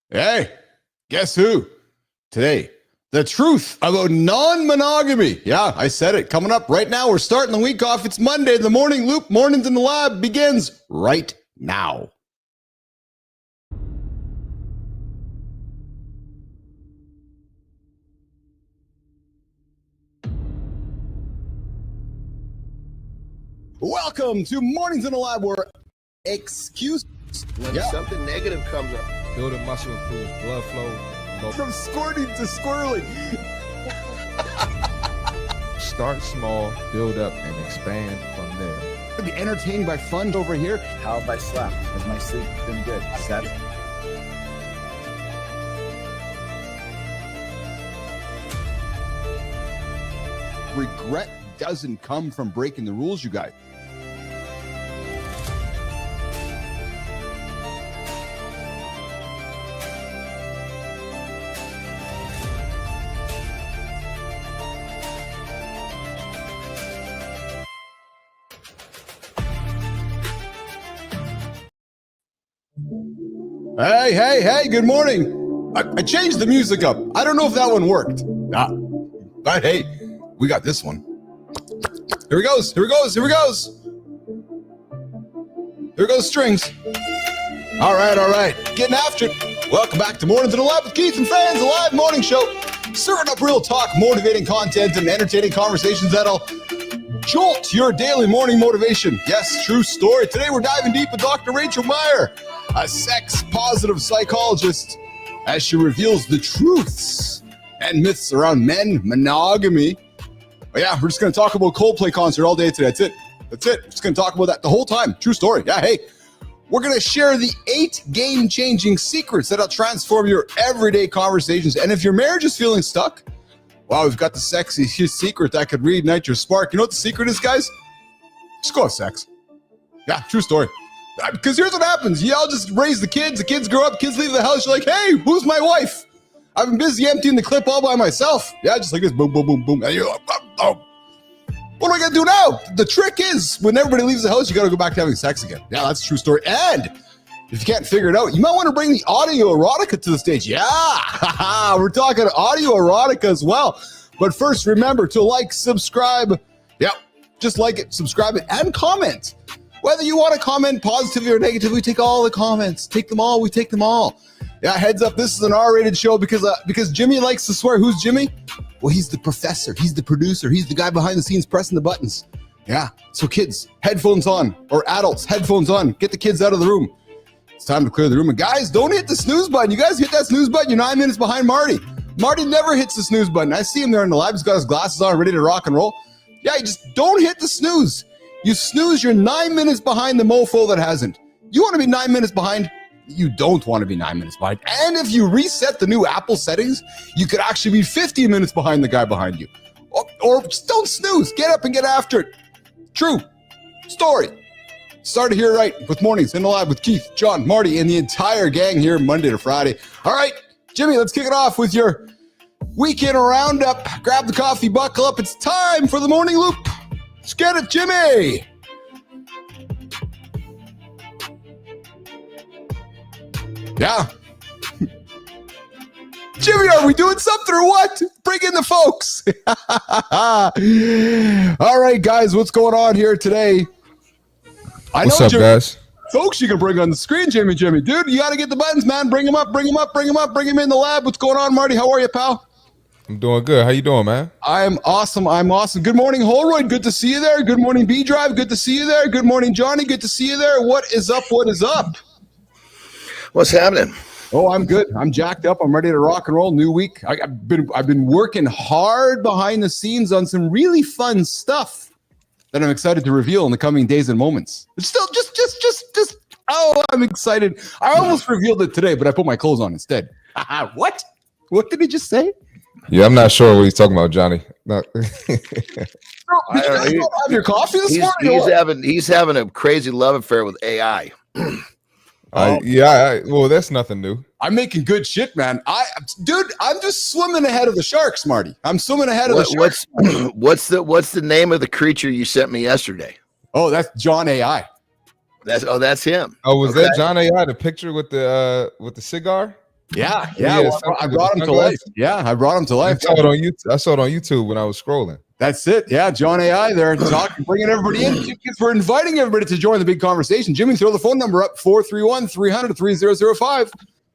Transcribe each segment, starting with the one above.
Hey, guess who? Today, the truth about non-monogamy. Yeah, I said it. Coming up right now. We're starting the week off. It's Monday. The morning loop, Mornings in the Lab, begins right now. Welcome to Mornings in the Lab, where when something negative comes up. Building muscle improves blood flow. From squirting to squirreling. Start small, build up, and expand from there. Be entertained by fun over here. How have I slept? Has my sleep been good? 7. Regret doesn't come from breaking the rules, you guys. Hey, good morning. I changed the music up. I don't know if that one worked. But hey, we got this one. Here he goes. Here goes strings. All right. Getting after it. Welcome back to Mornings in the Lab with Keith and Friends, a live morning show. Serving up real talk, motivating content, and entertaining conversations that'll jolt your daily morning motivation. Yes, true story. Today we're diving deep with Dr. Rachel Meir, a sex-positive psychologist, as she reveals the truths and myths around men, monogamy. But yeah, we're just going to talk about Coldplay concert all day today. That's it. We're just going to talk about that the whole time. True story. Yeah, hey. We're going to share the 8 game-changing secrets that'll transform your everyday conversations. And if your marriage is feeling stuck, wow, we've got the sexy secret that could reignite your spark. You know what the secret is, guys? Just go have sex. Yeah, true story. Because here's what happens. Y'all just raise the kids grow up, kids leave the house, you're like, hey, who's my wife? I've been busy emptying the clip all by myself. Yeah, just like this, boom, boom, boom, boom. And you're like, oh. What do I gotta do now? The trick is, when everybody leaves the house, you gotta go back to having sex again. Yeah, that's a true story. And if you can't figure it out, you might want to bring the audio erotica to the stage. Yeah, we're talking audio erotica as well. But first, remember to like, subscribe. Yeah, just like it, subscribe it, and comment. Whether you want to comment positively or negatively, we take all the comments. Take them all. We take them all. Yeah, heads up, this is an R-rated show because Jimmy likes to swear. Who's Jimmy? Well, he's the professor. He's the producer. He's the guy behind the scenes pressing the buttons. Yeah, so kids, headphones on. Or adults, headphones on. Get the kids out of the room. It's time to clear the room. And guys, don't hit the snooze button. You guys hit that snooze button, you're 9 minutes behind Marty. Marty never hits the snooze button. I see him there in the lab. He's got his glasses on, ready to rock and roll. Yeah, you just don't hit the snooze. You snooze, you're 9 minutes behind the mofo that hasn't. You want to be 9 minutes behind? You don't want to be 9 minutes behind. And if you reset the new Apple settings, you could actually be 15 minutes behind the guy behind you. Or just don't snooze. Get up and get after it. True story. Started here right with Mornings in the Lab with Keith, John, Marty, and the entire gang here Monday to Friday. All right, Jimmy, let's kick it off with your weekend roundup. Grab the coffee, buckle up. It's time for the morning loop. Let's get it, Jimmy. Yeah. Jimmy, are we doing something or what? Bring in the folks. All right, guys, what's going on here today? What's up, guys? Folks, you can bring on the screen, Jimmy. Dude, you got to get the buttons, man. Bring them up. Bring them in the lab. What's going on, Marty? How are you, pal? I'm doing good. How you doing, man? I'm awesome. Good morning, Holroyd. Good to see you there. Good morning, B-Drive. Good to see you there. Good morning, Johnny. Good to see you there. What is up? What's happening? Oh, I'm good. I'm jacked up. I'm ready to rock and roll. New week. I've been working hard behind the scenes on some really fun stuff that I'm excited to reveal in the coming days and moments. It's still just. Oh, I'm excited. I almost revealed it today, but I put my clothes on instead. What? What did he just say? Yeah, I'm not sure what he's talking about, Johnny. No. Did you have your coffee this morning? He's having a crazy love affair with AI. Well, that's nothing new. I'm making good shit, man. I'm just swimming ahead of the sharks, Marty. I'm swimming ahead of the sharks. What's the name of the creature you sent me yesterday? Oh, that's John AI. That's him. Oh, was that John AI? The picture with the cigar? Yeah. Yeah, Well, I brought him to life. Yeah, I brought him to life. I saw it on YouTube when I was scrolling. That's it. Yeah, John AI there talking, bringing everybody in. We're inviting everybody to join the big conversation. Jimmy, throw the phone number up, 431-300-3005.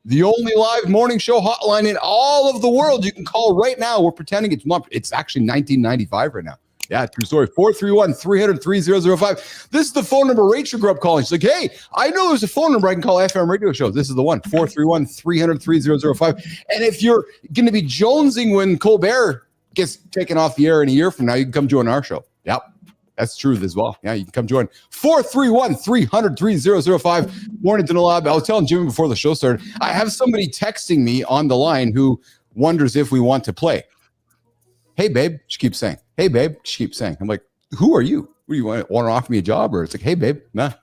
The only live morning show hotline in all of the world. You can call right now. We're pretending it's not. It's actually 1995 right now. Yeah, true story. 431-300-3005. This is the phone number Rachel grew up calling. She's like, hey, I know there's a phone number I can call FM radio shows. This is the one, 431-300-3005. And if you're going to be jonesing when Colbert gets taken off the air in a year from now, you can come join our show. Yep, that's true as well. Yeah, you can come join. 431-300-3005. Morning to the lab. I was telling Jimmy before the show started, I have somebody texting me on the line who wonders if we want to play. Hey, babe, she keeps saying. Hey, babe, she keeps saying. I'm like, who are you? What do you want to offer me a job? Or it's like, hey, babe, nah.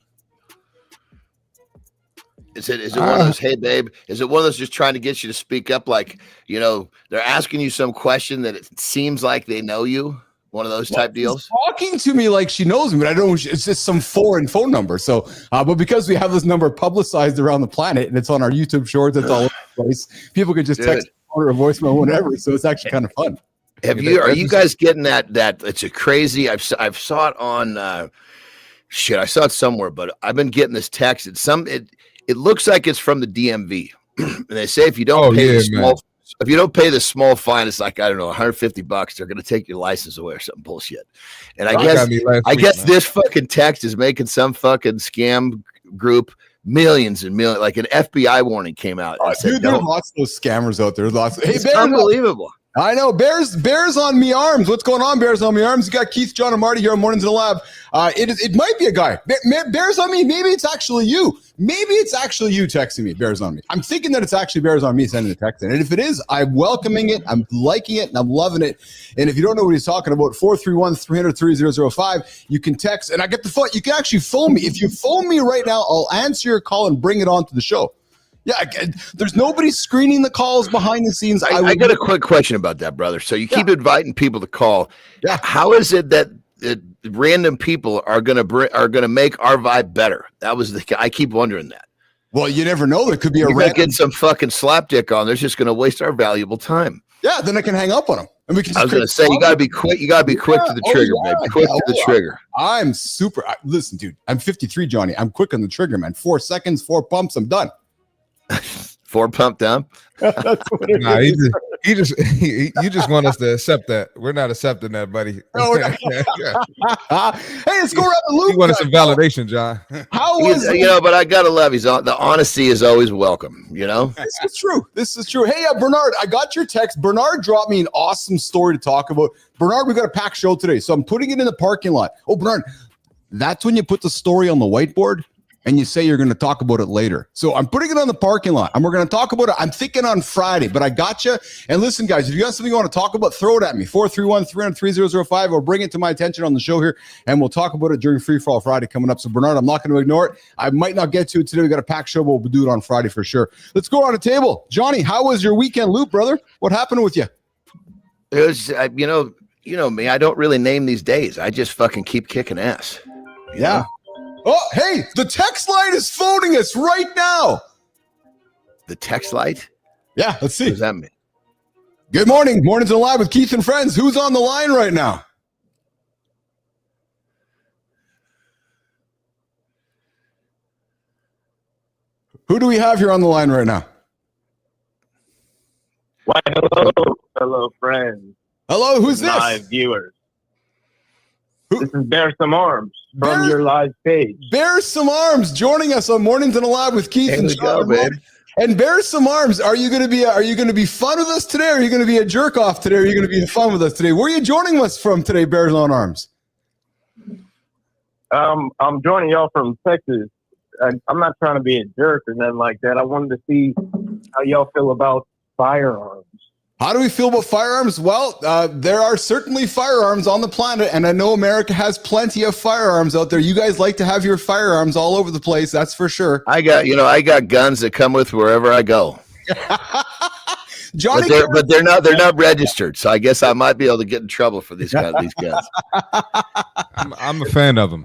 Is it one of those, hey, babe? Is it one of those just trying to get you to speak up? Like, you know, they're asking you some question that it seems like they know you. One of those type deals. She's talking to me like she knows me, but I don't. It's just some foreign phone number. So, but because we have this number publicized around the planet and it's on our YouTube shorts, it's all over the place. People can just text or a voicemail, whatever. So it's actually kind of fun. Are you guys getting that it's a crazy? I've saw it on I saw it somewhere, but I've been getting this text. It looks like it's from the DMV, and they say if you don't pay the small fine, it's like, I don't know, $150. They're going to take your license away or something bullshit. And I guess this fucking text is making some fucking scam group millions and millions. Like an FBI warning came out. Dude, there's lots of those scammers out there. It's unbelievable. I know. Bears on me arms. What's going on, Bears on me arms? You got Keith, John, and Marty here on Mornings in the Lab. It might be a guy. Bears on me. Maybe it's actually you. Maybe it's actually you texting me. Bears on me. I'm thinking that it's actually Bears on me sending a text in. And if it is, I'm welcoming it. I'm liking it, and I'm loving it. And if you don't know what he's talking about, 431-300-3005. You can text, and I get the phone. You can actually phone me. If you phone me right now, I'll answer your call and bring it on to the show. Yeah, there's nobody screening the calls behind the scenes. I got a quick question about that, brother. So you keep inviting people to call. Yeah. How is it that random people are gonna make our vibe better? I keep wondering that. Well, you never know. There could be get some fucking slapdick on. They're just gonna waste our valuable time. Yeah, then I can hang up on them. And we can. I was gonna say you gotta be quick. You gotta be quick to the trigger, baby. Quick to the trigger. I'm super. Listen, dude. I'm 53, Johnny. I'm quick on the trigger, man. 4 seconds, 4 pumps. I'm done. 4 pump down. That's what it is. You just want us to accept that. We're not accepting that, buddy. No, hey, let's go around the loop. You wanted some validation, John. How was but I gotta love the honesty is always welcome. This is true. Hey, Bernard, I got your text. Bernard dropped me an awesome story to talk about. Bernard, we got a packed show today, so I'm putting it in the parking lot. Oh, Bernard, that's when you put the story on the whiteboard and you say you're going to talk about it later. So I'm putting it on the parking lot, and we're going to talk about it. I'm thinking on Friday, but I got you. And listen, guys, if you got something you want to talk about, throw it at me. 431-300-3005, or bring it to my attention on the show here, and we'll talk about it during Free For All Friday coming up. So, Bernard, I'm not going to ignore it. I might not get to it today. We got a packed show, but we'll do it on Friday for sure. Let's go around the table. Johnny, how was your weekend loop, brother? What happened with you? It was, you know me. I don't really name these days. I just fucking keep kicking ass. Yeah. Oh, hey, the text line is phoning us right now. The text light? Yeah, let's see. What does that mean? Good morning. Mornings in the Lab with Keith and friends. Who's on the line right now? Who do we have here on the line right now? Why, hello, friends. Hello, who's this? Live viewers. This is Bear Some Arms from your live page. Bear Some Arms joining us on Mornings in the Lab with Keith and John. And Bear Some Arms, are you going to be fun with us today? Or are you going to be a jerk off today? Or are you going to be fun with us today? Where are you joining us from today, Bears on Arms? I'm joining y'all from Texas. I'm not trying to be a jerk or nothing like that. I wanted to see how y'all feel about firearms. How do we feel about firearms? Well, there are certainly firearms on the planet, and I know America has plenty of firearms out there. You guys like to have your firearms all over the place, that's for sure. I got guns that come with wherever I go. Johnny, but they're not registered, so I guess I might be able to get in trouble for these guns. I'm a fan of them.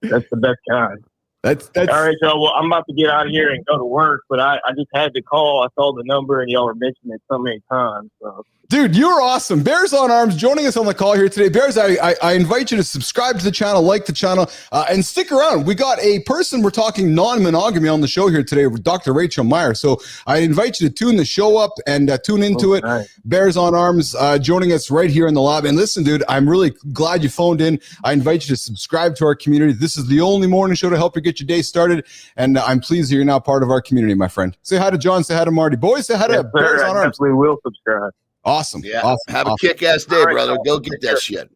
That's the best kind. That's All right, y'all. Well, I'm about to get out of here and go to work, but I just had to call. I saw the number and y'all were mentioning it so many times. So. Dude, you're awesome. Bears on Arms joining us on the call here today. Bears, I invite you to subscribe to the channel, like the channel, and stick around. We got a person, we're talking non-monogamy on the show here today with Dr. Rachel Meir. So I invite you to tune the show up and tune into it. Nice. Bears on Arms joining us right here in the lab. And listen, dude, I'm really glad you phoned in. I invite you to subscribe to our community. This is the only morning show to help you get your day started. And I'm pleased that you're now part of our community, my friend. Say hi to John. Say hi to Marty. Boys, say hi to Bears on I Arms. definitely will subscribe. Awesome. Yeah. Awesome. Have a awesome. kick-ass day, All right, brother. y'all. Go get that shit.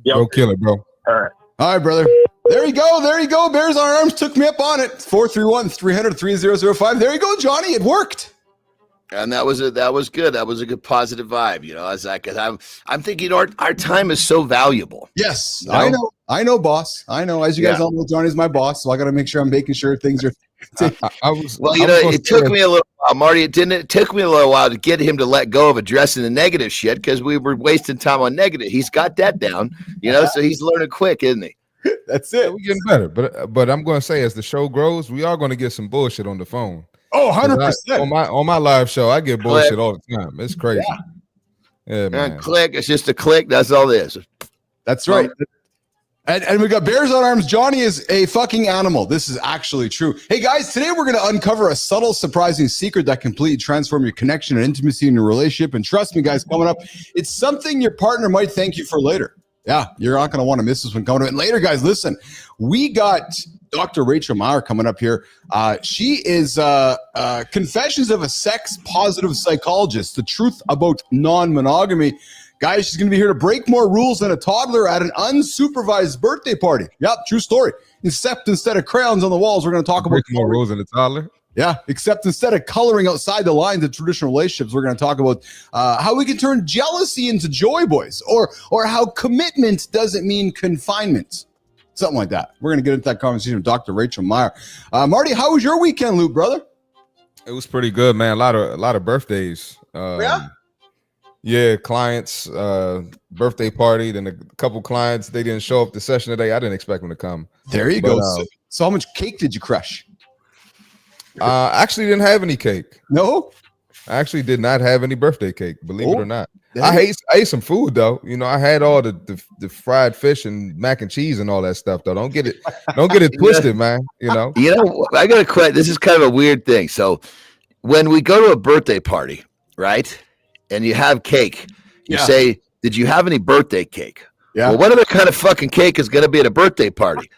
Yep. Go kill it, bro. All right. All right, brother. There you go. There you go. Bears on Arms took me up on it. 431-300-3005. There you go, Johnny. It worked. And that was good. That was a good positive vibe. You know, I was like, I'm thinking our time is so valuable. Yes, You know? I know, boss. I know. As you guys all know, Johnny's my boss, so I got to make sure I'm making sure things are. Well, you know, it took me a little while, Marty. It took me a little while to get him to let go of addressing the negative shit because we were wasting time on negative. He's got that down, you know, so he's learning quick, isn't he? That's it. We're getting better, but I'm going to say as the show grows, we are going to get some bullshit on the phone. Oh, 100%. On my live show, I get bullshit all the time. It's crazy. Yeah, man. Click. It's just a click. That's all it is. That's right. And we got Bears on Arms. Johnny is a fucking animal. This is actually true. Hey, guys, today we're going to uncover a subtle, surprising secret that completely transform your connection and intimacy in your relationship. And trust me, guys, coming up, it's something your partner might thank you for later. Yeah, you're not going to want to miss this one coming up. And later, guys, listen, we got Dr. Rachel Meir coming up here. She is Confessions of a Sex-Positive Psychologist, the truth about non-monogamy. Guys, she's going to be here to break more rules than a toddler at an unsupervised birthday party. Yep, true story. Except instead of crayons on the walls, we're going to talk about more rules than a toddler. Yeah, except instead of coloring outside the lines of traditional relationships, we're going to talk about how we can turn jealousy into joy, boys, or how commitment doesn't mean confinement. Something like that. We're going to get into that conversation with Dr. Rachel Meir. Marty, how was your weekend, Luke, brother? It was pretty good, man. A lot of birthdays. Yeah, clients, birthday party. Then a couple clients, they didn't show up the session today. I didn't expect them to come. There you go. So how much cake did you crush? I actually didn't have any cake. No? I actually did not have any birthday cake, believe it or not. I ate some food though. You know, I had all the fried fish and mac and cheese and all that stuff though. Don't get it twisted, man. You know, I got to quit. This is kind of a weird thing. So when we go to a birthday party, right, and you have cake, you say, "Did you have any birthday cake?" Yeah. Well, what other kind of fucking cake is going to be at a birthday party?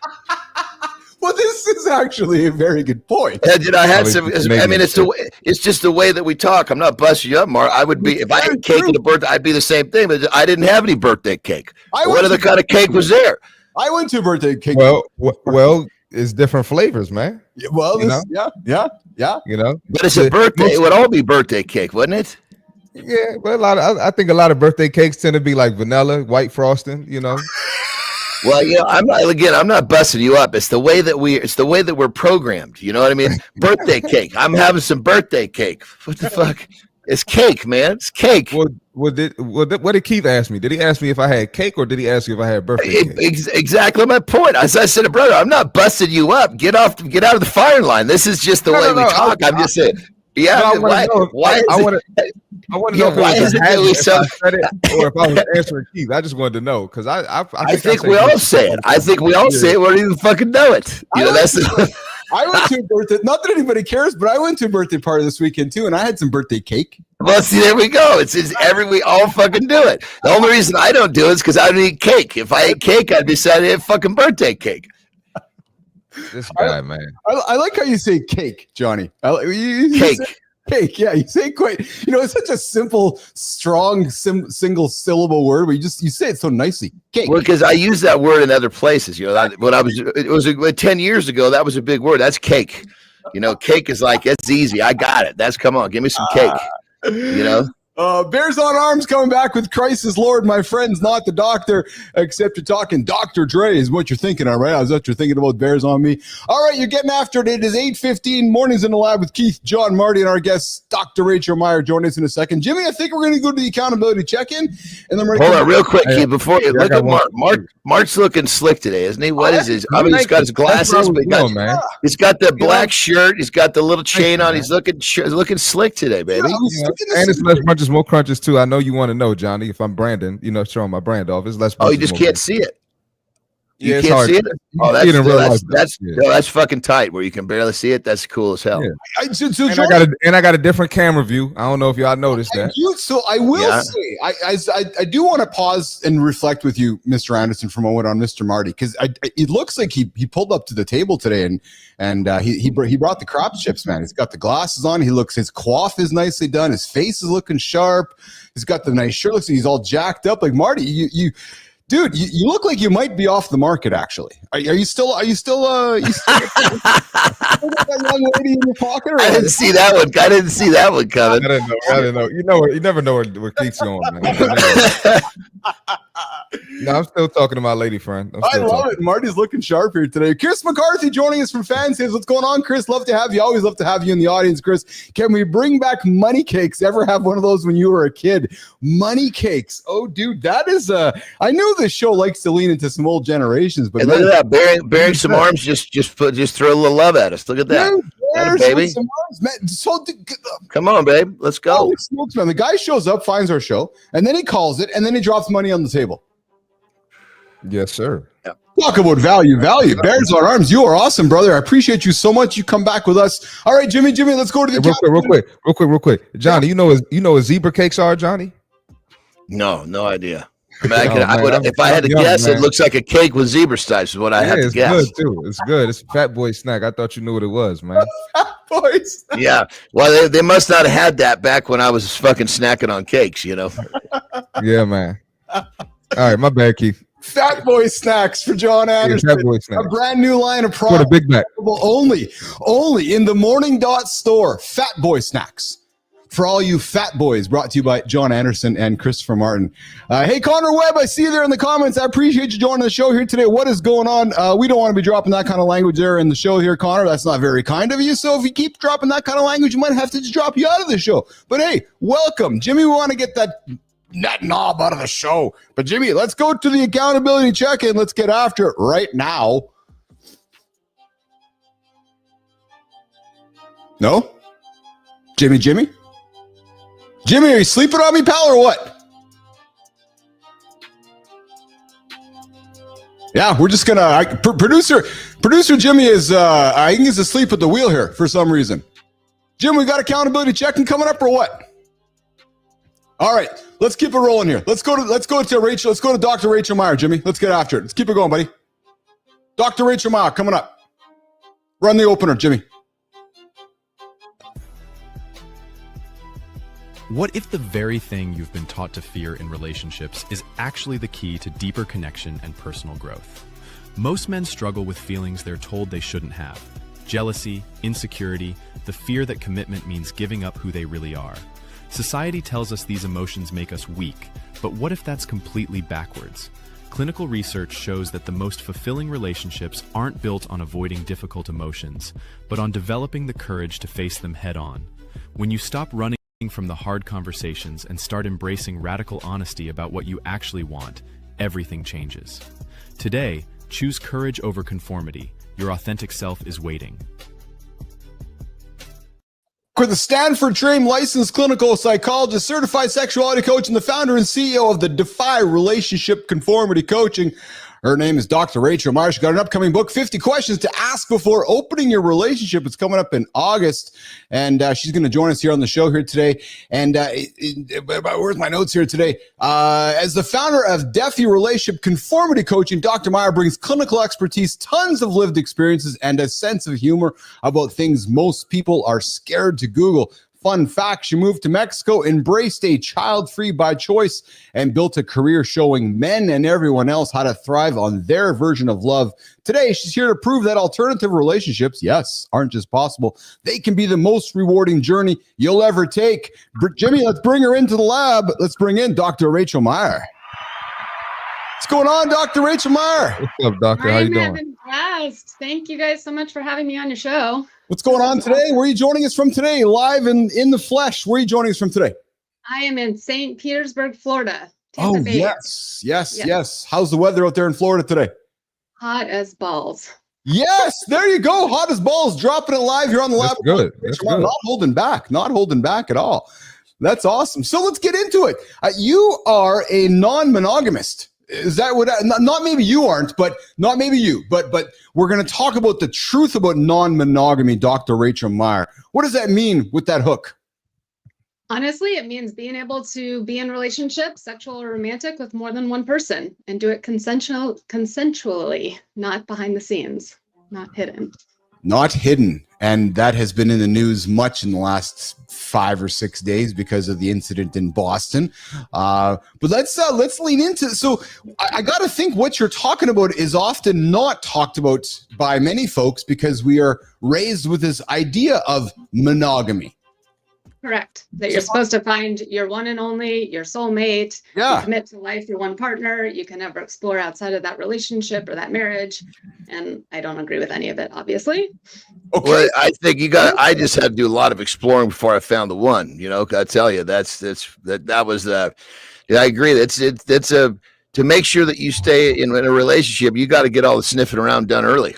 Well, this is actually a very good point. And I had some. I mean, it's just the way that we talk. I'm not busting you up, Mark. I would be if I had cake at a birthday. I'd be the same thing, but I didn't have any birthday cake. What other kind of cake was there? I went to a birthday cake. Well, it's different flavors, man. Well, yeah. You know, but it's a birthday. It would all be birthday cake, wouldn't it? Yeah, but I think a lot of birthday cakes tend to be like vanilla, white frosting. You know. Well, I'm not busting you up. It's the way that we're programmed. You know what I mean? Birthday cake. I'm having some birthday cake. What the fuck? It's cake, man. It's cake. What did Keith ask me? Did he ask me if I had cake or did he ask you if I had birthday cake? Exactly my point. As I said, brother, I'm not busting you up. Get out of the firing line. This is just the way we talk. I'm just saying. Yeah. I want to know why is it that we so or if I was answering Keith. I just wanted to know because I think we all say it. I think we all say it. We don't even fucking know it. You know, that's. I went to a birthday. Not that anybody cares, but I went to a birthday party this weekend too, and I had some birthday cake. Well, see, there we go. We all fucking do it. The only reason I don't do it is because I don't eat cake. If I ate cake, I'd be sad to have fucking birthday cake. This guy, man. I like how you say cake, Johnny. Cake. Cake, yeah, you say quite. You know, it's such a simple, strong, single syllable word. But you say it so nicely. Cake. Well, because I use that word in other places. You know, it was 10 years ago. That was a big word. That's cake. You know, cake is like it's easy. I got it. Come on, give me some cake. You know. Bears on Arms coming back with Christ is Lord, my friends, not the doctor, except you're talking Dr. Dre is what you're thinking, all right? I was what you're thinking about Bears on Me. All right, you're getting after it. It is 8:15, Mornings in the Lab with Keith, John, Marty, and our guest, Dr. Rachel Meir, join us in a second. Jimmy, I think we're going to go to the accountability check-in, and then we're going to... Hold on real quick, Keith, before you look at Mark. Mark's looking slick today, isn't he? What is his? I mean, he's got his glasses, but he's got the black shirt. He's got the little chain on. He's looking slick today, baby. And it's less bunches, more crunches, too. I know you want to know, Johnny, if I'm Brandon, showing my brand off. It's less. Oh, you just can't see it. You Yeah, can't see it. Oh, that's that's fucking tight. Where you can barely see it. That's cool as hell. Yeah. I got a different camera view. I don't know if y'all noticed that. So I will say, I do want to pause and reflect with you, Mr. Anderson, for a moment on Mr. Marty, because it looks like he pulled up to the table today and he brought the crop chips, man. He's got the glasses on. His coif is nicely done. His face is looking sharp. He's got the nice shirt. Looks like he's all jacked up. Like Marty, Dude, you look like you might be off the market. Actually, are you still that young lady in your pocket? I didn't see that one. I didn't see that one coming. I didn't know. You never know where Keith's going, man. No, I'm still talking to my lady friend. I love it. Marty's looking sharp here today. Chris McCarthy joining us from Fansales. What's going on, Chris? Love to have you. Always love to have you in the audience, Chris. Can we bring back money cakes? Ever have one of those when you were a kid? Money cakes. Oh, dude, that is I knew this show likes to lean into some old generations, but look at that, bearing some arms. Just throw a little love at us. Look at that, baby. Come on, babe. Let's go. Holy smokes, man. The guy shows up, finds our show, and then he calls it, and then he drops money on the table. Yes, sir. Yeah. Talk about value. Bears on Arms. You are awesome, brother. I appreciate you so much. You come back with us. All right, Jimmy, let's go to the real quick. Johnny, you know what zebra cakes are, Johnny? No idea. I mean, if I had to guess, it looks like a cake with zebra stripes. Is what I have to guess. It's good too. It's good. It's a Fat Boy snack. I thought you knew what it was, man. Boys. Yeah. Well, they must not have had that back when I was fucking snacking on cakes. Yeah, man. All right, my bad, Keith. Fat Boy Snacks for John Anderson. Fat Boy Snacks. A brand new line of products. For the Big Mac. Only in the Morning Dot store. Fat Boy Snacks. For all you fat boys, brought to you by John Anderson and Christopher Martin. Hey, Connor Webb, I see you there in the comments. I appreciate you joining the show here today. What is going on? We don't want to be dropping that kind of language there in the show here, Connor. That's not very kind of you. So if you keep dropping that kind of language, you might have to just drop you out of the show. But hey, welcome. Jimmy, we want to get that knob out of the show. But Jimmy, let's go to the accountability check-in. Let's get after it right now. No? Jimmy? Jimmy, are you sleeping on me, pal, or what? Yeah, we're just gonna. Producer Jimmy is. I think he's asleep at the wheel here for some reason. Jim, we got accountability checking coming up, or what? All right, let's keep it rolling here. Let's go to Rachel. Let's go to Dr. Rachel Meir. Jimmy, let's get after it. Let's keep it going, buddy. Dr. Rachel Meir coming up. Run the opener, Jimmy. What if the very thing you've been taught to fear in relationships is actually the key to deeper connection and personal growth? Most men struggle with feelings they're told they shouldn't have. Jealousy, insecurity, the fear that commitment means giving up who they really are. Society tells us these emotions make us weak, but what if that's completely backwards? Clinical research shows that the most fulfilling relationships aren't built on avoiding difficult emotions, but on developing the courage to face them head on. When you stop running from the hard conversations and start embracing radical honesty about what you actually want, everything changes. Today, choose courage over conformity. Your authentic self is waiting. For the Stanford-trained licensed clinical psychologist, certified sexuality coach, and the founder and CEO of the Defy Relationship Conformity Coaching. Her name is Dr. Rachel Meir. She's got an upcoming book, 50 Questions to Ask Before Opening Your Relationship. It's coming up in August, and she's going to join us here on the show here today. And where's my notes here today? As the founder of Defy Relationship Conformity Coaching, Dr. Meir brings clinical expertise, tons of lived experiences, and a sense of humor about things most people are scared to Google. Fun fact, she moved to Mexico, embraced a child-free by choice, and built a career showing men and everyone else how to thrive on their version of love. Today, she's here to prove that alternative relationships, yes, aren't just possible. They can be the most rewarding journey you'll ever take. Jimmy, let's bring her into the lab. Let's bring in Dr. Rachel Meir. What's going on, Dr. Rachel Meir? What's up, doctor? How you doing? I'm having a blast. Thank you guys so much for having me on your show. What's going on today? Where are you joining us from today? Live and in the flesh. Where are you joining us from today? I am in St. Petersburg, Florida. Oh, Tampa Bay. yes. How's the weather out there in Florida today? Hot as balls. Yes, there you go. Hot as balls. Dropping it live here on the lab. That's good. That's good. Not holding back at all. That's awesome. So let's get into it. You are a non-monogamist. Is that what? Not maybe you aren't, but not maybe you. But we're going to talk about the truth about non-monogamy, Dr. Rachel Meir. What does that mean with that hook? Honestly, it means being able to be in relationships, sexual or romantic, with more than one person and do it consensually, not behind the scenes, not hidden. Not hidden. And that has been in the news much in the last 5 or 6 days because of the incident in Boston. But let's lean into it. So I got to think what you're talking about is often not talked about by many folks because we are raised with this idea of monogamy. Correct. That you're supposed to find your one and only, your soulmate. Yeah. You commit to life for one partner. You can never explore outside of that relationship or that marriage. And I don't agree with any of it, obviously. Okay. Well, I think I just had to do a lot of exploring before I found the one. You know, I tell you, that was I agree. That's to make sure that you stay in a relationship. You got to get all the sniffing around done early.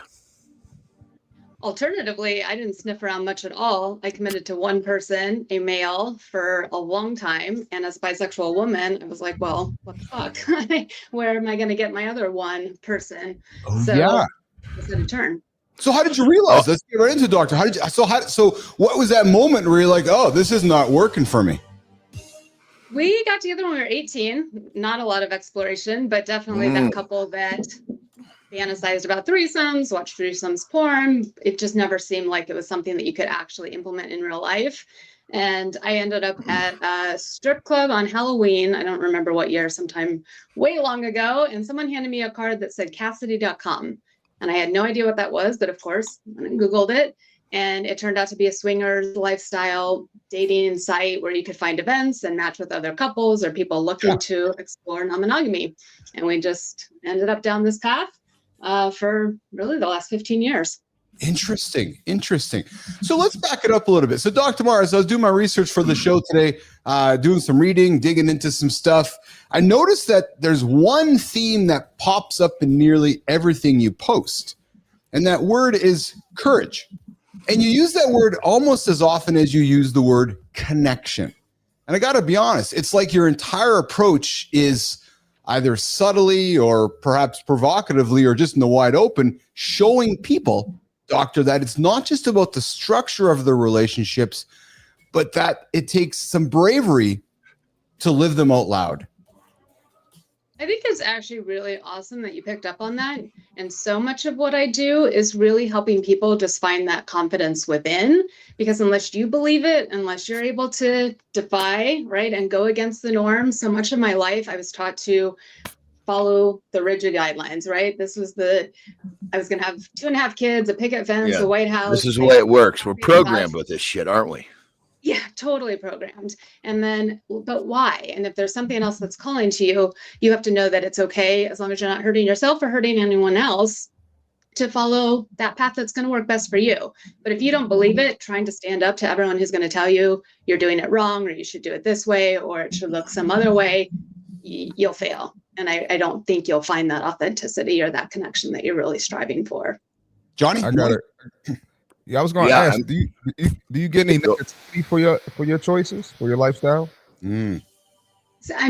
Alternatively, I didn't sniff around much at all. I committed to one person, a male, for a long time. And as a bisexual woman, I was like, well, what the fuck? Where am I going to get my other one person? I had a turn. So how did you realize? Let's get right into it, doctor. So what was that moment where you're like, oh, this is not working for me? We got together when we were 18. Not a lot of exploration, but definitely that couple that fantasized about threesomes, watched threesomes porn. It just never seemed like it was something that you could actually implement in real life. And I ended up at a strip club on Halloween. I don't remember what year, sometime way long ago. And someone handed me a card that said Cassidy.com. And I had no idea what that was, but of course, I Googled it. And it turned out to be a swingers lifestyle dating site where you could find events and match with other couples or people looking to explore non-monogamy. And we just ended up down this path for really the last 15 years. Interesting. So let's back it up a little bit. So Dr. Meir, as I was doing my research for the show today, doing some reading, digging into some stuff, I noticed that there's one theme that pops up in nearly everything you post. And that word is courage. And you use that word almost as often as you use the word connection. And I got to be honest, it's like your entire approach is either subtly or perhaps provocatively or just in the wide open, showing people, doctor, that it's not just about the structure of the relationships, but that it takes some bravery to live them out loud. I think it's actually really awesome that you picked up on that. And so much of what I do is really helping people just find that confidence within, because unless you believe it, unless you're able to defy, right, and go against the norm, so much of my life I was taught to follow the rigid guidelines, right? I was going to have 2.5 kids, a picket fence, a White House. This is the way it works. We're programmed with this shit, aren't we? Yeah, totally programmed. And then, but why? And if there's something else that's calling to you, you have to know that it's okay, as long as you're not hurting yourself or hurting anyone else, to follow that path that's going to work best for you. But if you don't believe it, trying to stand up to everyone who's going to tell you you're doing it wrong, or you should do it this way, or it should look some other way, you'll fail. And I don't think you'll find that authenticity or that connection that you're really striving for. Johnny? I got it. Yeah, I was going to ask, do you get any negativity for your choices, for your lifestyle? I'm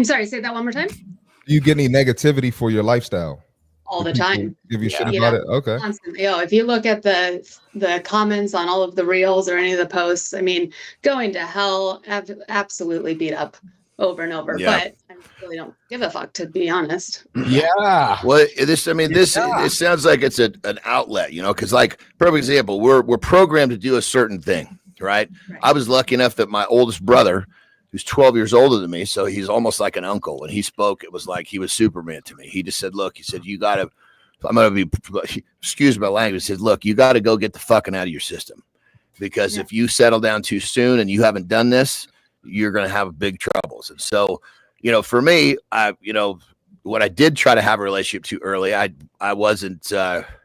sorry, say that one more time. Do you get any negativity for your lifestyle? All the time. Give you shit about it? Okay. Constantly. If you look at the comments on all of the reels or any of the posts, I mean, going to hell, absolutely beat up over and over. Yeah. But I really don't give a fuck, to be honest. Yeah. Well, it sounds like it's an outlet, you know, because like, perfect example, we're programmed to do a certain thing, right? Right. I was lucky enough that my oldest brother, who's 12 years older than me, so he's almost like an uncle. When he spoke, it was like he was Superman to me. He just said, look, he said, you got to, I'm going to be, excuse my language, he said, look, you got to go get the fucking out of your system. Because if you settle down too soon and you haven't done this, you're going to have big troubles. And so, you know, for me, when I did try to have a relationship too early, I wasn't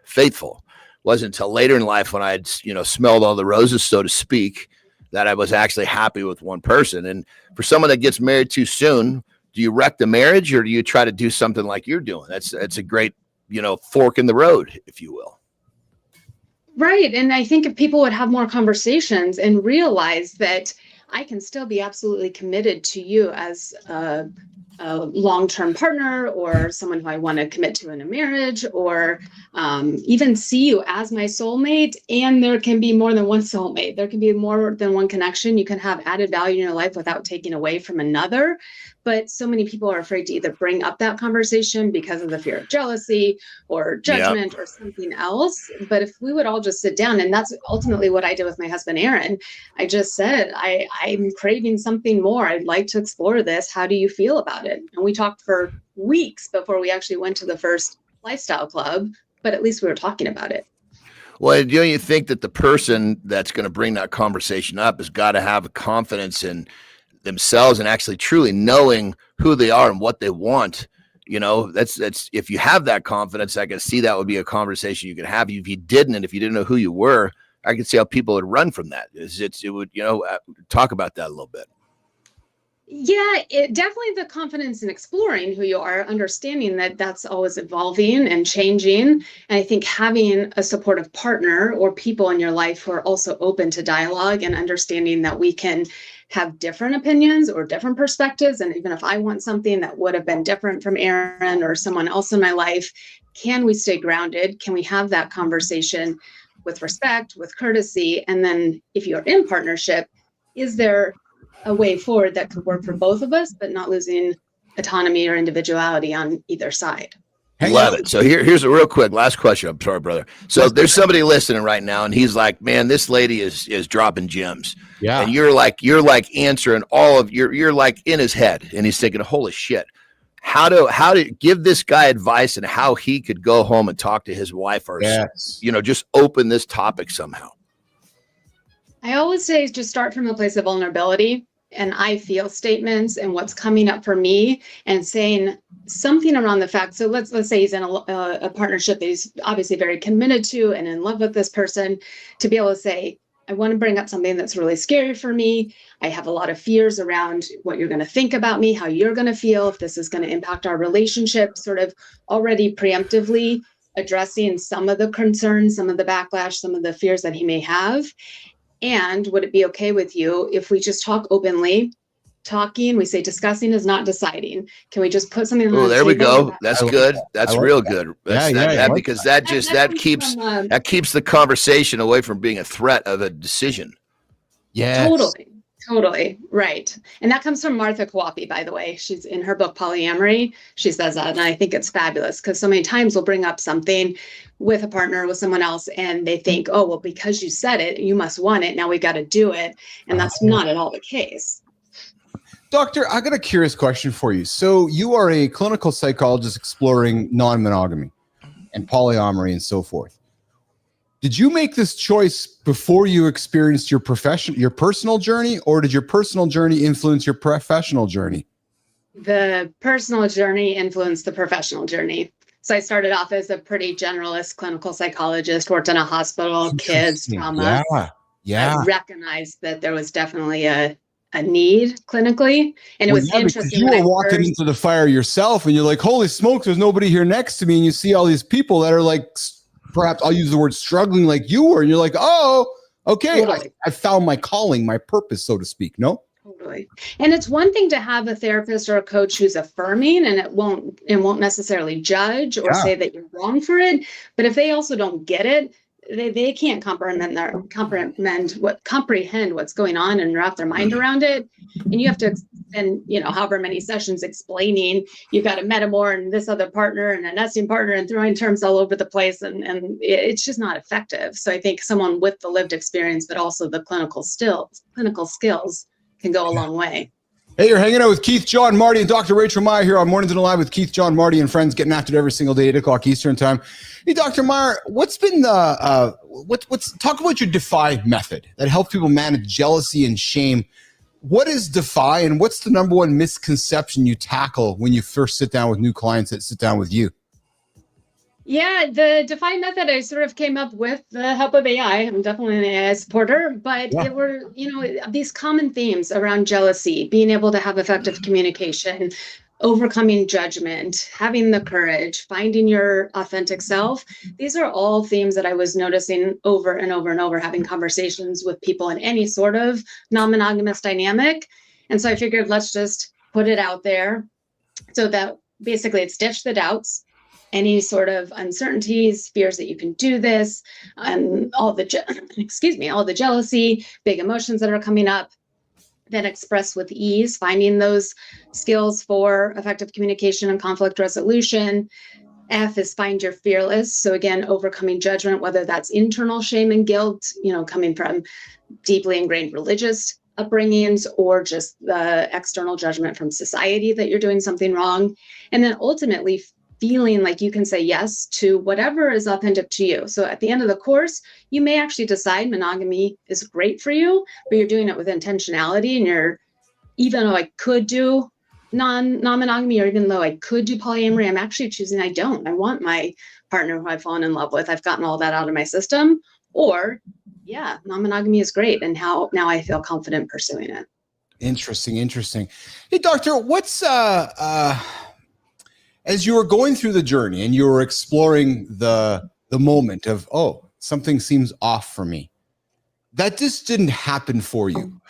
faithful. Wasn't until later in life when I had, you know, smelled all the roses, so to speak, that I was actually happy with one person. And for someone that gets married too soon, do you wreck the marriage or do you try to do something like you're doing? That's a great, you know, fork in the road, if you will. Right. And I think if people would have more conversations and realize that I can still be absolutely committed to you as a long-term partner or someone who I want to commit to in a marriage, or even see you as my soulmate. And there can be more than one soulmate. There can be more than one connection. You can have added value in your life without taking away from another. But so many people are afraid to either bring up that conversation because of the fear of jealousy or judgment or something else. But if we would all just sit down, and that's ultimately what I did with my husband, Aaron, I just said, I'm craving something more. I'd like to explore this. How do you feel about it? And we talked for weeks before we actually went to the first lifestyle club, but at least we were talking about it. Well, do you think that the person that's going to bring that conversation up has got to have a confidence in themselves and actually truly knowing who they are and what they want? You know, that's if you have that confidence, I can see that would be a conversation you could have. If you didn't, and if you didn't know who you were, I could see how people would run from that. It would, you know, talk about that a little bit. Yeah, it definitely the confidence in exploring who you are, understanding that that's always evolving and changing. And I think having a supportive partner or people in your life who are also open to dialogue and understanding that we can have different opinions or different perspectives. And even if I want something that would have been different from Aaron or someone else in my life, can we stay grounded? Can we have that conversation with respect, with courtesy? And then if you're in partnership, is there a way forward that could work for both of us, but not losing autonomy or individuality on either side? Love it. So here's a real quick last question. I'm sorry, brother. So there's somebody listening right now, and he's like, "Man, this lady is dropping gems." Yeah. And you're like answering all of you're like in his head, and he's thinking, "Holy shit." How to give this guy advice and how he could go home and talk to his wife or, you know, just open this topic somehow. I always say just start from a place of vulnerability and I feel statements and what's coming up for me and saying something around the fact. So let's say he's in a partnership that he's obviously very committed to and in love with this person, to be able to say, I want to bring up something that's really scary for me. I have a lot of fears around what you're going to think about me, how you're going to feel, if this is going to impact our relationship, sort of already preemptively addressing some of the concerns, some of the backlash, some of the fears that he may have. And would it be okay with you if we just talk openly? Talking, we say discussing is not deciding. Can we just put something on the table? Oh, there we go. That's good. That's real good. Because that keeps the conversation away from being a threat of a decision. Yeah. Totally. Right. And that comes from Martha Kawapi, by the way. She's in her book, Polyamory. She says that, and I think it's fabulous because so many times we'll bring up something with a partner, with someone else, and they think, oh, well, because you said it, you must want it. Now we got to do it. And that's not at all the case. Doctor, I got a curious question for you. So you are a clinical psychologist exploring non-monogamy and polyamory and so forth. Did you make this choice before you experienced your personal journey, or did your personal journey influence your professional journey? The personal journey influenced the professional journey. So I started off as a pretty generalist clinical psychologist, worked in a hospital, kids, trauma. Yeah. I recognized that there was definitely a need clinically. And it was interesting. You were walking into the fire yourself and you're like, holy smokes, there's nobody here next to me. And you see all these people that are like, perhaps I'll use the word struggling like you were. And you're like, oh, okay. Totally. I found my calling, my purpose, so to speak. No? Totally. And it's one thing to have a therapist or a coach who's affirming and it won't necessarily judge or say that you're wrong for it. But if they also don't get it, they can't comprehend what's going on and wrap their mind around it. And you have to spend, however many sessions explaining you've got a metamor and this other partner and a nesting partner and throwing terms all over the place. And it's just not effective. So I think someone with the lived experience, but also the clinical skills can go a long way. Hey, you're hanging out with Keith, John, Marty, and Dr. Rachel Meir here on Mornings and Live with Keith, John, Marty, and friends, getting after it every single day, 8 o'clock Eastern time. Hey, Dr. Meir, what's been talk about your DEFY method that helps people manage jealousy and shame. What is DEFY, and what's the number one misconception you tackle when you first sit down with new clients that sit down with you? Yeah, the DEFY method I sort of came up with the help of AI. I'm definitely an AI supporter, but it were, these common themes around jealousy, being able to have effective communication, overcoming judgment, having the courage, finding your authentic self. These are all themes that I was noticing over and over and over, having conversations with people in any sort of non-monogamous dynamic. And so I figured, let's just put it out there so that basically it's ditch the doubts, any sort of uncertainties, fears that you can do this, and all the jealousy, big emotions that are coming up. Then express with ease, finding those skills for effective communication and conflict resolution. F is find your fearless. So again, overcoming judgment, whether that's internal shame and guilt, coming from deeply ingrained religious upbringings or just the external judgment from society that you're doing something wrong. And then ultimately feeling like you can say yes to whatever is authentic to you. So at the end of the course, you may actually decide monogamy is great for you, but you're doing it with intentionality. And even though I could do non-monogamy, or even though I could do polyamory, I'm actually choosing I don't. I want my partner who I've fallen in love with. I've gotten all that out of my system. Or yeah, non-monogamy is great. And now I feel confident pursuing it. Interesting. Hey, doctor, what's as you were going through the journey and you were exploring the moment of, something seems off for me, that just didn't happen for you.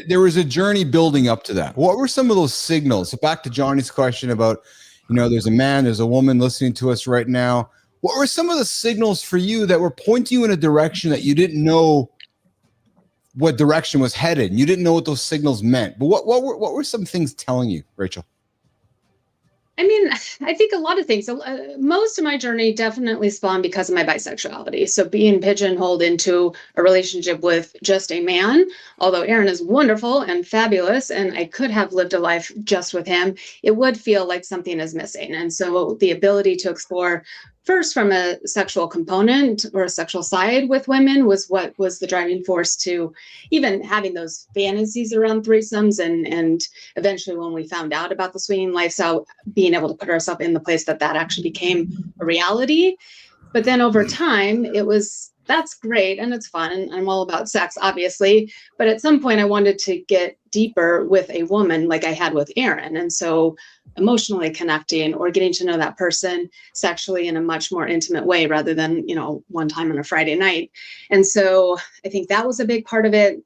There was a journey building up to that. What were some of those signals? So back to Johnny's question about, there's a man, there's a woman listening to us right now. What were some of the signals for you that were pointing you in a direction that you didn't know what direction was headed? And you didn't know what those signals meant. But what were some things telling you, Rachel? I mean, I think a lot of things. Most of my journey definitely spawned because of my bisexuality. So being pigeonholed into a relationship with just a man, although Aaron is wonderful and fabulous, and I could have lived a life just with him, it would feel like something is missing. And so the ability to explore first from a sexual component or a sexual side with women was what was the driving force to even having those fantasies around threesomes. And eventually when we found out about the swinging lifestyle, being able to put ourselves in the place that actually became a reality. But then over time, that's great and it's fun and I'm all about sex, obviously. But at some point I wanted to get deeper with a woman like I had with Aaron. And so emotionally connecting or getting to know that person sexually in a much more intimate way rather than, one time on a Friday night. And so I think that was a big part of it.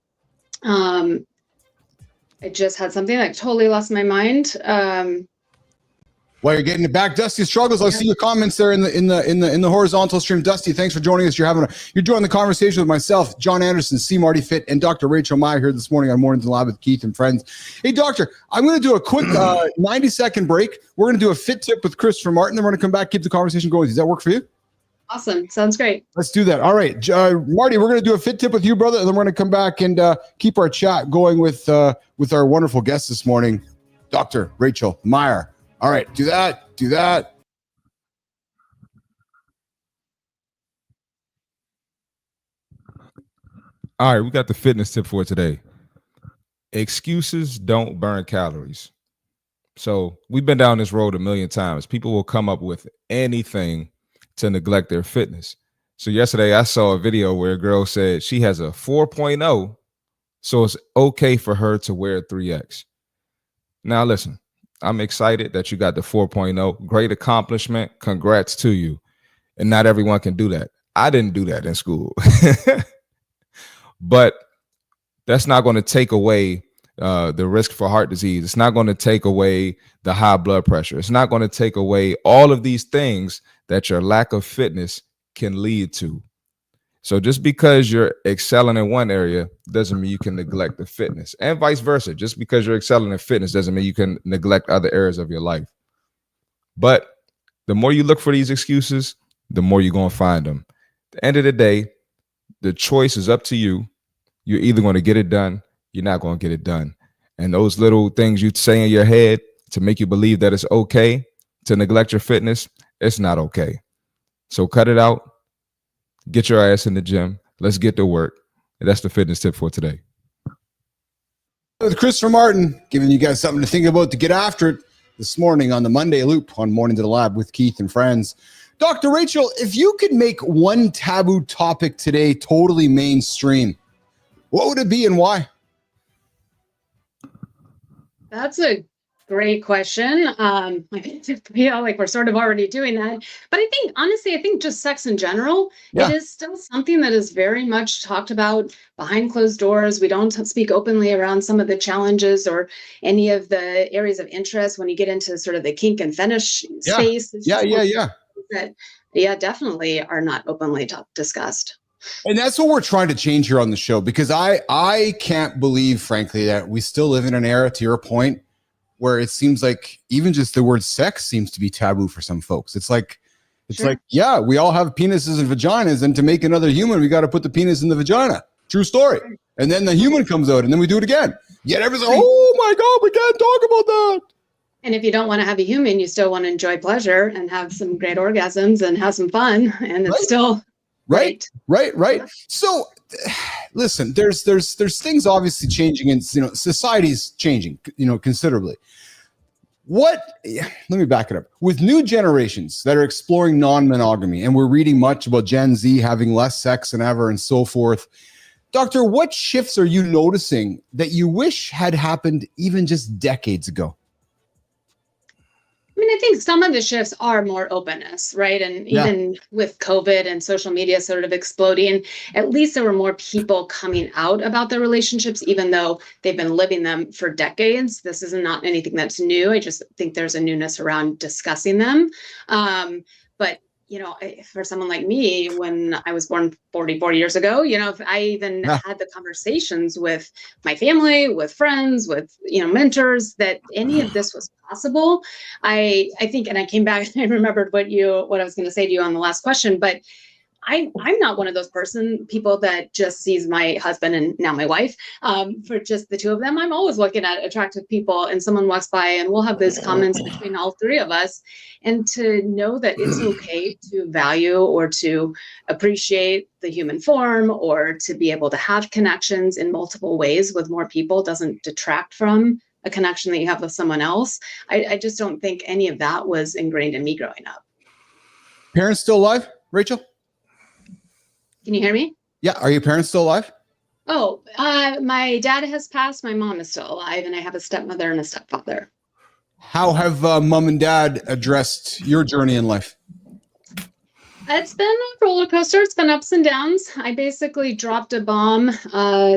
I just had something that totally lost my mind. While you're getting it back, Dusty struggles. I see your comments there in the horizontal stream. Dusty, thanks for joining us. You're joining the conversation with myself, John Anderson, C. Marty Fit, and Dr. Rachel Meir here this morning on Mornings and Live with Keith and friends. Hey, doctor, I'm going to do a quick 90-second break. We're going to do a fit tip with Christopher Martin. Then we're going to come back, keep the conversation going. Does that work for you? Awesome. Sounds great. Let's do that. All right, Marty, we're going to do a fit tip with you, brother, and then we're going to come back and keep our chat going with our wonderful guest this morning, Dr. Rachel Meir. All right, do that. All right, we got the fitness tip for today. Excuses don't burn calories. So we've been down this road a million times. People will come up with anything to neglect their fitness. So yesterday I saw a video where a girl said she has a 4.0, so it's okay for her to wear 3X. Now listen, I'm excited that you got the 4.0. Great accomplishment. Congrats to you. And not everyone can do that. I didn't do that in school. But that's not going to take away the risk for heart disease. It's not going to take away the high blood pressure. It's not going to take away all of these things that your lack of fitness can lead to. So just because you're excelling in one area doesn't mean you can neglect the fitness, and vice versa. Just because you're excelling in fitness doesn't mean you can neglect other areas of your life. But the more you look for these excuses, the more you're going to find them. At the end of the day, the choice is up to you. You're either going to get it done, you're not going to get it done. And those little things you say in your head to make you believe that it's okay to neglect your fitness, it's not okay. So cut it out. Get your ass in the gym. Let's get to work. And that's the fitness tip for today. With Christopher Martin, giving you guys something to think about to get after it this morning on the Monday Loop on Morning to the Lab with Keith and friends. Dr. Rachel, if you could make one taboo topic today totally mainstream, what would it be and why? That's a great question. I feel like we're sort of already doing that. But I think, honestly, I think just sex in general, Yeah. It is still something that is very much talked about behind closed doors. We don't speak openly around some of the challenges or any of the areas of interest when you get into sort of the kink and fetish space. It's just that, definitely are not openly discussed. And that's what we're trying to change here on the show, because I can't believe, frankly, that we still live in an era, to your point, where it seems like even just the word sex seems to be taboo for some folks. It's like, yeah, we all have penises and vaginas, and to make another human, we got to put the penis in the vagina. True story. And then the human comes out, and then we do it again. Yet everyone's like, oh my God, we can't talk about that. And if you don't want to have a human, you still want to enjoy pleasure and have some great orgasms and have some fun. And it's still right. So listen, there's things obviously changing, and society's changing, considerably. Let me back it up. With new generations that are exploring non-monogamy, and we're reading much about Gen Z having less sex than ever and so forth. Doctor, what shifts are you noticing that you wish had happened even just decades ago? I mean, I think some of the shifts are more openness, right? And even with COVID and social media sort of exploding, at least there were more people coming out about their relationships, even though they've been living them for decades. This is not anything that's new. I just think there's a newness around discussing them. But for someone like me, when I was born 44 years ago, if I even had the conversations with my family, with friends, with, mentors, that any of this was possible, I think, and I came back and I remembered what I was going to say to you on the last question, but I'm not one of those people that just sees my husband and now my wife for just the two of them. I'm always looking at attractive people, and someone walks by and we'll have those comments between all three of us. And to know that it's okay to value or to appreciate the human form, or to be able to have connections in multiple ways with more people doesn't detract from a connection that you have with someone else. I just don't think any of that was ingrained in me growing up. Parents still alive, Rachel? Can you hear me? Yeah. Are your parents still alive? Oh, my dad has passed. My mom is still alive, and I have a stepmother and a stepfather. How have mom and dad addressed your journey in life? It's been a roller coaster. It's been ups and downs. I basically dropped a bomb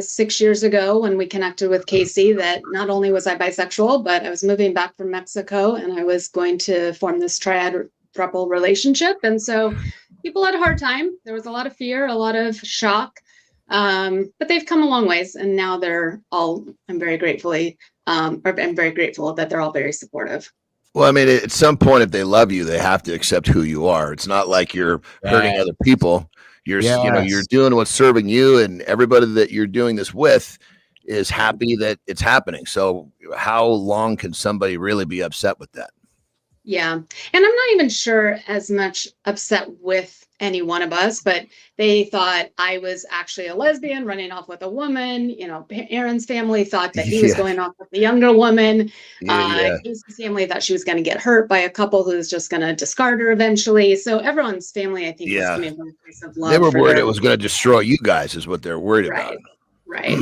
6 years ago when we connected with Casey, that not only was I bisexual, but I was moving back from Mexico, and I was going to form this triad-throuple relationship. And so people had a hard time. There was a lot of fear, a lot of shock, but they've come a long ways, and now I'm very grateful that they're all very supportive. Well, I mean, at some point, if they love you, they have to accept who you are. It's not like you're hurting other people. You're doing what's serving you, and everybody that you're doing this with is happy that it's happening. So how long can somebody really be upset with that? Yeah. And I'm not even sure as much upset with any one of us, but they thought I was actually a lesbian running off with a woman. Aaron's family thought that he was going off with a younger woman. Casey's family thought she was going to get hurt by a couple who's just going to discard her eventually. So everyone's family, I think, is coming from a place of love. They were worried it was going to destroy you guys, is what they're worried about. Right.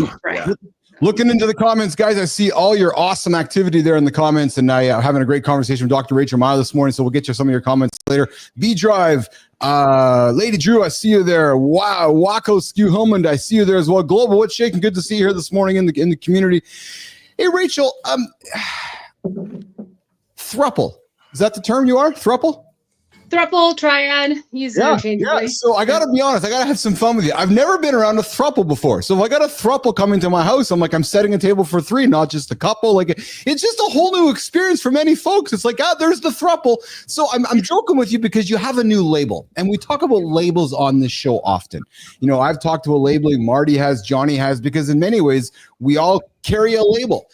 Looking into the comments, guys, I see all your awesome activity there in the comments, and having a great conversation with Dr. Rachel Meir this morning, so we'll get you some of your comments later. B-Drive, Lady Drew, I see you there. Wow, Waco Skew Hillman, I see you there as well. Global, what's shaking? Good to see you here this morning in the community. Hey, Rachel, throuple, is that the term you are? Throuple? thruple, triad, used interchangeably. Yeah. So I gotta be honest, I gotta have some fun with you. I've never been around a thruple before. So if I got a thruple coming to my house, I'm like, I'm setting a table for 3, not just a couple. Like it's just a whole new experience for many folks. It's like, there's the thruple. So I'm joking with you because you have a new label. And we talk about labels on this show often. You know, I've talked to a labeling, Marty has, Johnny has, because in many ways, we all carry a label.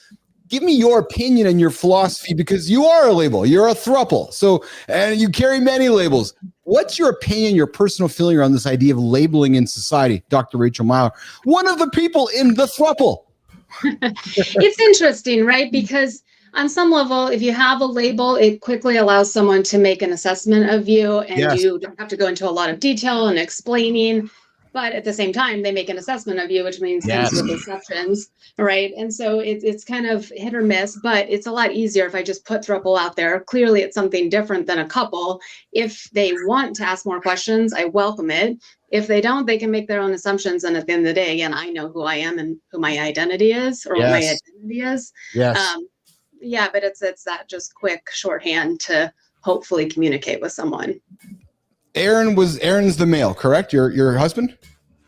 Give me your opinion and your philosophy, because you are a label. You're a thruple. So, and you carry many labels. What's your opinion, your personal feeling around this idea of labeling in society, Dr. Rachel Meir, one of the people in the thruple? It's interesting, right? Because on some level, if you have a label, it quickly allows someone to make an assessment of you, and you don't have to go into a lot of detail and explaining. But at the same time, they make an assessment of you, which means things with exceptions, right? And so it's kind of hit or miss, but it's a lot easier if I just put thruple out there. Clearly, it's something different than a couple. If they want to ask more questions, I welcome it. If they don't, they can make their own assumptions. And at the end of the day, again, I know who I am and who my identity is, or what my identity is. Yeah, but it's that just quick shorthand to hopefully communicate with someone. Aaron's the male, correct? Your husband?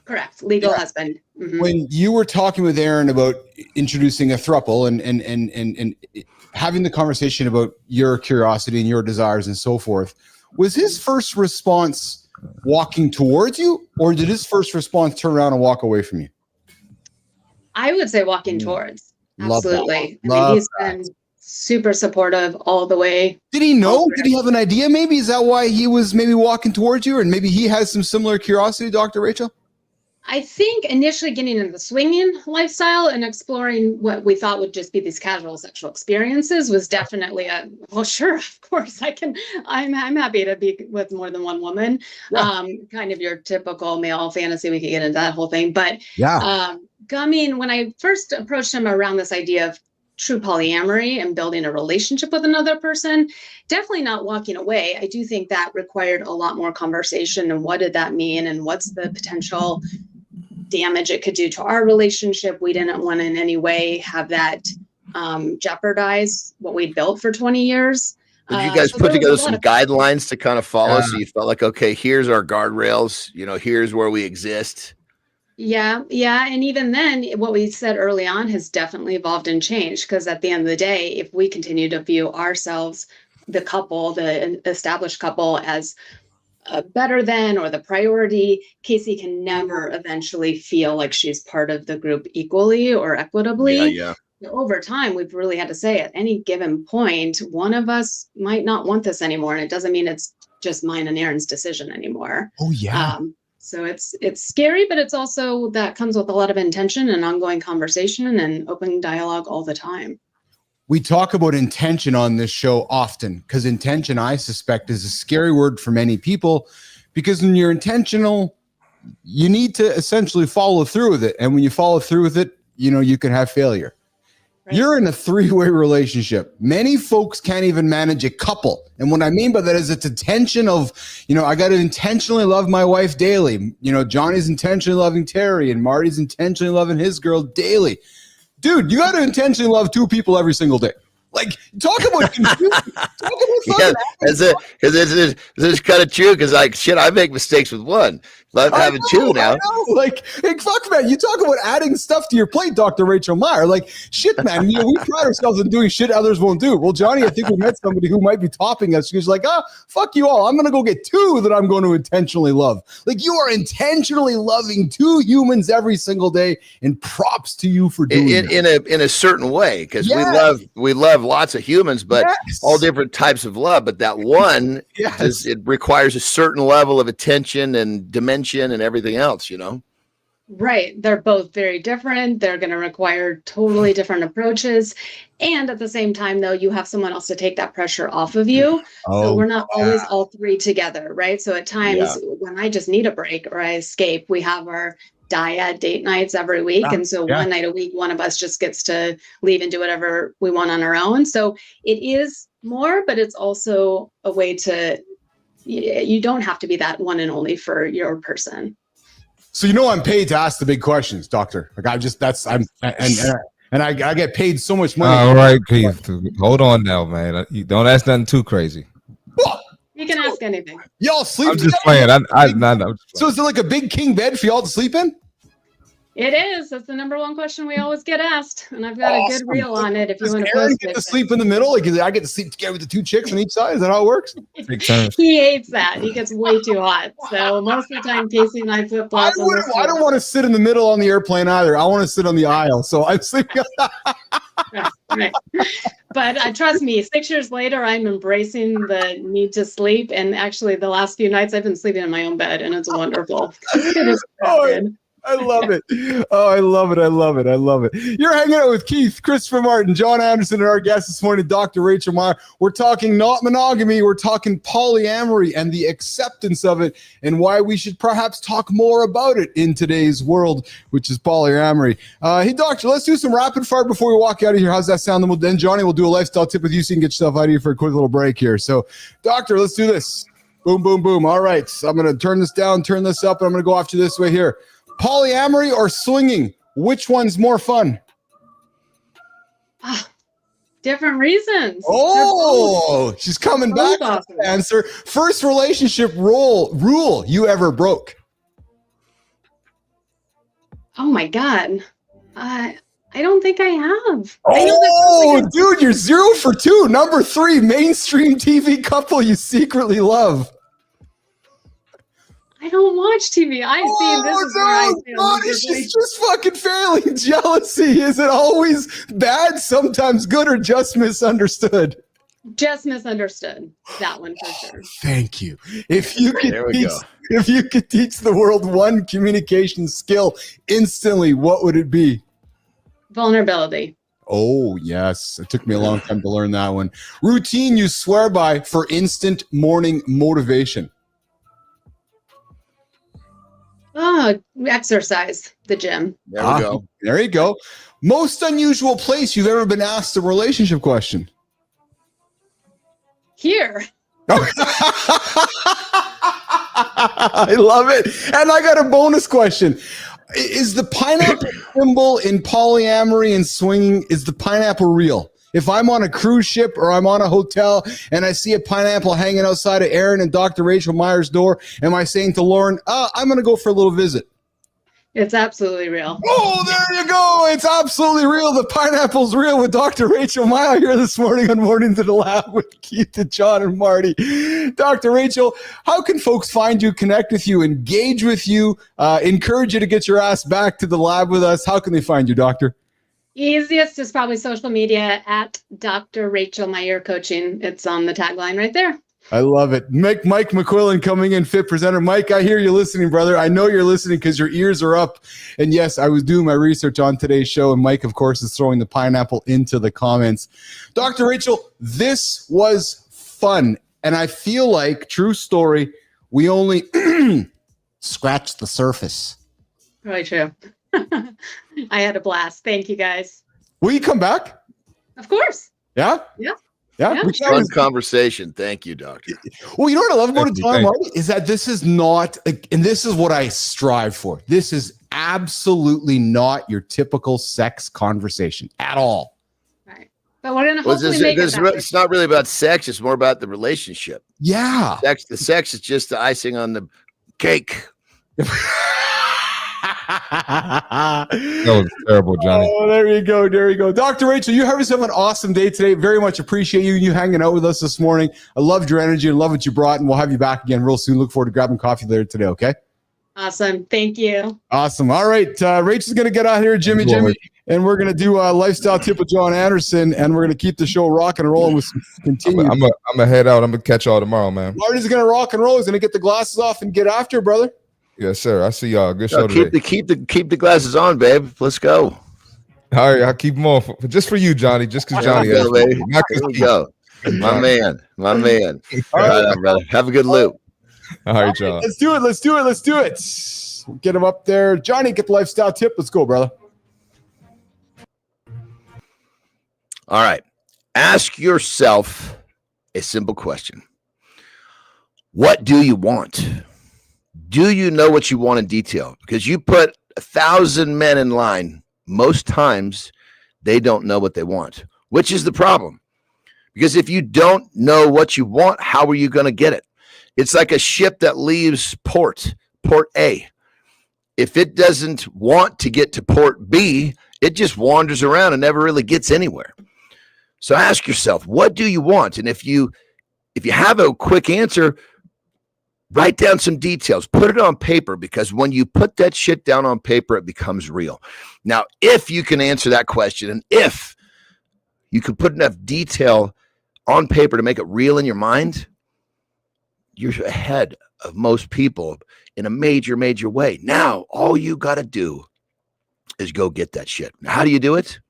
Correct. Legal husband. Mm-hmm. When you were talking with Aaron about introducing a thruple and having the conversation about your curiosity and your desires and so forth, was his first response walking towards you, or did his first response turn around and walk away from you? I would say walking towards. Absolutely. I mean, he's been super supportive all the way. Did he know? Did he have an idea? Maybe is that why he was maybe walking towards you, and maybe he has some similar curiosity, Dr. Rachel? I think initially getting into the swinging lifestyle and exploring what we thought would just be these casual sexual experiences was definitely well, sure, of course I'm happy to be with more than one woman. Kind of your typical male fantasy. We could get into that whole thing, but Gumming, when I first approached him around this idea of true polyamory and building a relationship with another person, definitely not walking away. I do think that required a lot more conversation, and what did that mean, and what's the potential damage it could do to our relationship. We didn't want to in any way have that jeopardize what we'd built for 20 years. Did you guys put together some guidelines to kind of follow? So you felt like, okay, here's our guardrails, here's where we exist. Yeah. And even then, what we said early on has definitely evolved and changed, because at the end of the day, if we continue to view ourselves, the couple, the established couple, as better than or the priority, Casey can never eventually feel like she's part of the group equally or equitably. Yeah. Over time, we've really had to say at any given point, one of us might not want this anymore. And it doesn't mean it's just mine and Aaron's decision anymore. Oh, yeah. So it's scary, but it's also that comes with a lot of intention and ongoing conversation and open dialogue all the time. We talk about intention on this show often, because intention, I suspect, is a scary word for many people, because when you're intentional, you need to essentially follow through with it. And when you follow through with it, you can have failure. Right. You're in a 3-way relationship. Many folks can't even manage a couple. And what I mean by that is it's a tension of, I got to intentionally love my wife daily. Johnny's intentionally loving Terry, and Marty's intentionally loving his girl daily. Dude, you got to intentionally love 2 people every single day. Like, talk about confusion. It's kind of true, because I make mistakes with one. Love having 2 now. Fuck, man. You talk about adding stuff to your plate, Dr. Rachel Meir. Like, shit, man. We pride ourselves in doing shit others won't do. Well, Johnny, I think we met somebody who might be topping us. She's like, fuck you all. I'm going to go get 2 that I'm going to intentionally love. Like, you are intentionally loving 2 humans every single day, and props to you for doing it. In a certain way, because we love lots of humans, but all different types of love. But that one, it requires a certain level of attention and dimension and everything else, Right. They're both very different. They're going to require totally different approaches. And at the same time, though, you have someone else to take that pressure off of you. So we're not always all 3 together, right? So at times when I just need a break or I escape, we have our dyad date nights every week. And so one night a week, one of us just gets to leave and do whatever we want on our own. So it is more, but it's also a way to, you don't have to be that one and only for your person. So I'm paid to ask the big questions, Doctor. Like I get paid so much money. All right, Keith. Hold on now, man. You don't ask nothing too crazy. You can ask ask anything. Y'all sleep I'm just together? playing. No. So is it like a big king bed for y'all to sleep in? It is. That's the number one question we always get asked. And I've got a good reel on it if you Does want to Aaron post get it. to sleep in the middle? Like, I get to sleep together with the two chicks on each side? Is that how it works? He hates that. He gets way too hot. So most of the time, Casey and I flip flops on this. I don't want to sit in the middle on the airplane either. I want to sit on the aisle. So I'm sleeping. Right. But trust me, 6 years later, I'm embracing the need to sleep. And actually, the last few nights, I've been sleeping in my own bed, and it's wonderful. It is so good. I love it. Oh, I love it. I love it. I love it. You're hanging out with Keith, Christopher Martin, John Anderson, and our guest this morning, Dr. Rachel Meir. We're talking not monogamy. We're talking polyamory and the acceptance of it and why we should perhaps talk more about it in today's world, which is polyamory. Hey, doctor, let's do some rapid fire before we walk out of here. How's that sound? Then Johnny will do a lifestyle tip with you so you can get yourself out of here for a quick little break here. So, doctor, let's do this. Boom, boom, boom. All right. So I'm going to turn this down, turn this up, and I'm going to go off to this way here. Polyamory or swinging? Which one's more fun? Different reasons. Oh, she's coming back. Awesome. Answer. First relationship rule you ever broke? Oh my God. I don't think I have. Oh, dude, you're 0 for 2. Number 3, mainstream TV couple you secretly love. I don't watch TV. I see this is where I feel. Bonnie, she's just fucking failing. Jealousy, is it always bad, sometimes good, or just misunderstood? Just misunderstood. That one for sure. Thank you. If you There could teach the world one communication skill instantly, what would it be? Vulnerability. Oh, yes. It took me a long time to learn that one. Routine you swear by for instant morning motivation. Oh, exercise, the gym. There we go. There you go. Most unusual place you've ever been asked a relationship question. Here. I love it. And I got a bonus question. Is the pineapple symbol in polyamory and swinging, is the pineapple real? If I'm on a cruise ship or I'm on a hotel and I see a pineapple hanging outside of Aaron and Dr. Rachel Meier's door, am I saying to Lauren, I'm going to go for a little visit? It's absolutely real. Oh, there you go. It's absolutely real. The pineapple's real with Dr. Rachel Meir here this morning on Mornings in the Lab with Keith and John and Marty. Dr. Rachel, how can folks find you, connect with you, engage with you, encourage you to get your ass back to the lab with us? How can they find you, doctor? Easiest is probably social media at Dr. Rachel Meir Coaching. It's on the tagline right there. I love it. Mike McQuillan coming in, fit presenter. Mike, I hear you listening, brother. I know you're listening because your ears are up. And yes, I was doing my research on today's show, and Mike, of course, is throwing the pineapple into the comments. Dr. Rachel, this was fun. And I feel like, true story, we only scratched the surface. Really true. I had a blast. Thank you, guys. Will you come back? Of course. Yeah? Yeah. Yeah. Fun conversation. Thank you, doctor. Well, you know what I love about it, John Marty, is that this is not, and this is what I strive for. This is absolutely not your typical sex conversation at all. Right. But we're going to hopefully make it that way. It's not really about sex. It's more about the relationship. Yeah. The sex is just the icing on the cake. That was terrible, Johnny. Oh, there you go. There you go. Dr. Rachel, you have yourself an awesome day today. Very much appreciate you hanging out with us this morning. I loved your energy and love what you brought, and we'll have you back again real soon. Look forward to grabbing coffee later today, okay? Awesome. Thank you. Awesome. All right. Rachel's going to get out here, Jimmy, and we're going to do a lifestyle tip with John Anderson, and we're going to keep the show rocking and rolling with some continue. I'm going to head out. I'm going to catch y'all tomorrow, man. Marty's going to rock and roll. He's going to get the glasses off and get after it, brother. Yes, sir. I see y'all. Good show today. Keep the glasses on, babe. Let's go. All right, I'll keep them on just for you, Johnny. Just because Johnny. Here we go. My man. All right, brother. Have a good loop. All right, y'all. Let's do it. We'll get him up there. Johnny, get the lifestyle tip. Let's go, brother. All right. Ask yourself a simple question. What do you want? Do you know what you want in detail? Because you put 1,000 men in line, most times they don't know what they want, which is the problem. Because if you don't know what you want, how are you going to get it? It's like a ship that leaves port A. If it doesn't want to get to port B, it just wanders around and never really gets anywhere. So ask yourself, what do you want? And if you have a quick answer, write down some details, put it on paper, because when you put that shit down on paper, it becomes real. Now, if you can answer that question, and if you can put enough detail on paper to make it real in your mind, you're ahead of most people in a major, major way. Now, all you got to do is go get that shit. Now, how do you do it?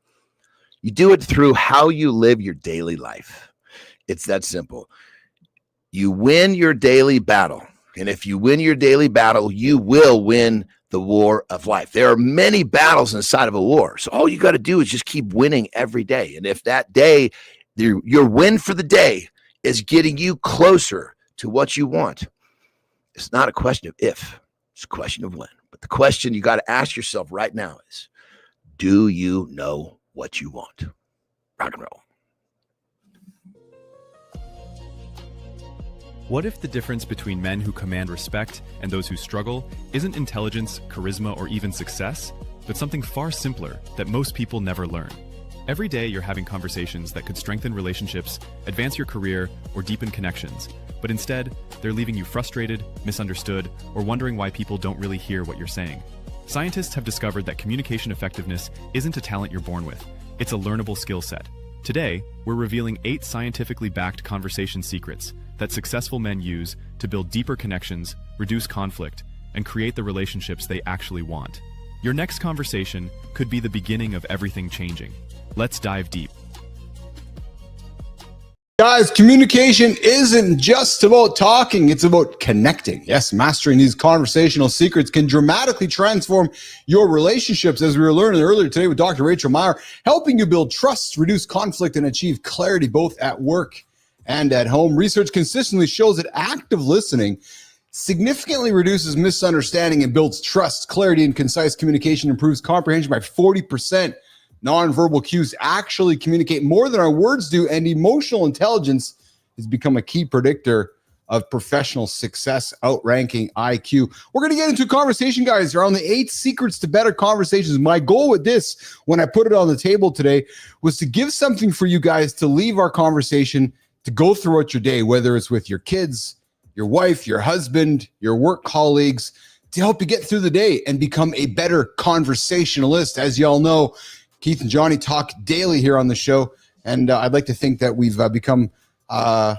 You do it through how you live your daily life. It's that simple. You win your daily battle. And if you win your daily battle, you will win the war of life. There are many battles inside of a war. So all you got to do is just keep winning every day. And if that day, your win for the day is getting you closer to what you want, it's not a question of if, it's a question of when. But the question you got to ask yourself right now is, do you know what you want? Rock and roll. What if the difference between men who command respect and those who struggle isn't intelligence, charisma, or even success, but something far simpler that most people never learn? Every day you're having conversations that could strengthen relationships, advance your career, or deepen connections, but instead, they're leaving you frustrated, misunderstood, or wondering why people don't really hear what you're saying. Scientists have discovered that communication effectiveness isn't a talent you're born with, it's a learnable skill set. Today, we're revealing 8 scientifically backed conversation secrets that successful men use to build deeper connections, reduce conflict, and create the relationships they actually want. Your next conversation could be the beginning of everything changing. Let's dive deep. Guys, communication isn't just about talking, it's about connecting. Yes, mastering these conversational secrets can dramatically transform your relationships, as we were learning earlier today with Dr. Rachel Meir, helping you build trust, reduce conflict, and achieve clarity both at work and at home. Research consistently shows that active listening significantly reduces misunderstanding and builds trust. Clarity and concise communication improves comprehension by 40%. Nonverbal cues actually communicate more than our words do, and emotional intelligence has become a key predictor of professional success, outranking IQ. We're going to get into a conversation, guys, around the 8 secrets to better conversations. My goal with this, when I put it on the table today, was to give something for you guys to leave our conversation, to go throughout your day, whether it's with your kids, your wife, your husband, your work colleagues, to help you get through the day and become a better conversationalist. As y'all know, Keith and Johnny talk daily here on the show, and I'd like to think that we've become, I'm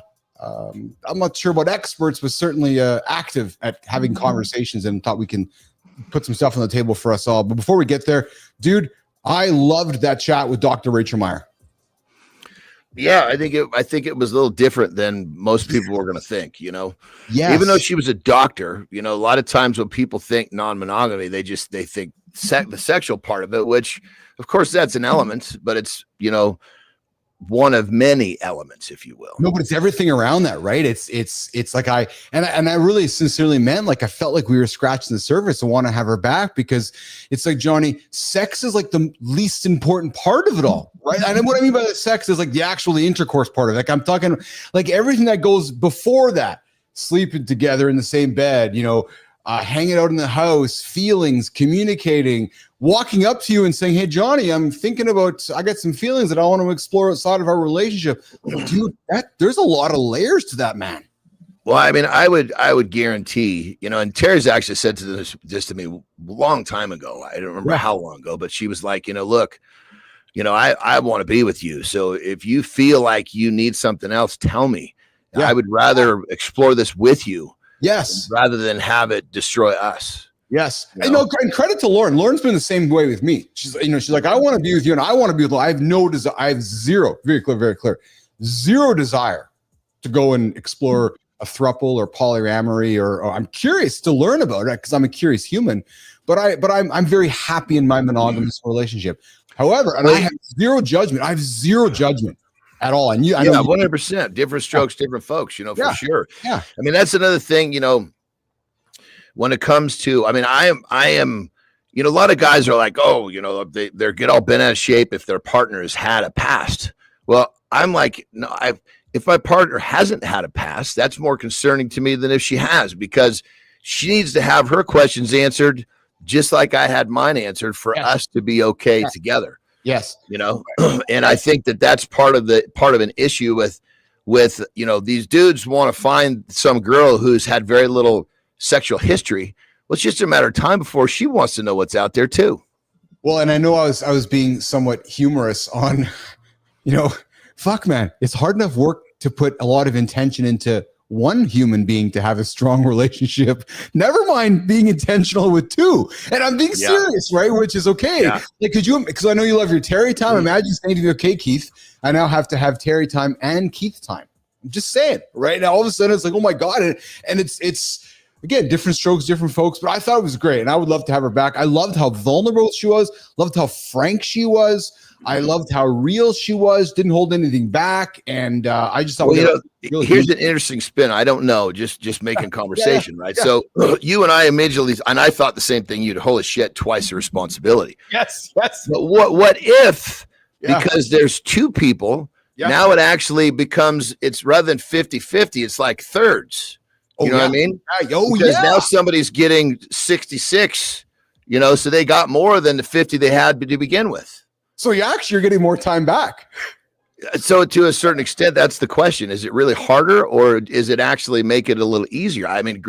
not sure about experts, but certainly active at having conversations, and thought we can put some stuff on the table for us all. But before we get there, dude, I loved that chat with Dr. Rachel Meir. Yeah, I think it was a little different than most people were going to think, you know. Yes. Even though she was a doctor, you know, a lot of times when people think non-monogamy, they think the sexual part of it, which of course that's an element, but it's, you know, one of many elements, if you will. No, but it's everything around that, right? It's like I really sincerely meant, like, I felt like we were scratching the surface and want to have her back, because it's like, Johnny, sex is like the least important part of it all, right? And what I mean by the sex is like the intercourse part of it. Like, I'm talking like everything that goes before that, sleeping together in the same bed, you know, hanging out in the house, feelings, communicating, walking up to you and saying, "Hey, Johnny, I got some feelings that I want to explore outside of our relationship." Dude, there's a lot of layers to that, man. Well, I mean, I would guarantee, you know, and Terry's actually said this to me a long time ago. I don't remember how long ago, but she was like, you know, look, you know, I want to be with you. So if you feel like you need something else, tell me. Yeah. I would rather explore this with you. Yes. Rather than have it destroy us. Yes. You know? And credit to Lauren. Lauren's been the same way with me. She's like, I want to be with you, and I want to be with you. I have no desire. I have zero, very clear, zero desire to go and explore a throuple or polyamory, or I'm curious to learn about it because I'm a curious human. But I'm very happy in my monogamous relationship. However, and I have zero judgment. I have zero judgment at all. And I know 100%. Different strokes, different folks, you know, for sure. Yeah. I mean, that's another thing, you know, when it comes to, I mean, I am, you know, a lot of guys are like, oh, you know, they're get all bent out of shape if their partner has had a past. Well, I'm like, no, if my partner hasn't had a past, that's more concerning to me than if she has, because she needs to have her questions answered just like I had mine answered for us to be okay together. Yes. You know, and I think that that's part of an issue with, you know, these dudes want to find some girl who's had very little sexual history. Well, it's just a matter of time before she wants to know what's out there too. Well, and I know I was being somewhat humorous on, you know, fuck, man, it's hard enough work to put a lot of intention into one human being to have a strong relationship. Never mind being intentional with two. And I'm being serious, right? Which is okay. Yeah. Like, because I know you love your Terry time. Imagine saying to me, okay, Keith, I now have to have Terry time and Keith time. I'm just saying, right? Now all of a sudden it's like, oh my God. And it's again, different strokes, different folks, but I thought it was great. And I would love to have her back. I loved how vulnerable she was, loved how frank she was. I loved how real she was, didn't hold anything back. And I just thought, really here's an interesting spin. I don't know, just making conversation, right? Yeah. So you and I immediately, and I thought the same thing. You'd, holy shit, twice the responsibility. Yes. But what if, because there's two people, now it actually becomes, it's rather than 50-50, it's like thirds. You know what I mean? Because now somebody's getting 66, you know, so they got more than the 50 they had to begin with. So you're getting more time back. So to a certain extent, that's the question. Is it really harder, or is it actually make it a little easier? I mean,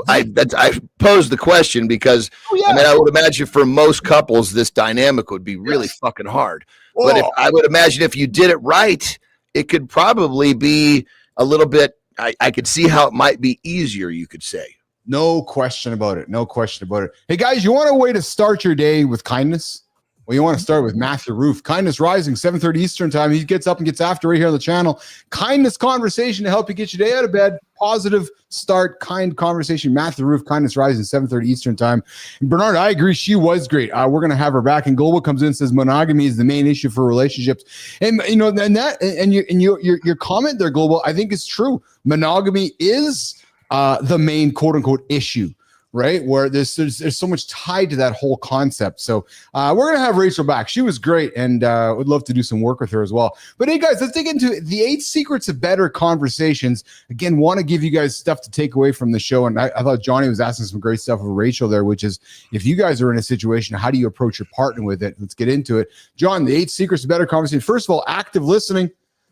I posed the question because I mean, I would imagine for most couples, this dynamic would be really fucking hard. But I would imagine if you did it right, it could probably be a little bit, I could see how it might be easier, you could say. No question about it. No question about it. Hey guys, you want a way to start your day with kindness? Well, you want to start with Matthew Roof. Kindness Rising, 7:30 Eastern time. He gets up and gets after right here on the channel. Kindness conversation to help you get your day out of bed. Positive start, kind conversation. Matthew Roof, Kindness Rising, 7:30 Eastern time. And Bernard, I agree. She was great. We're going to have her back. And Global comes in and says monogamy is the main issue for relationships. And you know, your comment there, Global, I think is true. Monogamy is the main quote unquote issue. Right, where there's so much tied to that whole concept. So we're gonna have Rachel back. She was great, and would love to do some work with her as well. But hey, guys, let's dig into the 8 secrets of better conversations. Again, want to give you guys stuff to take away from the show, and I thought Johnny was asking some great stuff of Rachel there, which is if you guys are in a situation, how do you approach your partner with it? Let's get into it. John, the 8 secrets of better conversation. First of all, active listening.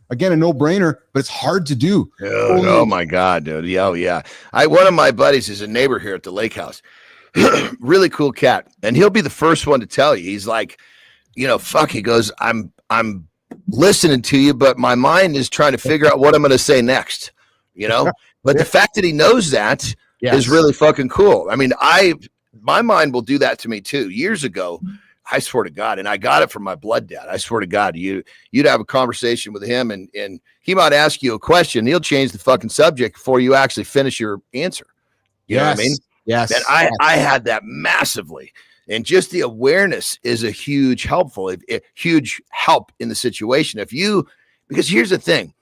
Again, a no-brainer, but it's hard to do. Oh my God, dude. Yeah. One of my buddies is a neighbor here at the lake house. Really cool cat. And he'll be the first one to tell you. He's like, you know, fuck, he goes, I'm listening to you, but my mind is trying to figure out what I'm going to say next, you know? But the fact that he knows that is really fucking cool. I mean, my mind will do that to me too. Years ago, I swear to God, and I got it from my blood dad. I swear to God, you'd have a conversation with him, and he might ask you a question. He'll change the fucking subject before you actually finish your answer. You know what I mean? Yes. And I had that massively, and just the awareness is a huge help in the situation. Because here's the thing,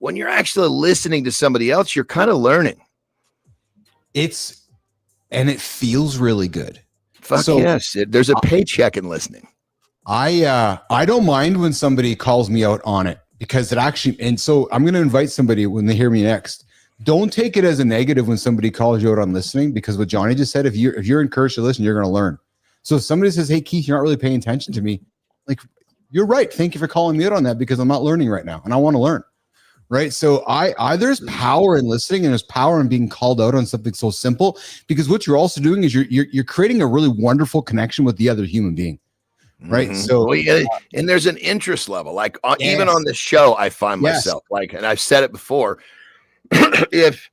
when you're actually listening to somebody else, you're kind of learning. And it feels really good. Yes, there's a paycheck in listening. I don't mind when somebody calls me out on it, because it actually, and so I'm going to invite somebody when they hear me next. Don't take it as a negative when somebody calls you out on listening, because what Johnny just said, if you're encouraged to listen, you're going to learn. So if somebody says, hey, Keith, you're not really paying attention to me, like, you're right. Thank you for calling me out on that, because I'm not learning right now and I want to learn. Right. So there's power in listening, and there's power in being called out on something so simple, because what you're also doing is you're creating a really wonderful connection with the other human being. Right. Mm-hmm. So, and there's an interest level, like even on the show, I find myself like, and I've said it before, if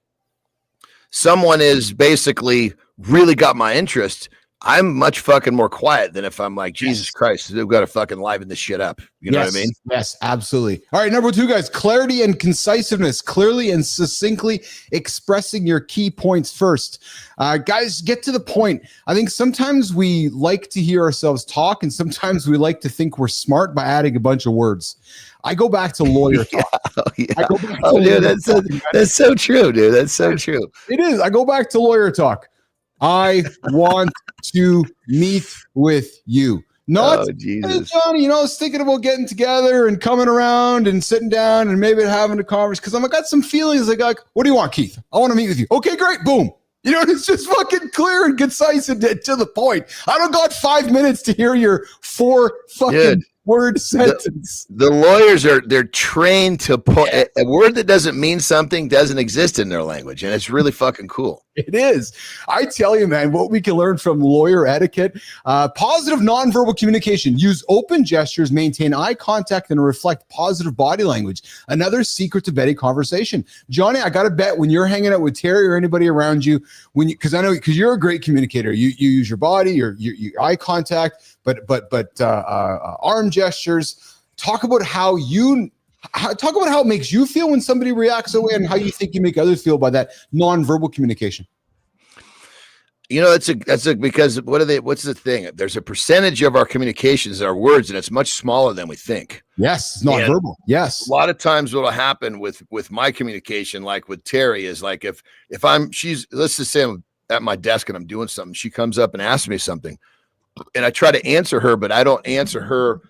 someone is basically really got my interest, I'm much fucking more quiet than if I'm like, Jesus Christ, they've got to fucking liven this shit up. You know what I mean? Yes, absolutely. All right, number 2, guys, clarity and concisiveness, clearly and succinctly expressing your key points first. Guys, get to the point. I think sometimes we like to hear ourselves talk, and sometimes we like to think we're smart by adding a bunch of words. I go back to lawyer talk. Dude, that's so true, dude. That's so true. It is. I go back to lawyer talk. I want to meet with you. Not, Oh, hey, Jesus. Johnny, I was thinking about getting together and coming around and sitting down and maybe having a conversation because I got some feelings like, what do you want, Keith? I want to meet with you. Okay, great. Boom. It's just fucking clear and concise and to the point. I don't got 5 minutes to hear your 4 fucking word sentence. The lawyers they're trained to put a word that doesn't mean something doesn't exist in their language, and it's really fucking cool. It is. I tell you, man, what we can learn from lawyer etiquette, positive nonverbal communication, use open gestures, maintain eye contact, and reflect positive body language. Another secret to betting conversation. Johnny, I got to bet when you're hanging out with Terry or anybody around you, because you're a great communicator, you use your body, your eye contact, but arm gestures. Talk about how it makes you feel when somebody reacts that way, and how you think you make others feel by that nonverbal communication. That's because what's the thing? There's a percentage of our communications that are words, and it's much smaller than we think. Yes, it's nonverbal. Yes. A lot of times what will happen with my communication, like with Terry, is like if let's just say I'm at my desk and I'm doing something, she comes up and asks me something, and I try to answer her, but I don't answer her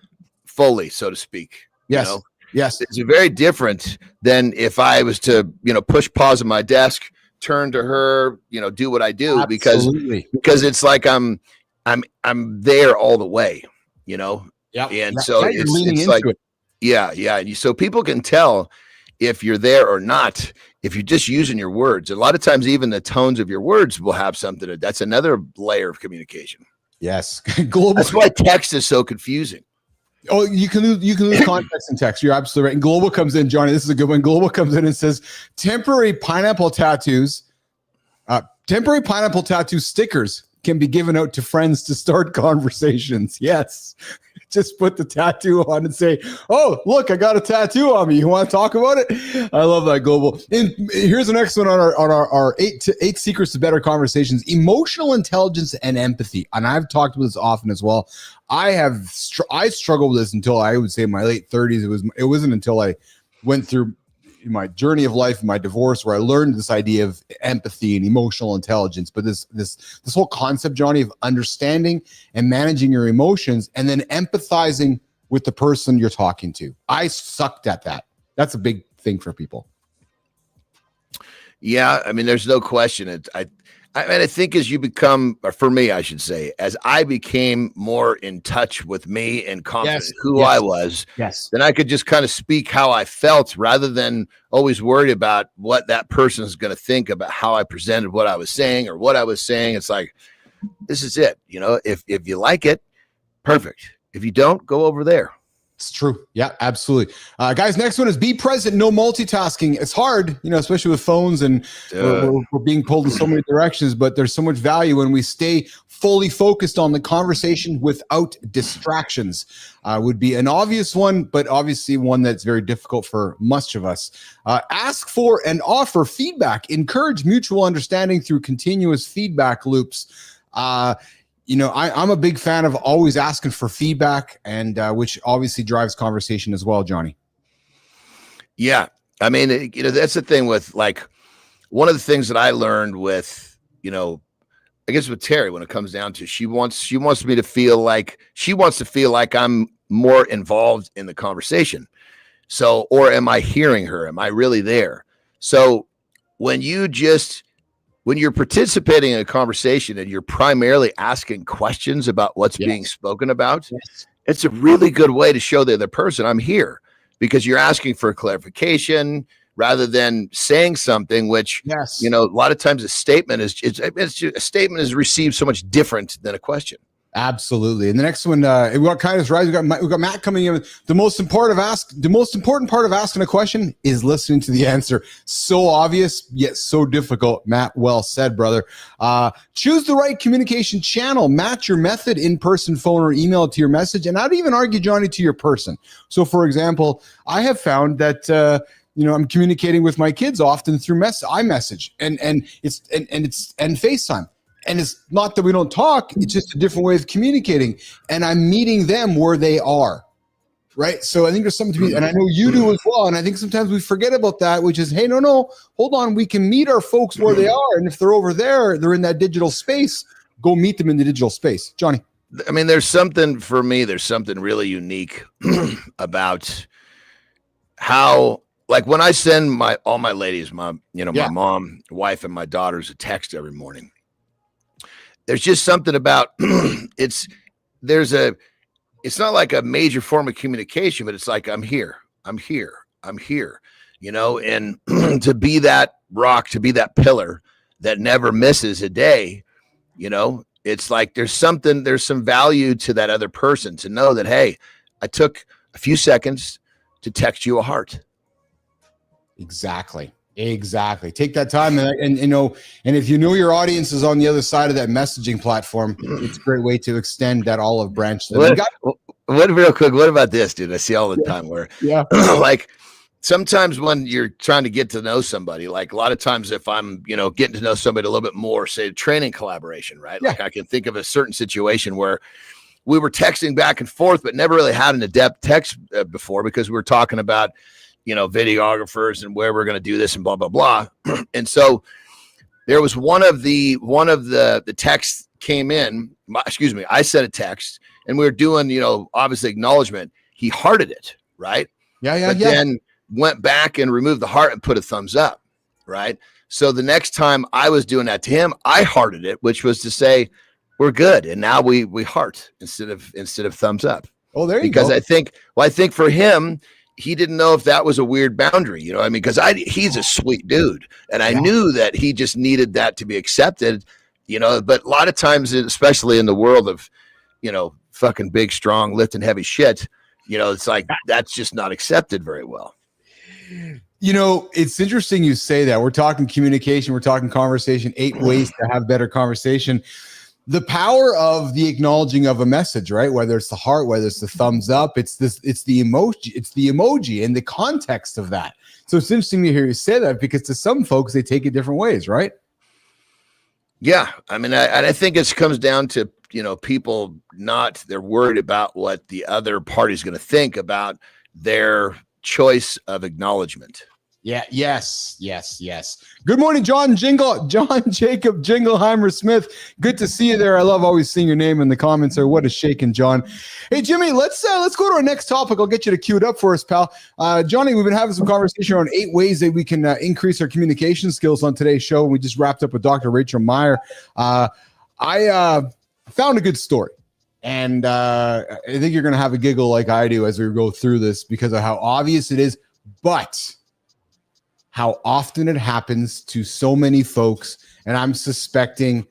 fully, so to speak. Yes. Yes. It's very different than if I was to, push pause on my desk, turn to her, do what I do. Absolutely. because it's like I'm there all the way, Yeah. And so it's like, it. Yeah. So people can tell if you're there or not, if you're just using your words. A lot of times, even the tones of your words will have something that's another layer of communication. Yes. Global. That's why text is so confusing. Oh, you can lose context in text. You're absolutely right. And Global comes in, Johnny. This is a good one. Global comes in and says, temporary pineapple tattoo stickers can be given out to friends to start conversations. Yes. Just put the tattoo on and say, oh, look, I got a tattoo on me. You want to talk about it? I love that, Global. And here's the next one on our eight secrets to better conversations: emotional intelligence and empathy. And I've talked about this often as well. I struggled with this until I would say my late 30s. It wasn't until I went through my journey of life, my divorce, where I learned this idea of empathy and emotional intelligence. But this whole concept, Johnny, of understanding and managing your emotions and then empathizing with the person you're talking to. I sucked at that. That's a big thing for people. Yeah, I mean, there's no question. I think as you become, or for me, I should say, as I became more in touch with me and confident who I was, then I could just kind of speak how I felt rather than always worried about what that person is going to think about how I presented what I was saying or what I was saying. It's like, this is it. If you like it, perfect. If you don't, go over there. It's true. Yeah, absolutely. Guys, next one is be present, no multitasking. It's hard, especially with phones and we're being pulled in so many directions, but there's so much value when we stay fully focused on the conversation without distractions. Would be an obvious one, but obviously one that's very difficult for much of us. Ask for and offer feedback. Encourage mutual understanding through continuous feedback loops. I'm a big fan of always asking for feedback, and which obviously drives conversation as well, Johnny. Yeah. I mean, that's the thing with, like, one of the things that I learned with, I guess with Terry, when it comes down to, she wants me to feel like I'm more involved in the conversation. So, or am I hearing her? Am I really there? So when you're participating in a conversation and you're primarily asking questions about what's being spoken about, it's a really good way to show the other person I'm here, because you're asking for clarification rather than saying something, which, a lot of times a statement is received so much different than a question. Absolutely. And the next one, we got Kindness Rise. We got Matt coming in. The most important part of asking a question is listening to the answer. So obvious, yet so difficult. Matt, well said, brother. Choose the right communication channel. Match your method, in-person, phone, or email to your message. And I'd even argue, Johnny, to your person. So, for example, I have found that I'm communicating with my kids often through iMessage and FaceTime. And it's not that we don't talk, it's just a different way of communicating. And I'm meeting them where they are, right? So I think there's something to be, and I know you do as well. And I think sometimes we forget about that, which is, hey, no, hold on. We can meet our folks where they are. And if they're over there, they're in that digital space, go meet them in the digital space. Johnny. I mean, there's something for me, there's something really unique about how, like when I send all my ladies, my mom, wife, and my daughters a text every morning, there's just something about it's not like a major form of communication, but it's like, I'm here, you know, and to be that rock, to be that pillar that never misses a day, you know, it's like there's some value to that other person to know that, hey, I took a few seconds to text you a heart. Exactly. Take that time, and you know, and if you know your audience is on the other side of that messaging platform, it's a great way to extend that olive branch. Real quick, what about this, dude? I see all the time where, like, sometimes when you're trying to get to know somebody, like a lot of times if I'm, you know, getting to know somebody a little bit more, say training collaboration, right? Like I can think of a certain situation where we were texting back and forth, but never really had an in-depth text before, because we were talking about, you know, videographers and where we're going to do this and blah, blah, blah. And so there was one of the texts came in, I sent a text and we were doing, you know, obviously acknowledgement. He hearted it, right? Then went back and removed the heart and put a thumbs up, right? So the next time I was doing that to him, I hearted it, which was to say, we're good. And now we heart instead of thumbs up. Oh, there you go. Because I think for him, he didn't know if that was a weird boundary, you know what I mean? Because he's a sweet dude. And I knew that he just needed that to be accepted, you know, but a lot of times, especially in the world of, you know, fucking big, strong, lifting heavy shit, you know, it's like, that's just not accepted very well. You know, it's interesting you say that. We're talking communication, we're talking conversation, 8 ways to have better conversation. The power of the acknowledging of a message, right? Whether it's the heart, whether it's the thumbs up, it's the emoji and the context of that. So it's interesting to hear you say that, because to some folks, they take it different ways, right? Yeah. I mean, I think it comes down to, you know, people they're worried about what the other party's going to think about their choice of acknowledgement. Yeah. Yes. Good morning, John Jacob Jingleheimer Smith. Good to see you there. I love always seeing your name in the comments there. What a shaking, John. Hey, Jimmy, let's go to our next topic. I'll get you to queue it up for us, pal. Johnny, we've been having some conversation on 8 ways that we can increase our communication skills on today's show. We just wrapped up with Dr. Rachel Meir. I found a good story. And I think you're going to have a giggle like I do as we go through this, because of how obvious it is, but how often it happens to so many folks. And I'm suspecting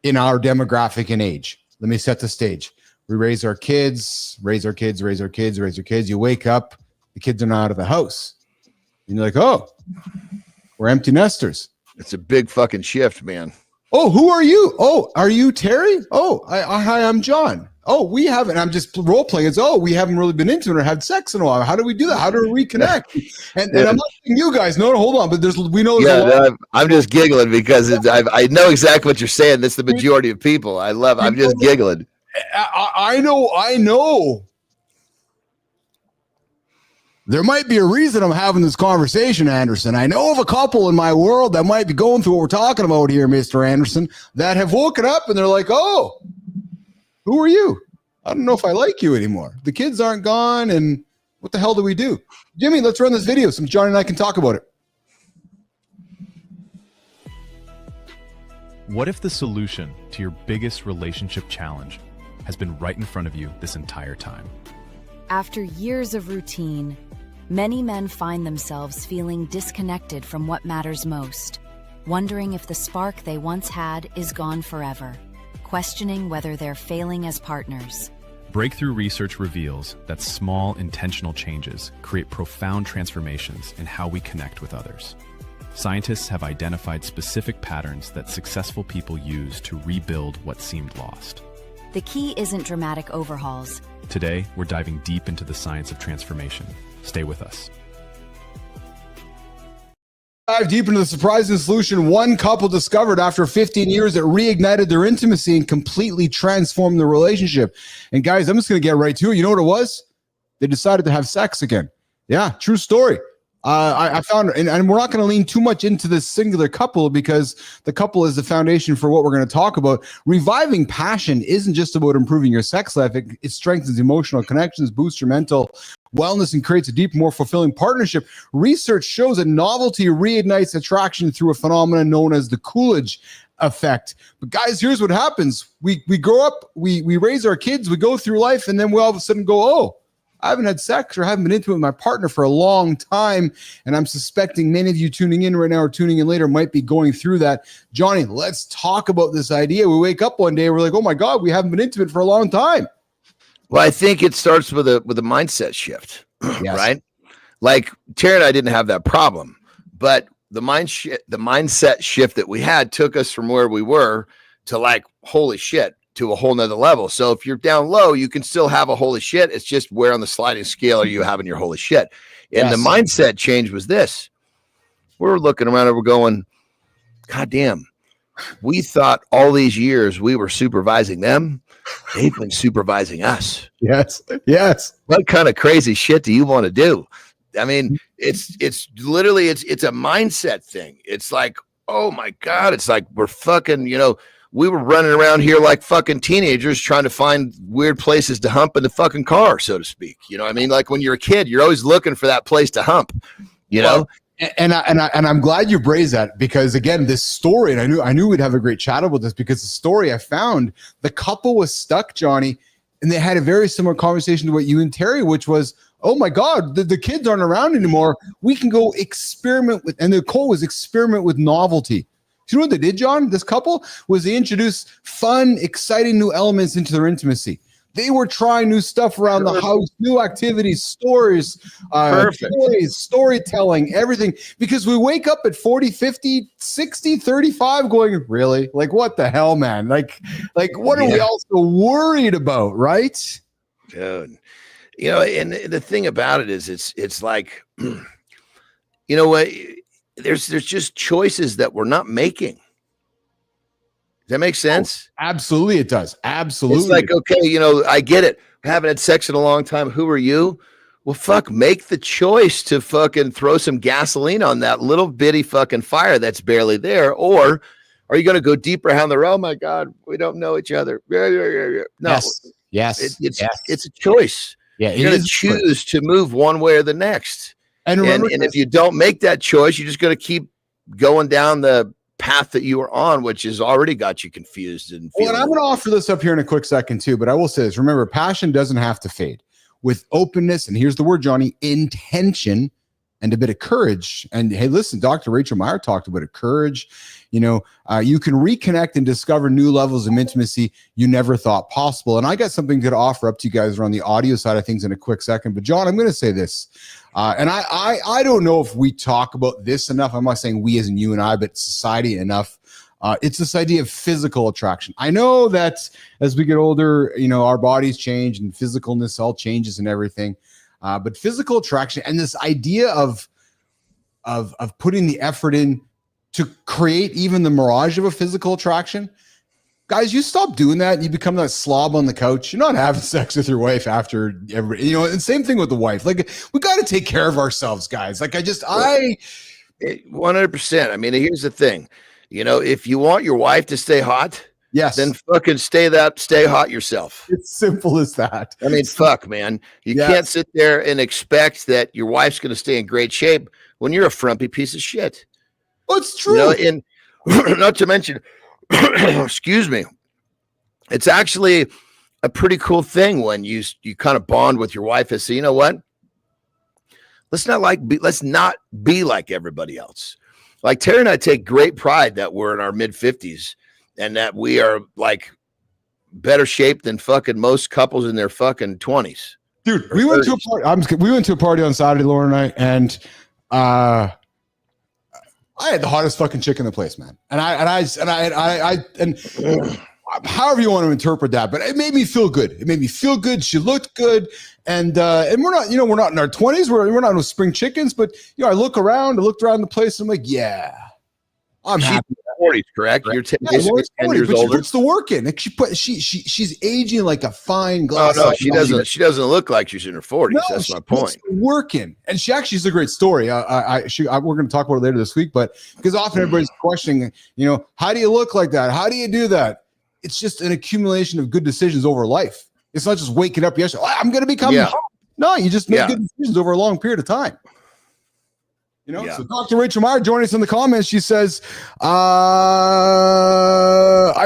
in our demographic and age. Let me set the stage. We raise our kids. You wake up, the kids are not out of the house. And you're like, oh, we're empty nesters. It's a big fucking shift, man. Oh, who are you? Oh, are you Terry? Oh, hi, I'm John. Oh, we haven't. I'm just role playing. It's we haven't really been into it or had sex in a while. How do we do that? How do we reconnect? And I'm not saying you guys. No, hold on. But we know. Yeah, I'm just giggling because I know exactly what you're saying. That's the majority of people. I'm just giggling. I know. There might be a reason I'm having this conversation, Anderson. I know of a couple in my world that might be going through what we're talking about here, Mr. Anderson, that have woken up and they're like, oh, who are you? I don't know if I like you anymore. The kids aren't gone, and what the hell do we do? Jimmy, let's run this video so Johnny and I can talk about it. What if the solution to your biggest relationship challenge has been right in front of you this entire time? After years of routine, many men find themselves feeling disconnected from what matters most, wondering if the spark they once had is gone forever, questioning whether they're failing as partners. Breakthrough research reveals that small, intentional changes create profound transformations in how we connect with others. Scientists have identified specific patterns that successful people use to rebuild what seemed lost. The key isn't dramatic overhauls. Today, we're diving deep into the science of transformation. Stay with us. Dive deep into the surprising solution one couple discovered after 15 years that reignited their intimacy and completely transformed the relationship. And guys, I'm just going to get right to it. You know what it was? They decided to have sex again. Yeah, true story. I found, and we're not going to lean too much into this singular couple because the couple is the foundation for what we're going to talk about. Reviving passion isn't just about improving your sex life. It strengthens emotional connections, boosts your mental wellness, and creates a deeper, more fulfilling partnership. Research shows that novelty reignites attraction through a phenomenon known as the Coolidge effect. But guys, here's what happens. We grow up, we raise our kids, we go through life, and then we all of a sudden go, oh, I haven't had sex or haven't been intimate with my partner for a long time. And I'm suspecting many of you tuning in right now or tuning in later might be going through that. Johnny, let's talk about this idea. We wake up one day, we're like, oh my God, we haven't been intimate for a long time. Well, I think it starts with a mindset shift, Yes. right? Like Tara and I didn't have that problem, but the mindset shift that we had took us from where we were to like, holy shit, to a whole nother level. So if you're down low, you can still have a holy shit. It's just where on the sliding scale are you having your holy shit? And the mindset change was this. We're looking around and we're going, God damn, we thought all these years we were supervising them. They've been supervising us. Yes. Yes. What kind of crazy shit do you want to do? I mean, it's literally, it's a mindset thing. It's like, oh my God, it's like we're fucking, we were running around here like fucking teenagers trying to find weird places to hump in the fucking car, so to speak. You know what I mean? Like when you're a kid, you're always looking for that place to hump, know? And I'm glad you raised that because again, this story, and I knew we'd have a great chat about this because the story I found, the couple was stuck, Johnny, and they had a very similar conversation to what you and Terry, which was, oh my God, the kids aren't around anymore. We can go experiment with, and the call was experiment with novelty. Do you know what they did, John? This couple was they introduced fun, exciting new elements into their intimacy. They were trying new stuff around the house, new activities, stories, storytelling, everything. Because we wake up at 40, 50, 60, 35 going, really? Like, what the hell, man? Like what are we all so worried about, right? Dude. And the thing about it is it's like, you know what? There's just choices that we're not making. Does that make sense? Oh, absolutely, it does. Absolutely. It's like, okay, I get it. I haven't had sex in a long time. Who are you? Well, fuck, make the choice to fucking throw some gasoline on that little bitty fucking fire that's barely there. Or are you going to go deeper down the road? Oh my God, we don't know each other. No. Yes. It's a choice. Yeah, you're going to choose to move one way or the next. And if you don't make that choice, you're just going to keep going down the path that you were on, which has already got you confused. And I'm going to offer this up here in a quick second too, but I will say this. Remember, passion doesn't have to fade. With openness, and here's the word, Johnny, intention, and a bit of courage. And hey, listen, Dr. Rachel Meir talked about it. Courage. You can reconnect and discover new levels of intimacy you never thought possible. And I got something to offer up to you guys around the audio side of things in a quick second. But John, I'm going to say this. And I don't know if we talk about this enough. I'm not saying we as in you and I, but society enough. It's this idea of physical attraction. I know that as we get older, our bodies change and physicalness all changes and everything. But physical attraction and this idea of putting the effort in to create even the mirage of a physical attraction, guys, you stop doing that and you become that slob on the couch. You're not having sex with your wife after every, and same thing with the wife. Like, we got to take care of ourselves, guys. Like, 100%. I mean, here's the thing, if you want your wife to stay hot, yes, then fucking stay hot yourself. It's simple as that. I mean, fuck, man. You can't sit there and expect that your wife's going to stay in great shape when you're a frumpy piece of shit. Well, it's true. And not to mention, excuse me, it's actually a pretty cool thing when you kind of bond with your wife and say, you know what? Let's not be like everybody else. Like Terry and I take great pride that we're in our mid 50s and that we are like better shape than fucking most couples in their fucking 20s. Dude, we went to a party. We went to a party on Saturday, Laura and I, and I had the hottest fucking chick in the place, man. And however you want to interpret that, but it made me feel good. It made me feel good. She looked good. And we're not, we're not in our 20s. We're not no spring chickens, but I looked around the place. And I'm like, yeah, I'm happy. 40s, correct? You're 10, Yeah, basically Lauren's 10 40, years but she older. puts the work in. Like she's aging like a fine Oh glass. no, of she wine. doesn't. She doesn't look like she's in her 40s. No, That's she my puts point. the work in, and she's a great story. We're going to talk about it later this week, but because often everybody's questioning, how do you look like that? How do you do that? It's just an accumulation of good decisions over life. It's not just waking up yesterday. Oh, I'm going to become. Yeah. No, you just make good decisions over a long period of time. So Dr. Rachel Meir joining us in the comments. She says, I'm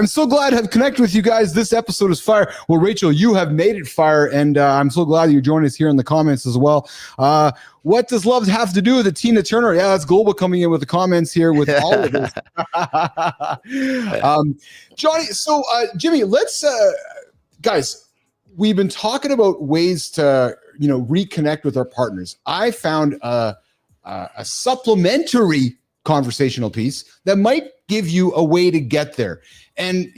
so glad to have connected with you guys. This episode is fire. Well, Rachel, you have made it fire, and I'm so glad you joined us here in the comments as well. What does love have to do with it? Tina Turner? Yeah, that's Global coming in with the comments here with all of this. Johnny, so Jimmy, let's guys, we've been talking about ways to reconnect with our partners. I found a supplementary conversational piece that might give you a way to get there. And,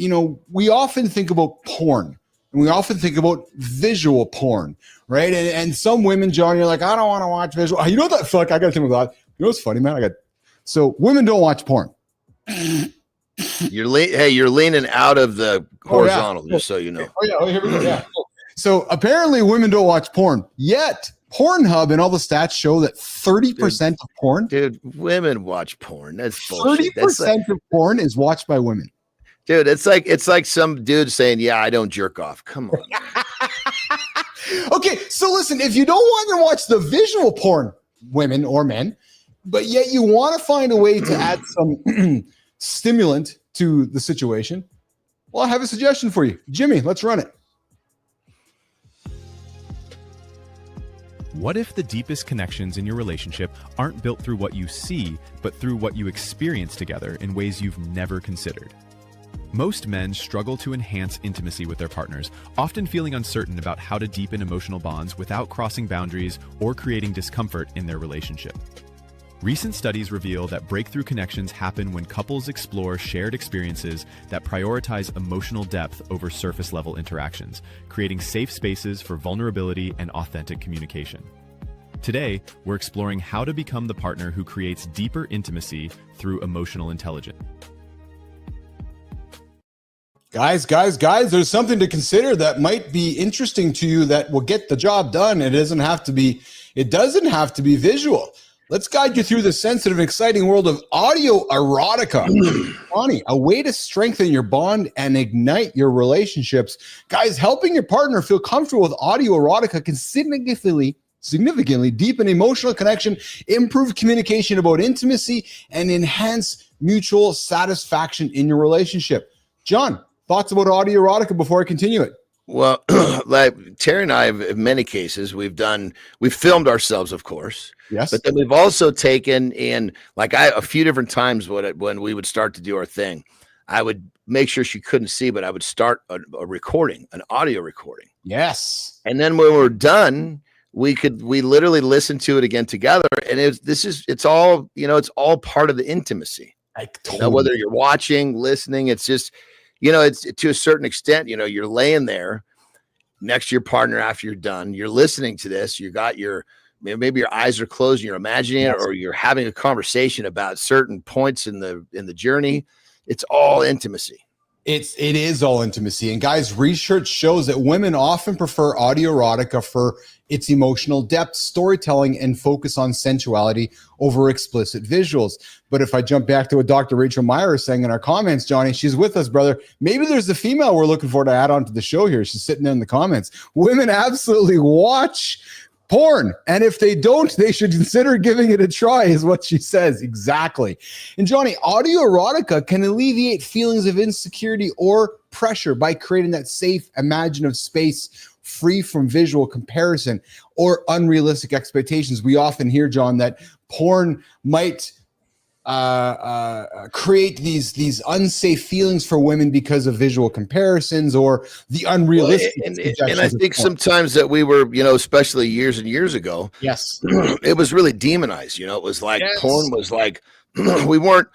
we often think about porn, and we often think about visual porn, right? And some women, John, you're like, I don't want to watch visual. You know what? Fuck, I got to think about that. You know what's funny, man? So women don't watch porn. You're leaning out of the horizontal, just so you know. Here we go. Yeah. So apparently women don't watch porn yet. Pornhub and all the stats show that 30% of porn. Dude, women watch porn. That's bullshit. 30% of porn is watched by women. Dude, it's like some dude saying, "Yeah, I don't jerk off." Come on. Okay, so listen, if you don't want to watch the visual porn, women or men, but yet you want to find a way to add some stimulant to the situation, well, I have a suggestion for you. Jimmy, let's run it. What if the deepest connections in your relationship aren't built through what you see, but through what you experience together in ways you've never considered? Most men struggle to enhance intimacy with their partners, often feeling uncertain about how to deepen emotional bonds without crossing boundaries or creating discomfort in their relationship. Recent studies reveal that breakthrough connections happen when couples explore shared experiences that prioritize emotional depth over surface-level interactions, creating safe spaces for vulnerability and authentic communication. Today, we're exploring how to become the partner who creates deeper intimacy through emotional intelligence. Guys, there's something to consider that might be interesting to you that will get the job done. It doesn't have to be visual. Let's guide you through the sensitive and exciting world of audio erotica. Bonnie, a way to strengthen your bond and ignite your relationships. Guys, helping your partner feel comfortable with audio erotica can significantly deepen emotional connection, improve communication about intimacy, and enhance mutual satisfaction in your relationship. John, thoughts about audio erotica before I continue it? Well, like Terry and I have, in many cases, we've filmed ourselves, of course. Yes. But then we've also taken in, a few different times when we would start to do our thing, I would make sure she couldn't see, but I would start a recording, an audio recording. Yes. And then when we're done, we literally listen to it again together. And it's all part of the intimacy. Whether you're watching, listening, it's just, it's to a certain extent, you're laying there next to your partner after you're done, you're listening to this, maybe your eyes are closed and you're imagining it, or you're having a conversation about certain points in the journey. It's all intimacy. It is all intimacy. And guys, research shows that women often prefer audio erotica for its emotional depth, storytelling, and focus on sensuality over explicit visuals. But if I jump back to what Dr. Rachel Meir is saying in our comments, Johnny, she's with us, brother. Maybe there's the female we're looking for to add on to the show here. She's sitting there in the comments. Women absolutely watch porn, and if they don't, they should consider giving it a try, is what she says. Exactly. And Johnny, audio erotica can alleviate feelings of insecurity or pressure by creating that safe, imaginative space free from visual comparison or unrealistic expectations. We often hear, John, that porn might create these unsafe feelings for women because of visual comparisons or the unrealistic. And I think sometimes that we were, especially years and years ago, yes, it was really demonized. It was like porn was like we weren't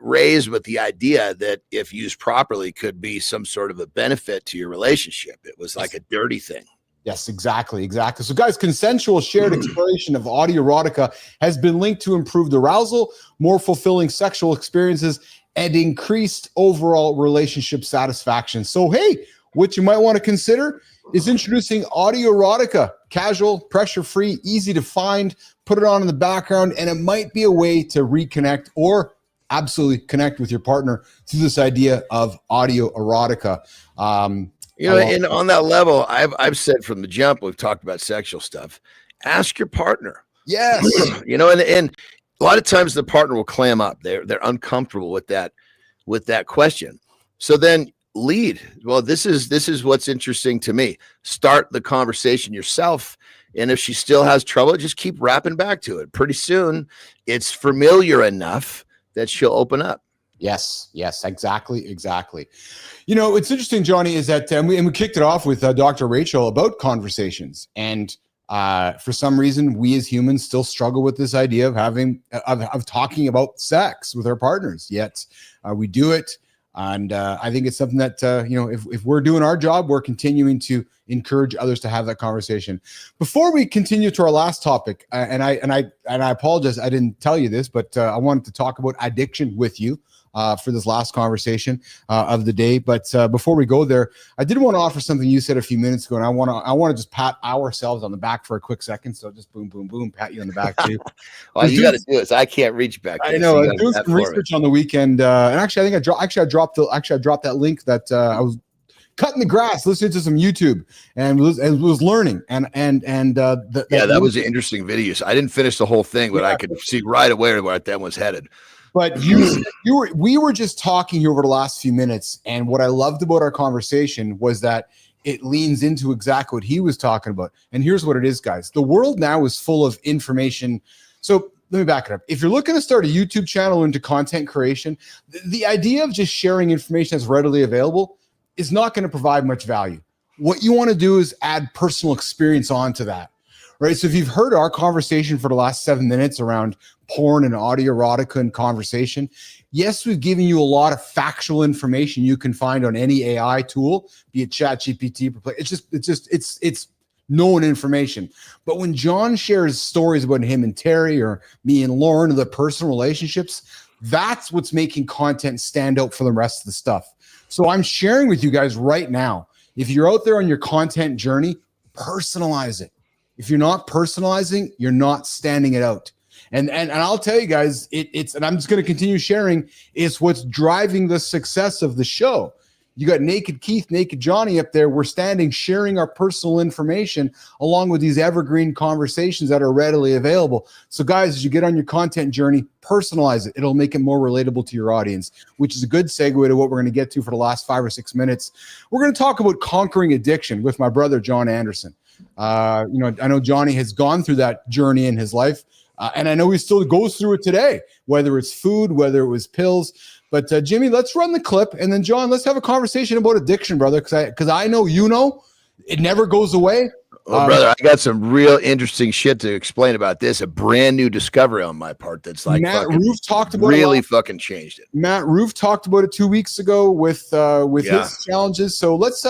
raised with the idea that if used properly could be some sort of a benefit to your relationship. It was like a dirty thing. Yes, exactly. So guys, consensual shared exploration of audio erotica has been linked to improved arousal, more fulfilling sexual experiences, and increased overall relationship satisfaction. So, hey, what you might want to consider is introducing audio erotica, casual, pressure-free, easy to find, put it on in the background, and it might be a way to reconnect or absolutely connect with your partner through this idea of audio erotica. And on that level, I've said from the jump, we've talked about sexual stuff. Ask your partner. Yes. And a lot of times the partner will clam up. They're uncomfortable with that question. So then lead. Well, this is what's interesting to me. Start the conversation yourself. And if she still has trouble, just keep wrapping back to it. Pretty soon it's familiar enough that she'll open up. Yes, exactly. It's interesting, Johnny, is that we kicked it off with Dr. Rachel about conversations. And for some reason, we as humans still struggle with this idea of talking about sex with our partners. Yet we do it. And I think it's something that, if we're doing our job, we're continuing to encourage others to have that conversation. Before we continue to our last topic, and I apologize, I didn't tell you this, but I wanted to talk about addiction with you for this last conversation of the day. But before we go there, I did want to offer something you said a few minutes ago, and I want to just pat ourselves on the back for a quick second. So just boom, boom, boom, pat you on the back too. All you got to do is I can't reach back. I know. I was doing some research on the weekend, and actually, I think I dropped that link that I was cutting the grass, listening to some YouTube, and was learning. That was an interesting video. So I didn't finish the whole thing, but I could see right away where that was headed. But we were just talking here over the last few minutes, and what I loved about our conversation was that it leans into exactly what he was talking about. And here's what it is, guys. The world now is full of information. So let me back it up. If you're looking to start a YouTube channel into content creation, the idea of just sharing information that's readily available is not going to provide much value. What you want to do is add personal experience onto that. Right. So if you've heard our conversation for the last 7 minutes around porn and audio erotica and conversation, yes, we've given you a lot of factual information you can find on any AI tool, be it ChatGPT. It's known information. But when John shares stories about him and Terry or me and Lauren, the personal relationships, that's what's making content stand out for the rest of the stuff. So I'm sharing with you guys right now, if you're out there on your content journey, personalize it. If you're not personalizing, you're not standing it out. And I'll tell you guys, it's and I'm just going to continue sharing, it's what's driving the success of the show. You got Naked Keith, Naked Johnny up there. We're standing, sharing our personal information along with these evergreen conversations that are readily available. So guys, as you get on your content journey, personalize it. It'll make it more relatable to your audience, which is a good segue to what we're going to get to for the last 5 or 6 minutes. We're going to talk about conquering addiction with my brother, John Anderson. I know Johnny has gone through that journey in his life, and I know he still goes through it today, whether it's food, whether it was pills. But Jimmy, let's run the clip, and then John, let's have a conversation about addiction, brother, because I know it never goes away. Well, brother, I got some real interesting shit to explain about this. A brand new discovery on my part that's like Matt Roof talked about really fucking changed it. Matt Roof talked about it 2 weeks ago with his challenges. So let's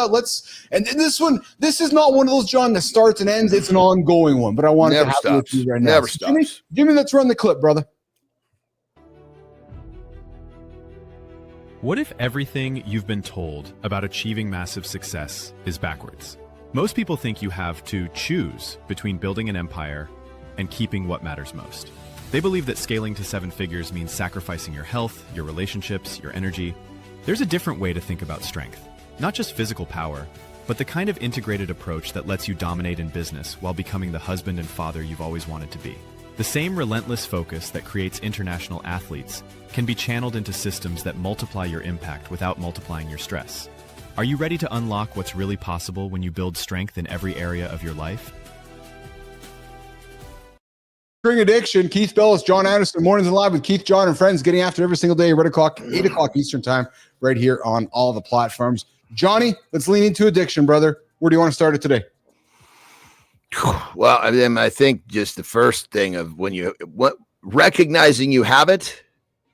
and this is not one of those, John, that starts and ends. It's an ongoing one. But I want to have it with you right now. Never stops. Jimmy, let's run the clip, brother. What if everything you've been told about achieving massive success is backwards? Most people think you have to choose between building an empire and keeping what matters most. They believe that scaling to 7 figures means sacrificing your health, your relationships, your energy. There's a different way to think about strength. Not just physical power, but the kind of integrated approach that lets you dominate in business while becoming the husband and father you've always wanted to be. The same relentless focus that creates international athletes can be channeled into systems that multiply your impact without multiplying your stress. Are you ready to unlock what's really possible when you build strength in every area of your life? Conquering addiction, Keith Bellis, John Anderson, Mornings and Live with Keith, John, and friends, getting after every single day, 8 o'clock Eastern time, right here on all the platforms. Johnny, let's lean into addiction, brother. Where do you want to start it today? Well, I think just the first thing of recognizing you have it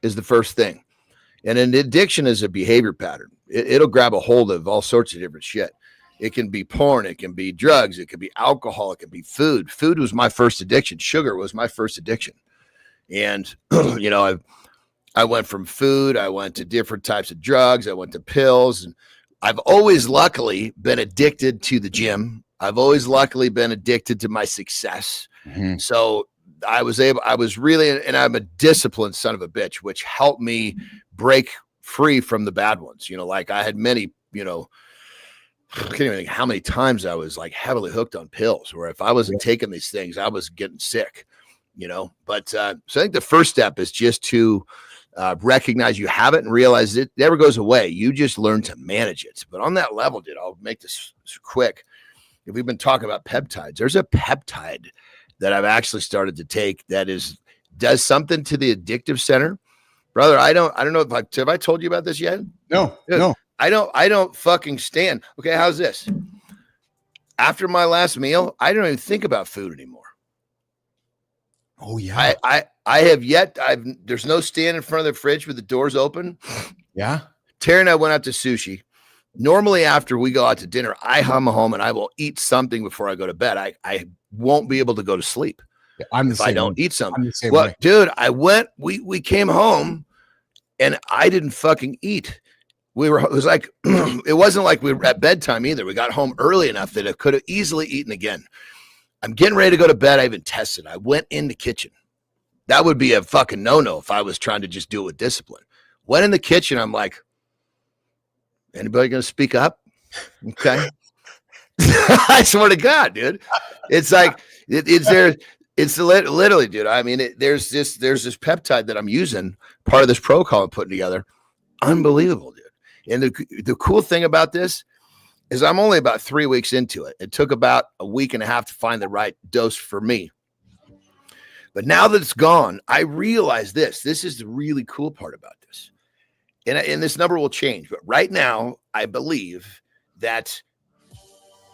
is the first thing. And an addiction is a behavior pattern. It'll grab a hold of all sorts of different shit. It can be porn. It can be drugs. It can be alcohol. It can be food. Food was my first addiction. Sugar was my first addiction. And, I went from food, I went to different types of drugs, I went to pills, and I've always luckily been addicted to the gym. I've always luckily been addicted to my success. So I was really, and I'm a disciplined son of a bitch, which helped me break free from the bad ones. You know, like I had many, you know, I can't even think how many times I was like heavily hooked on pills, where if I wasn't taking these things, I was getting sick, you know. But so I think the first step is just to recognize you have it and realize it never goes away. You just learn to manage it. But on that level, dude, I'll make this quick. If we've been talking about peptides, there's a peptide that I've actually started to take that does something to the addictive center. Brother, I don't know if have I told you about this yet? No, Dude, no. I don't fucking stand. Okay, how's this? After my last meal, I don't even think about food anymore. Oh yeah. I have yet. There's no stand in front of the fridge with the doors open. Yeah. Terry and I went out to sushi. Normally, after we go out to dinner, I hum home and I will eat something before I go to bed. I won't be able to go to sleep if I don't eat something. Well, dude, we came home and I didn't fucking eat. It was like, it wasn't like we were at bedtime either. We got home early enough that I could have easily eaten again. I'm getting ready to go to bed. I even tested. I went in the kitchen. That would be a fucking no-no if I was trying to just do it with discipline. Went in the kitchen. I'm like, anybody going to speak up? Okay. I swear to God, dude. It's like, it's literally, dude. I mean, there's this peptide that I'm using, part of this protocol I'm putting together. Unbelievable, dude. And the cool thing about this is I'm only about 3 weeks into it. It took about a week and a half to find the right dose for me. But now that it's gone, I realize this is the really cool part about this. And this number will change. But right now, I believe that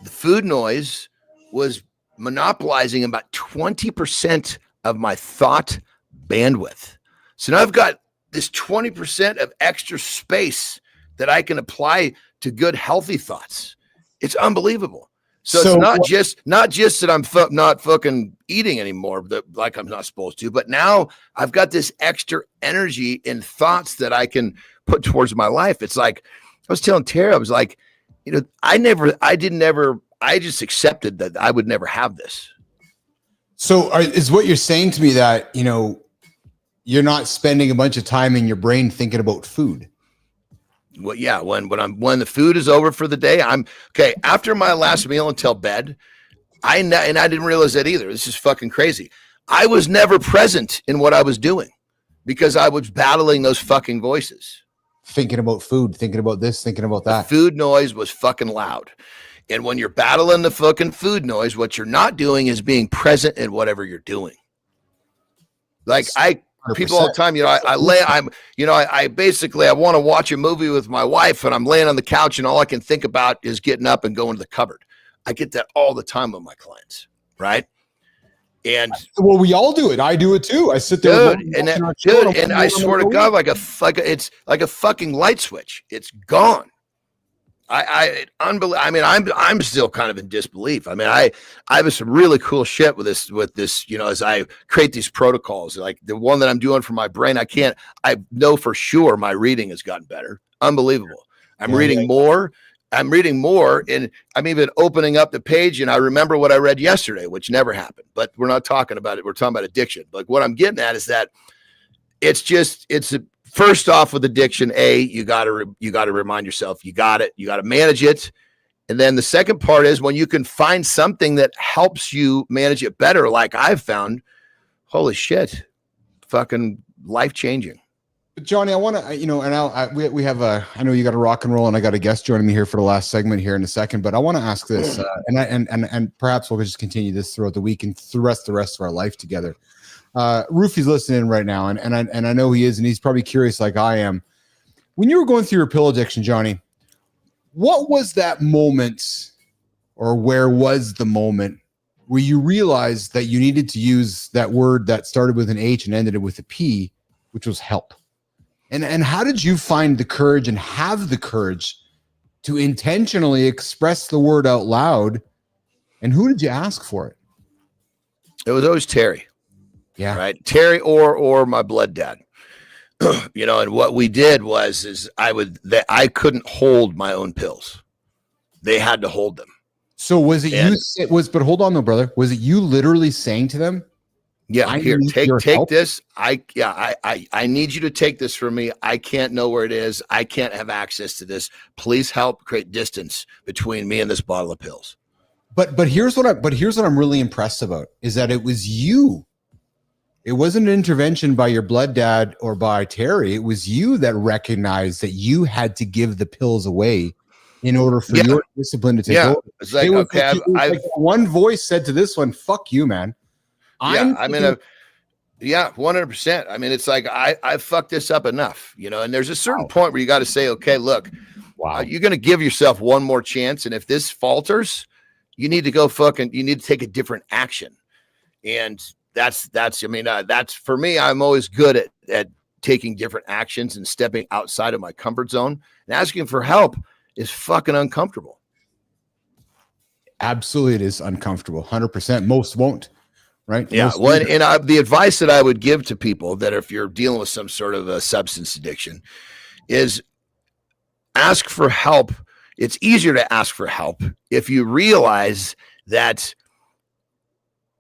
the food noise was monopolizing about 20% of my thought bandwidth. So now I've got this 20% of extra space that I can apply to good, healthy thoughts. It's unbelievable. So it's not just that I'm not fucking eating anymore, like I'm not supposed to, but now I've got this extra energy and thoughts that I can put towards my life. It's like, I was telling Tara, I was like, you know, I just accepted that I would never have this. So is what you're saying to me that, you know, you're not spending a bunch of time in your brain thinking about food? Well, yeah, when the food is over for the day, I'm okay. After my last meal until bed, I didn't realize that either. This is fucking crazy. I was never present in what I was doing because I was battling those fucking voices. Thinking about food, thinking about this, thinking about that. The food noise was fucking loud. And when you're battling the fucking food noise, what you're not doing is being present in whatever you're doing. Like people all the time, you know, I want to watch a movie with my wife and I'm laying on the couch and all I can think about is getting up and going to the cupboard. I get that all the time with my clients. Right. And well, we all do it. I do it too. I sit there, and I swear to God, it's like a fucking light switch. It's gone. Unbelievable. I mean, I'm still kind of in disbelief. I mean, I have some really cool shit with this, you know, as I create these protocols, like the one that I'm doing for my brain. I know for sure my reading has gotten better. Unbelievable. I'm reading more, and I'm even opening up the page and I remember what I read yesterday, which never happened, but we're not talking about it. We're talking about addiction. Like what I'm getting at is that first off with addiction, you got to remind yourself, you got it. You got to manage it. And then the second part is when you can find something that helps you manage it better, like I've found, holy shit, fucking life-changing. But Johnny, I want to, you know, and we have I know you got a rock and roll and I got a guest joining me here for the last segment here in a second, but I want to ask this, and perhaps we'll just continue this throughout the week and the rest of our life together. Roofy's listening right now, and I know he is, and he's probably curious like I am. When you were going through your pill addiction, Johnny, what was that moment, or where was the moment where you realized that you needed to use that word that started with an H and ended with a P, which was help? And how did you find the courage and have the courage to intentionally express the word out loud? And who did you ask for it? It was always Terry. Yeah. Right. Terry or my blood dad. And what we did is I couldn't hold my own pills. They had to hold them. So was it but hold on though, brother. Was it you literally saying to them, yeah, here, take this. I need you to take this from me. I can't know where it is. I can't have access to this. Please help create distance between me and this bottle of pills. But here's what I'm really impressed about is that it was you. It wasn't an intervention by your blood dad or by Terry. It was you that recognized that you had to give the pills away in order for your discipline to take over. It's like, like one voice said to this one, "Fuck you, man." 100%. I mean, it's like I fucked this up enough, and there's a certain point where you got to say, okay, look, you're going to give yourself one more chance. And if this falters, you need to you need to take a different action. And that's for me, I'm always good at taking different actions and stepping outside of my comfort zone, and asking for help is fucking uncomfortable. Absolutely. It is uncomfortable. 100%. Most won't. Right. Yeah. The advice that I would give to people that if you're dealing with some sort of a substance addiction is ask for help. It's easier to ask for help if you realize that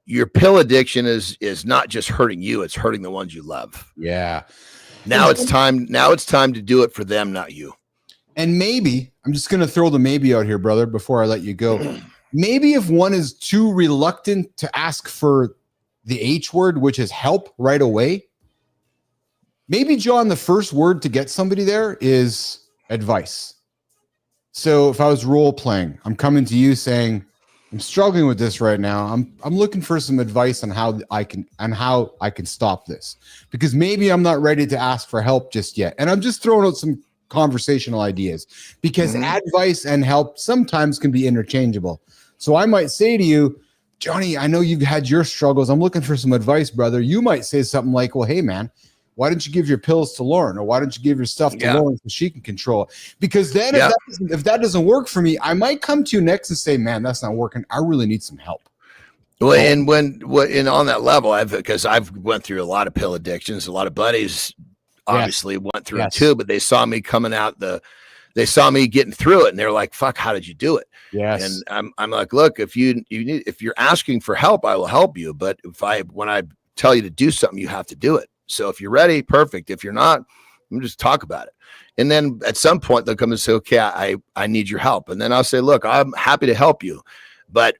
your pill addiction is not just hurting you, it's hurting the ones you love. Yeah. Now it's time to do it for them, not you. And maybe, I'm just going to throw the maybe out here, brother, before I let you go. Maybe if one is too reluctant to ask for the H word, which is help right away, maybe, John, the first word to get somebody there is advice. So if I was role playing, I'm coming to you saying, I'm struggling with this right now. I'm looking for some advice on how I can stop this, because maybe I'm not ready to ask for help just yet. And I'm just throwing out some conversational ideas, because advice and help sometimes can be interchangeable. So I might say to you, Johnny, I know you've had your struggles. I'm looking for some advice, brother. You might say something like, well, hey, man, why don't you give your pills to Lauren, or why don't you give your stuff to Lauren so she can control it? Because then if that doesn't work for me, I might come to you next and say, man, that's not working. I really need some help. Well, and on that level, because I've went through a lot of pill addictions, a lot of buddies obviously went through it too, but they saw me coming out they saw me getting through it, and they're like, fuck, how did you do it? Yes. And I'm like, look, if you're asking for help, I will help you. But when I tell you to do something, you have to do it. So if you're ready, perfect. If you're not, we'll just talk about it. And then at some point they'll come and say, okay, I need your help. And then I'll say, look, I'm happy to help you, but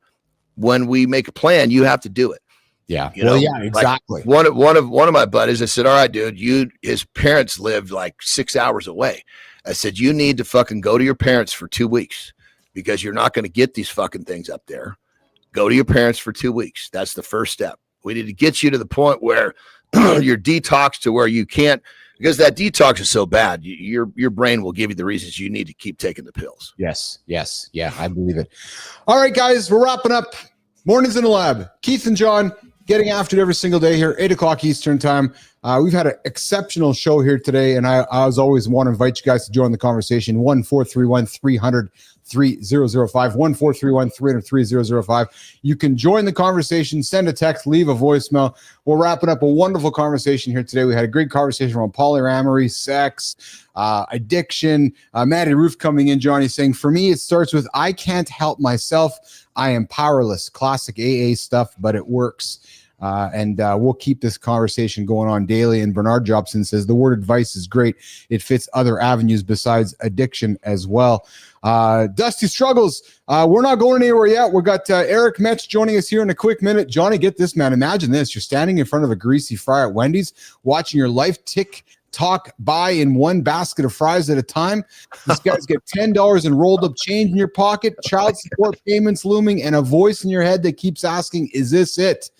when we make a plan, you have to do it. Yeah. Exactly. Like one of my buddies, I said, all right, dude, his parents lived like 6 hours away. I said, you need to fucking go to your parents for 2 weeks, because you're not going to get these fucking things up there. Go to your parents for 2 weeks. That's the first step. We need to get you to the point where you're detoxed to where you can't, because that detox is so bad. Your brain will give you the reasons you need to keep taking the pills. Yes. Yeah, I believe it. All right, guys, we're wrapping up Mornings in the Lab. Keith and John getting after it every single day here, 8 o'clock Eastern time. We've had an exceptional show here today, and I as always want to invite you guys to join the conversation. 1-431-300-3005, 1-431-300-3005. You can join the conversation, send a text, leave a voicemail. We're wrapping up a wonderful conversation here today. We had a great conversation around polyamory, sex, addiction. Maddie Roof coming in, Johnny, saying, for me, it starts with, I can't help myself. I am powerless. Classic AA stuff, but it works. And we'll keep this conversation going on daily. And Bernard Jobson says the word advice is great. It fits other avenues besides addiction as well. Dusty Struggles. We're not going anywhere yet. We've got Eric Mech joining us here in a quick minute. Johnny, get this, man. Imagine this. You're standing in front of a greasy fry at Wendy's, watching your life talk by in one basket of fries at a time. These guys get $10 in rolled up change in your pocket, child support payments looming, and a voice in your head that keeps asking, is this it?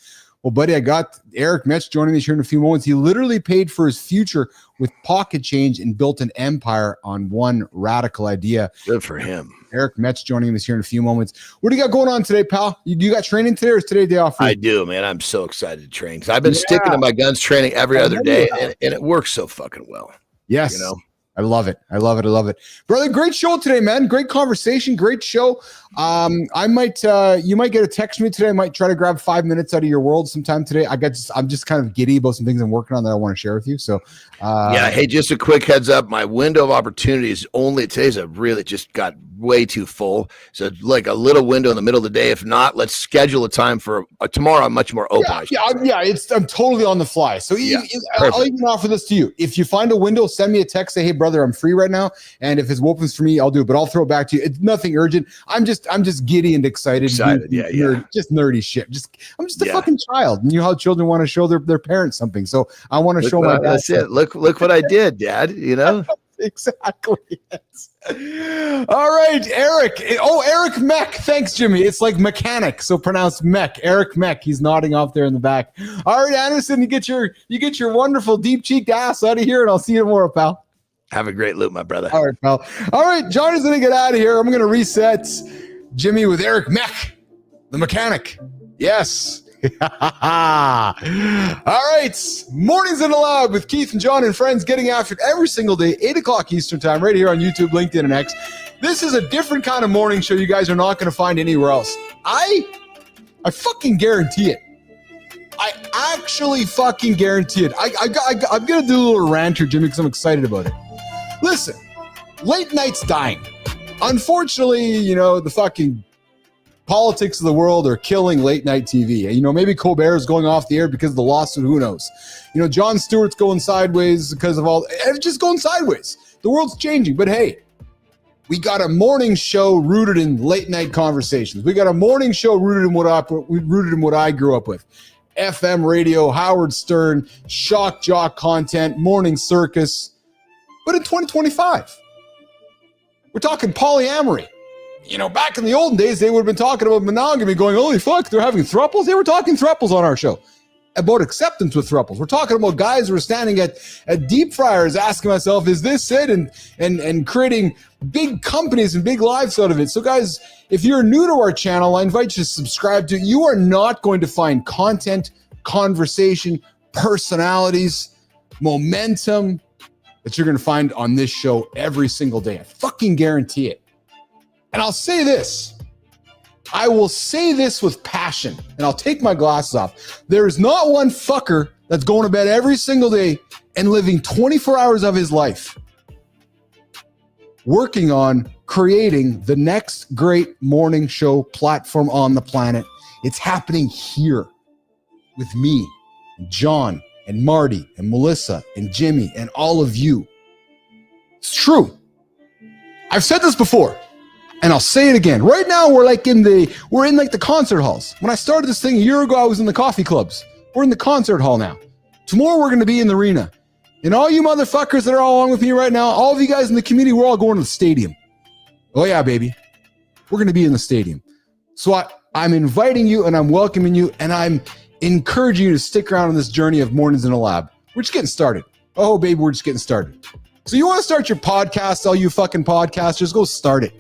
Well, buddy, I got Eric Mech joining us here in a few moments. He literally paid for his future with pocket change and built an empire on one radical idea. Good for him. Eric Mech joining us here in a few moments. What do you got going on today, pal? You got training today, or is today day off? I do, man. I'm so excited to train. I've been sticking to my guns training every other day, and it works so fucking well. Yes. I love it. I love it. I love it. Brother, great show today, man. Great conversation. Great show. I might, you might get a text from me today. I might try to grab 5 minutes out of your world sometime today. I'm just kind of giddy about some things I'm working on that I want to share with you. So, yeah. Hey, just a quick heads up. My window of opportunity is today's really just got way too full. So like a little window in the middle of the day. If not, let's schedule a time for tomorrow. I'm much more open. I'm totally on the fly. So I'll even offer this to you. If you find a window, send me a text. Say, hey, brother, I'm free right now. And if it opens for me, I'll do it. But I'll throw it back to you. It's nothing urgent. I'm just giddy and excited. Just nerdy shit. I'm just a fucking child. And you know how children want to show their parents something. So I want to show my dad. That's it. Look what I did, Dad. You know. Exactly. Yes. All right, Eric. Oh, Eric Mech. Thanks, Jimmy. It's like mechanic, so pronounced Mech. Eric Mech. He's nodding off there in the back. All right, Anderson, you get your wonderful deep-cheeked ass out of here, and I'll see you tomorrow, pal. Have a great loop, my brother. All right, pal. All right, Johnny's gonna get out of here. I'm gonna reset Jimmy with Eric Mech, the mechanic. Yes. All right, Mornings in the Lab with Keith and John and friends, getting after it every single day, 8 o'clock Eastern time, right here on YouTube, LinkedIn, and X. This is a different kind of morning show you guys are not going to find anywhere else. I fucking guarantee it. I actually fucking guarantee it. I'm going to do a little rant here, Jimmy, because I'm excited about it. Listen, late night's dying. Unfortunately, the fucking politics of the world are killing late night TV. Maybe Colbert is going off the air because of the lawsuit. Who knows? Jon Stewart's going sideways because of it's just going sideways. The world's changing. But hey, we got a morning show rooted in late night conversations. We got a morning show rooted in what I grew up with. FM radio, Howard Stern, shock jock content, morning circus. But in 2025, we're talking polyamory. Back in the olden days, they would have been talking about monogamy going, holy fuck, they're having thruples. They were talking thruples on our show about acceptance with thruples. We're talking about guys who are standing at deep fryers asking myself, is this it? And creating big companies and big lives out of it. So guys, if you're new to our channel, I invite you to subscribe to it. You are not going to find content, conversation, personalities, momentum that you're going to find on this show every single day. I fucking guarantee it. And I'll say this. I will say this with passion, and I'll take my glasses off. There is not one fucker that's going to bed every single day and living 24 hours of his life working on creating the next great morning show platform on the planet. It's happening here with me, and John, and Marty, and Melissa, and Jimmy, and all of you. It's true. I've said this before. And I'll say it again. Right now, we're in the concert halls. When I started this thing a year ago, I was in the coffee clubs. We're in the concert hall now. Tomorrow, we're going to be in the arena. And all you motherfuckers that are all along with me right now, all of you guys in the community, we're all going to the stadium. Oh yeah, baby. We're going to be in the stadium. So I'm inviting you and I'm welcoming you and I'm encouraging you to stick around on this journey of Mornings in a Lab. We're just getting started. Oh, baby, we're just getting started. So you want to start your podcast, all you fucking podcasters, go start it.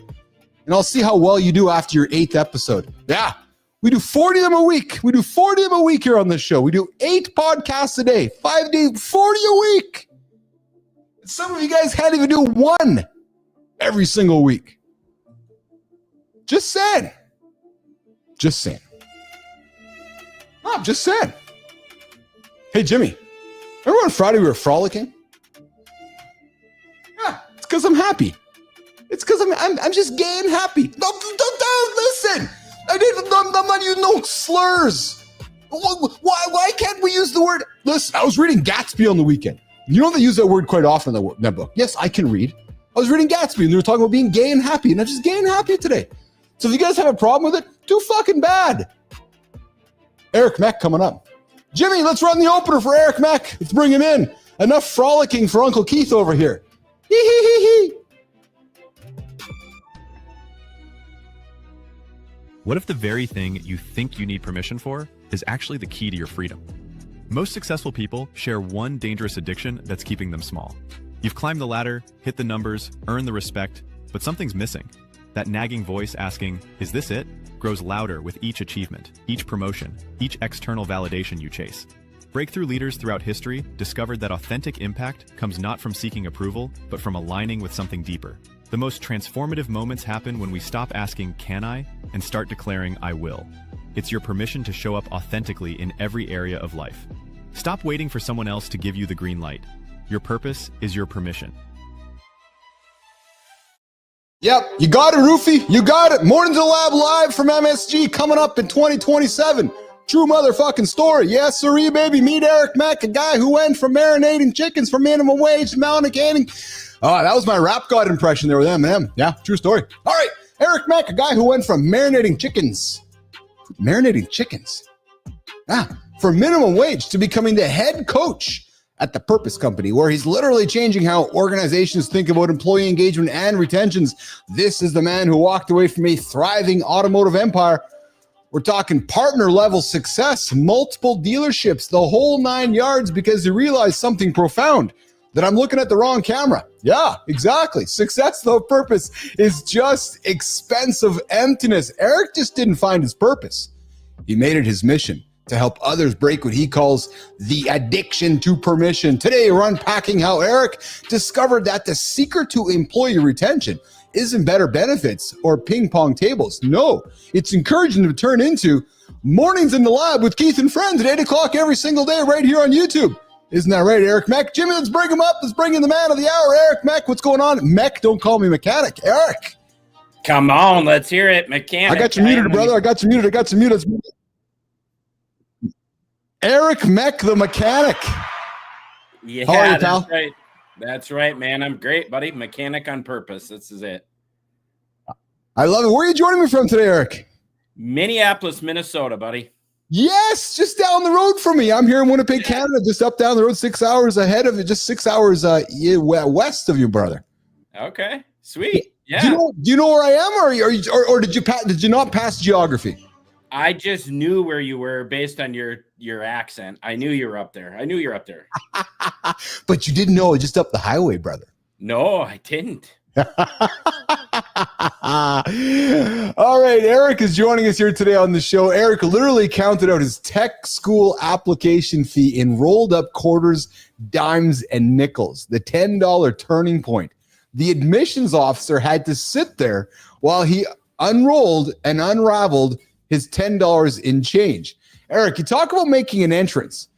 And I'll see how well you do after your 8th episode. Yeah, we do 40 of them a week. We do 40 of them a week here on this show. We do 8 podcasts a day, 5 days, 40 a week. Some of you guys can't even do 1 every single week. Just saying. Just saying. No, I'm just saying. Hey, Jimmy, remember on Friday we were frolicking? Yeah, it's because I'm happy. It's because I'm just gay and happy. No, listen. I'm not using no slurs. Why can't we use the word? Listen, I was reading Gatsby on the weekend. You know they use that word quite often in that book. Yes, I can read. I was reading Gatsby and they were talking about being gay and happy, and I'm just gay and happy today. So if you guys have a problem with it, too fucking bad. Eric Mech coming up. Jimmy, let's run the opener for Eric Mech. Let's bring him in. Enough frolicking for Uncle Keith over here. Hee hee hee hee. What if the very thing you think you need permission for is actually the key to your freedom? Most successful people share one dangerous addiction that's keeping them small. You've climbed the ladder, hit the numbers, earned the respect, but something's missing. That nagging voice asking, "Is this it?" grows louder with each achievement, each promotion, each external validation you chase. Breakthrough leaders throughout history discovered that authentic impact comes not from seeking approval, but from aligning with something deeper. The most transformative moments happen when we stop asking, "Can I?" and start declaring, "I will." It's your permission to show up authentically in every area of life. Stop waiting for someone else to give you the green light. Your purpose is your permission. Yep, you got it, Roofy. You got it. Mornings in the Lab live from MSG coming up in 2027. True motherfucking story. Yes, sirree, baby. Meet Eric Mech, a guy who went from marinating chickens for minimum wage to monogaming. Oh, that was my rap god impression there with Eminem. Yeah, true story. All right, Eric Mech, a guy who went from marinating chickens for minimum wage to becoming the head coach at the Purpose Company, where he's literally changing how organizations think about employee engagement and retentions. This is the man who walked away from a thriving automotive empire. We're talking partner level success, multiple dealerships, the whole 9 yards, because he realized something profound, that I'm looking at the wrong camera. Yeah, exactly. Success without purpose is just expensive emptiness. Eric just didn't find his purpose. He made it his mission to help others break what he calls the addiction to permission. Today, we're unpacking how Eric discovered that the secret to employee retention isn't better benefits or ping pong tables. No, it's encouraging them to turn into Mornings in the Lab with Keith and Friends at 8 o'clock every single day right here on YouTube. Isn't that right, Eric Mech? Jimmy, let's bring him up. Let's bring in the man of the hour, Eric Mech. What's going on? Mech, don't call me mechanic. Eric. Come on, let's hear it, mechanic. I got you muted, brother. I got you muted. Eric Mech, the mechanic. Yeah, How are you, that's pal? right. That's right, man. I'm great, buddy. Mechanic on purpose. This is it. I love it. Where are you joining me from today, Eric? Minneapolis, Minnesota, buddy. Yes, just down the road from me. I'm here in Winnipeg, Canada, just up down the road, 6 hours ahead of it, just 6 hours west of you, brother. Okay, sweet. Yeah. Do you know where I am, or did you not pass geography? I just knew where you were based on your accent. I knew you were up there. But you didn't know it just up the highway, brother. No, I didn't. All right, Eric is joining us here today on the show. Eric literally counted out his tech school application fee in rolled up quarters, dimes, and nickels, the $10 turning point. The admissions officer had to sit there while he unrolled and unraveled his $10 in change. Eric, you talk about making an entrance.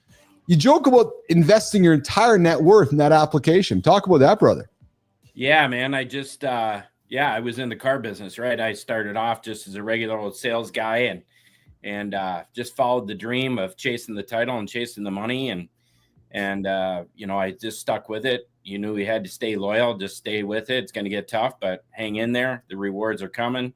You joke about investing your entire net worth in that application. Talk about that, brother. Yeah, man. I just, I was in the car business, right? I started off just as a regular old sales guy and just followed the dream of chasing the title and chasing the money. And I just stuck with it. You knew we had to stay loyal, just stay with it. It's going to get tough, but hang in there. The rewards are coming.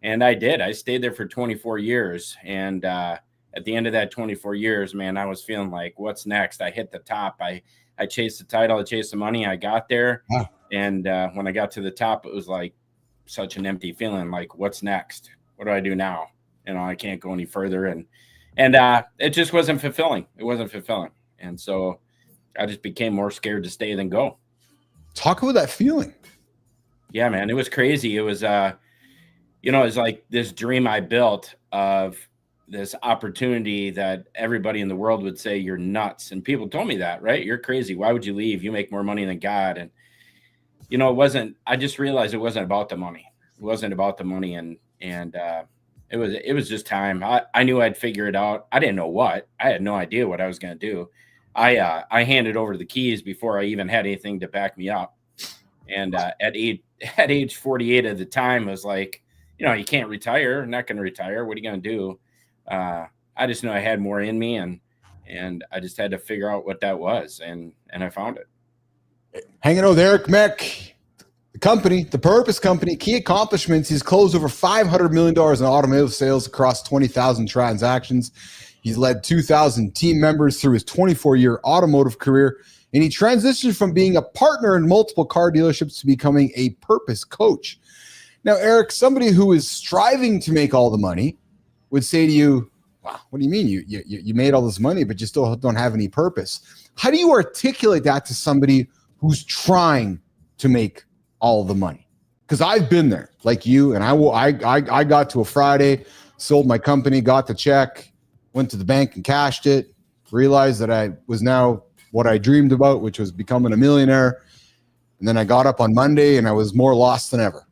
And I did. I stayed there for 24 years. And at the end of that 24 years, man, I was feeling like, what's next? I hit the top. I chased the title. I chased the money. I got there. Wow. And when I got to the top, it was like such an empty feeling. Like, what's next? What do I do now? I can't go any further. And it just wasn't fulfilling. It wasn't fulfilling. And so I just became more scared to stay than go. Talk about that feeling. Yeah, man, it was crazy. It was, it was like this dream I built of this opportunity that everybody in the world would say you're nuts. And people told me that, right? You're crazy. Why would you leave? You make more money than God. And, it wasn't, I just realized it wasn't about the money. It wasn't about the money. And it was just time. I knew I'd figure it out. I didn't know what. I had no idea what I was going to do. I handed over the keys before I even had anything to back me up. And at age 48 at the time, I was like, you can't retire. I'm not going to retire. What are you going to do? I just knew I had more in me, and I just had to figure out what that was, and I found it. Hanging out with Eric Mech, the company, the Purpose Company, key accomplishments. He's closed over $500 million in automotive sales across 20,000 transactions. He's led 2,000 team members through his 24-year automotive career, and he transitioned from being a partner in multiple car dealerships to becoming a purpose coach. Now, Eric, somebody who is striving to make all the money would say to you, wow, what do you mean? You made all this money, but you still don't have any purpose. How do you articulate that to somebody who's trying to make all the money? Because I've been there like you, and I got to a Friday, sold my company, got the check, went to the bank and cashed it, realized that I was now what I dreamed about, which was becoming a millionaire. And then I got up on Monday and I was more lost than ever.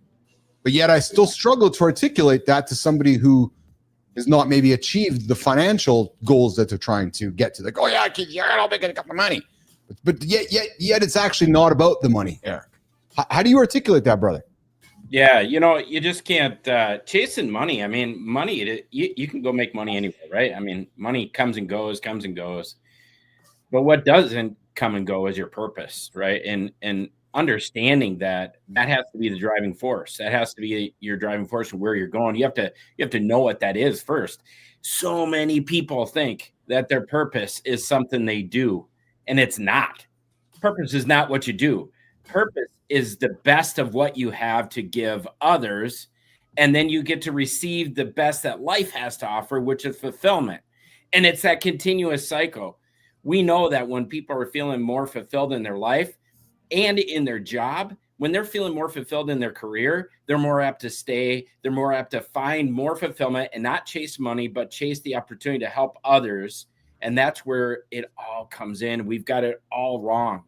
But yet I still struggle to articulate that to somebody who has not maybe achieved the financial goals that they're trying to get to. Like, oh yeah, I'll make a couple of money. But yet it's actually not about the money, Eric. How do you articulate that, brother? Yeah, you just can't chasing money. I mean, money, you can go make money anywhere, right? I mean, money comes and goes. But what doesn't come and go is your purpose, right? And understanding that has to be the driving force. That has to be your driving force of where you're going. You have to know what that is first. So many people think that their purpose is something they do, and it's not. Purpose is not what you do. Purpose is the best of what you have to give others, and then you get to receive the best that life has to offer, which is fulfillment. And it's that continuous cycle. We know that when people are feeling more fulfilled in their life and in their job, when they're feeling more fulfilled in their career, they're more apt to stay. They're more apt to find more fulfillment and not chase money, but chase the opportunity to help others. And that's where it all comes in. We've got it all wrong.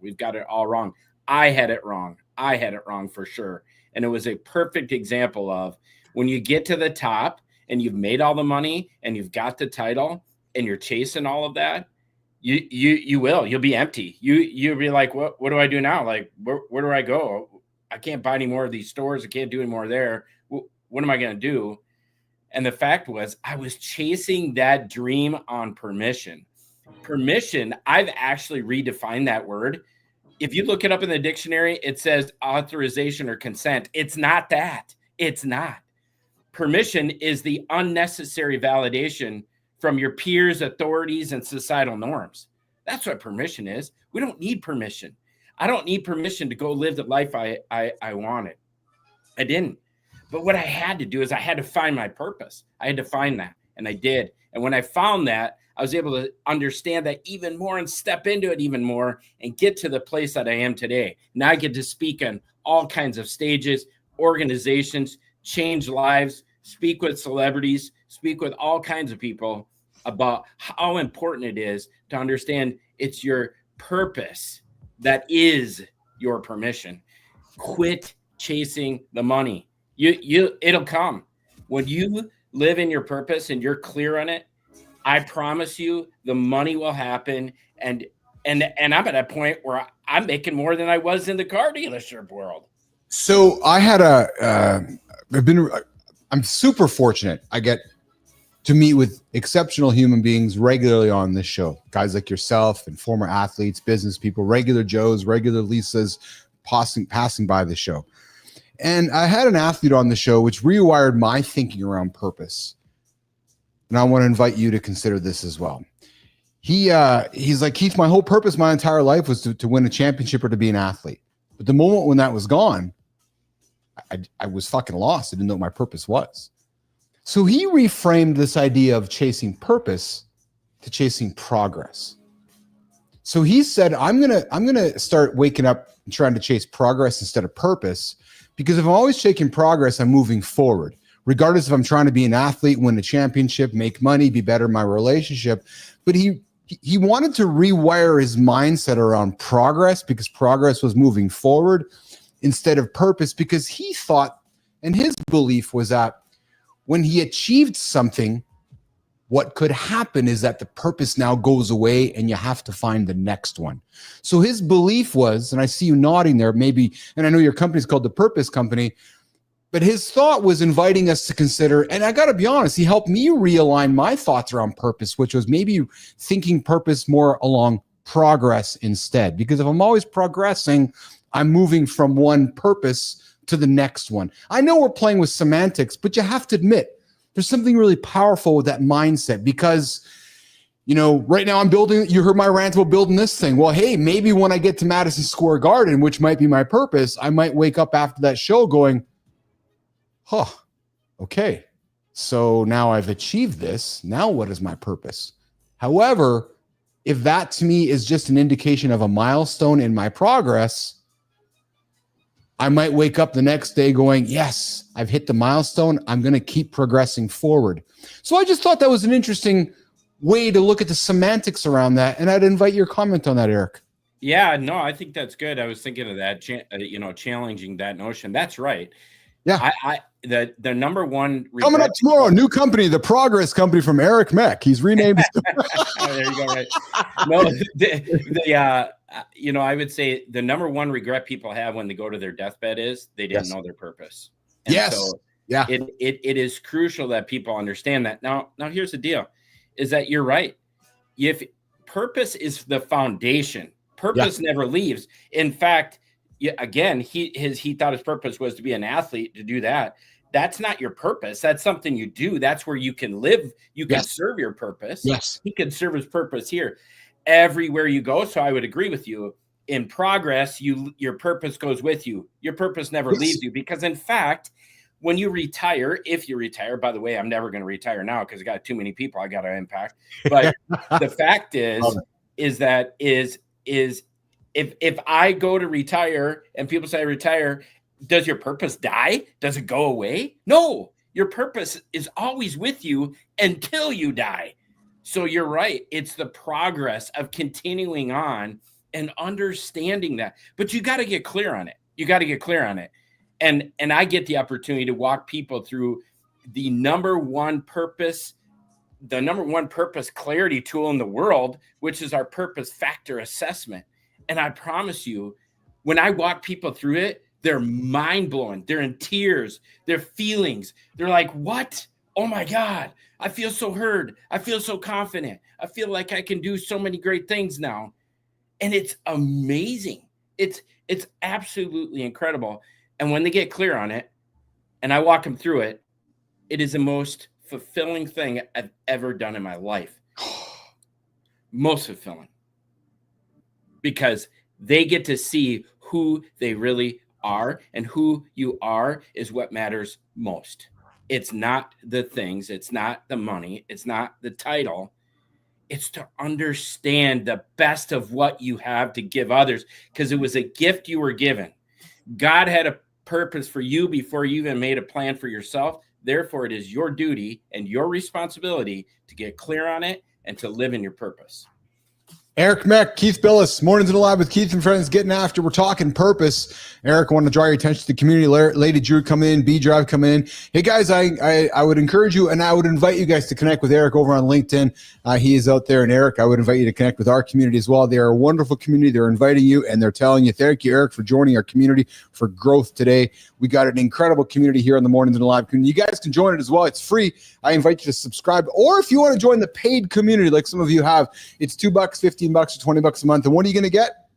I had it wrong for sure. And it was a perfect example of when you get to the top and you've made all the money and you've got the title and you're chasing all of that, you'll be empty. You'll be like, what do I do now? Like, where do I go? I can't buy any more of these stores. I can't do any more there. What am I going to do? And the fact was, I was chasing that dream on permission. Permission, I've actually redefined that word. If you look it up in the dictionary, it says authorization or consent. It's not that. It's not. Permission is the unnecessary validation from your peers, authorities, and societal norms. That's what permission is. We don't need permission. I don't need permission to go live the life I wanted. I didn't. But what I had to do is I had to find my purpose. I had to find that, and I did. And when I found that, I was able to understand that even more and step into it even more and get to the place that I am today. Now I get to speak on all kinds of stages, organizations, change lives, speak with celebrities, speak with all kinds of people about how important it is to understand it's your purpose that is your permission. Quit chasing the money. It'll come. When you live in your purpose and you're clear on it, I promise you the money will happen. And I'm at a point where I'm making more than I was in the car dealership world. So I had I'm super fortunate. I get to meet with exceptional human beings regularly on this show. Guys like yourself and former athletes, business people, regular Joes, regular Lisas passing by the show. And I had an athlete on the show, which rewired my thinking around purpose. And I want to invite you to consider this as well. He's like, Keith, my whole purpose my entire life was to win a championship or to be an athlete. But the moment when that was gone, I was fucking lost. I didn't know what my purpose was. So he reframed this idea of chasing purpose to chasing progress. So he said, I'm gonna start waking up and trying to chase progress instead of purpose, because if I'm always chasing progress, I'm moving forward. Regardless if I'm trying to be an athlete, win a championship, make money, be better in my relationship. But he wanted to rewire his mindset around progress, because progress was moving forward instead of purpose, because he thought, and his belief was that when he achieved something, what could happen is that the purpose now goes away and you have to find the next one. So his belief was, and I see you nodding there, maybe, and I know your company's called the Purpose Company, but his thought was inviting us to consider, and I got to be honest, he helped me realign my thoughts around purpose, which was maybe thinking purpose more along progress instead. Because if I'm always progressing, I'm moving from one purpose to the next one. I know we're playing with semantics, but you have to admit, there's something really powerful with that mindset, because, right now I'm building, you heard my rant about building this thing. Well, hey, maybe when I get to Madison Square Garden, which might be my purpose, I might wake up after that show going, okay, so now I've achieved this. Now what is my purpose? However, if that to me is just an indication of a milestone in my progress, I might wake up the next day going, yes, I've hit the milestone. I'm going to keep progressing forward. So I just thought that was an interesting way to look at the semantics around that. And I'd invite your comment on that, Eric. Yeah, no, I think that's good. I was thinking of that, challenging that notion. That's right. Yeah. The number one coming up tomorrow, new company, the Progress Company from Eric Mech. He's renamed. There you go. Right. No, I would say the number one regret people have when they go to their deathbed is they didn't know their purpose. And so it is crucial that people understand that. Now here's the deal, is that you're right. If purpose is the foundation, purpose never leaves. In fact, again, he thought his purpose was to be an athlete, to do that. That's not your purpose. That's something you do. That's where you can live. You can serve your purpose. Yes. He can serve his purpose here everywhere you go. So I would agree with you. In progress, your purpose goes with you. Your purpose never leaves you, because in fact, when you retire, if you retire, by the way, I'm never going to retire now because I got too many people I got to impact. But the fact is if I go to retire and people say I retire, does your purpose die? Does it go away? No, your purpose is always with you until you die. So you're right. It's the progress of continuing on and understanding that. But you got to get clear on it. And I get the opportunity to walk people through the number one purpose clarity tool in the world, which is our purpose factor assessment. And I promise you, when I walk people through it, they're mind blowing. They're in tears. Their feelings. They're like, what? Oh my God. I feel so heard. I feel so confident. I feel like I can do so many great things now. And it's amazing. It's absolutely incredible. And when they get clear on it and I walk them through it, it is the most fulfilling thing I've ever done in my life. Most fulfilling. Because they get to see who they really are, and who you are is what matters most. It's not the things, it's not the money, it's not the title. It's to understand the best of what you have to give others, because it was a gift you were given. God had a purpose for you before you even made a plan for yourself. Therefore, it is your duty and your responsibility to get clear on it and to live in your purpose. Eric Mech, Keith Billis, Mornings in the Lab with Keith and Friends, getting after. We're talking purpose. Eric, I want to draw your attention to the community. Lady Drew coming in, B Drive coming in. Hey guys, I would encourage you, and I would invite you guys to connect with Eric over on LinkedIn. He is out there, and Eric, I would invite you to connect with our community as well. They are a wonderful community. They're inviting you, and they're telling you, thank you, Eric, for joining our community for growth today. We got an incredible community here on the Mornings in the Lab community. You guys can join it as well. It's free. I invite you to subscribe, or if you want to join the paid community, like some of you have, it's $2, $15, or $20 a month. And what are you going to get?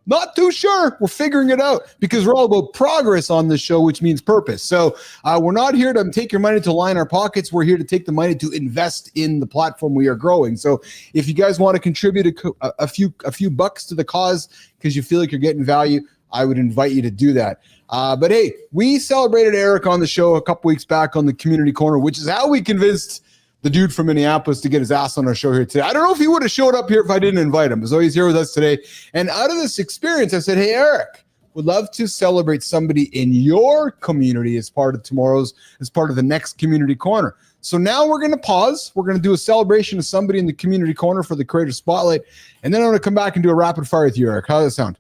Not too sure. We're figuring it out, because we're all about progress on this show, which means purpose. So we're not here to take your money to line our pockets. We're here to take the money to invest in the platform we are growing. So if you guys want to contribute a few bucks to the cause because you feel like you're getting value, I would invite you to do that. But hey, we celebrated Eric on the show a couple weeks back on the Community Corner, which is how we convinced the dude from Minneapolis to get his ass on our show here today. I don't know if he would have showed up here if I didn't invite him. So he's here with us today. And out of this experience, I said, hey, Eric, would love to celebrate somebody in your community as part of the next Community Corner. So now we're going to pause. We're going to do a celebration of somebody in the Community Corner for the Creator Spotlight. And then I'm going to come back and do a rapid fire with you, Eric. How does that sound?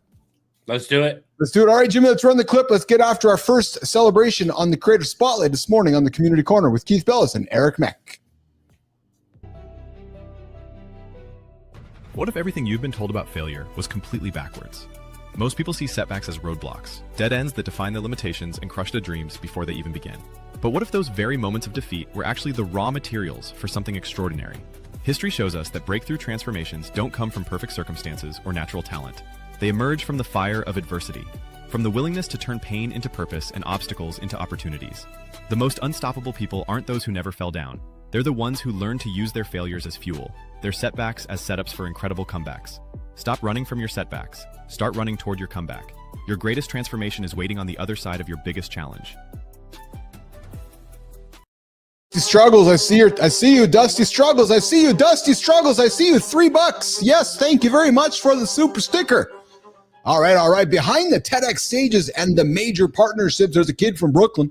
Let's do it. Let's do it. All right, Jimmy, let's run the clip. Let's get after our first celebration on the Creator Spotlight this morning on the Community Corner with Keith Billis and Eric Mech. What if everything you've been told about failure was completely backwards? Most people see setbacks as roadblocks, dead ends that define their limitations and crush their dreams before they even begin. But what if those very moments of defeat were actually the raw materials for something extraordinary? History shows us that breakthrough transformations don't come from perfect circumstances or natural talent. They emerge from the fire of adversity, from the willingness to turn pain into purpose and obstacles into opportunities. The most unstoppable people aren't those who never fell down. They're the ones who learn to use their failures as fuel, their setbacks as setups for incredible comebacks. Stop running from your setbacks. Start running toward your comeback. Your greatest transformation is waiting on the other side of your biggest challenge. Struggles, I see you, Dusty Struggles. I see you, Dusty Struggles. I see you, $3. Yes, thank you very much for the super sticker. All right. Behind the TEDx stages and the major partnerships, there's a kid from Brooklyn.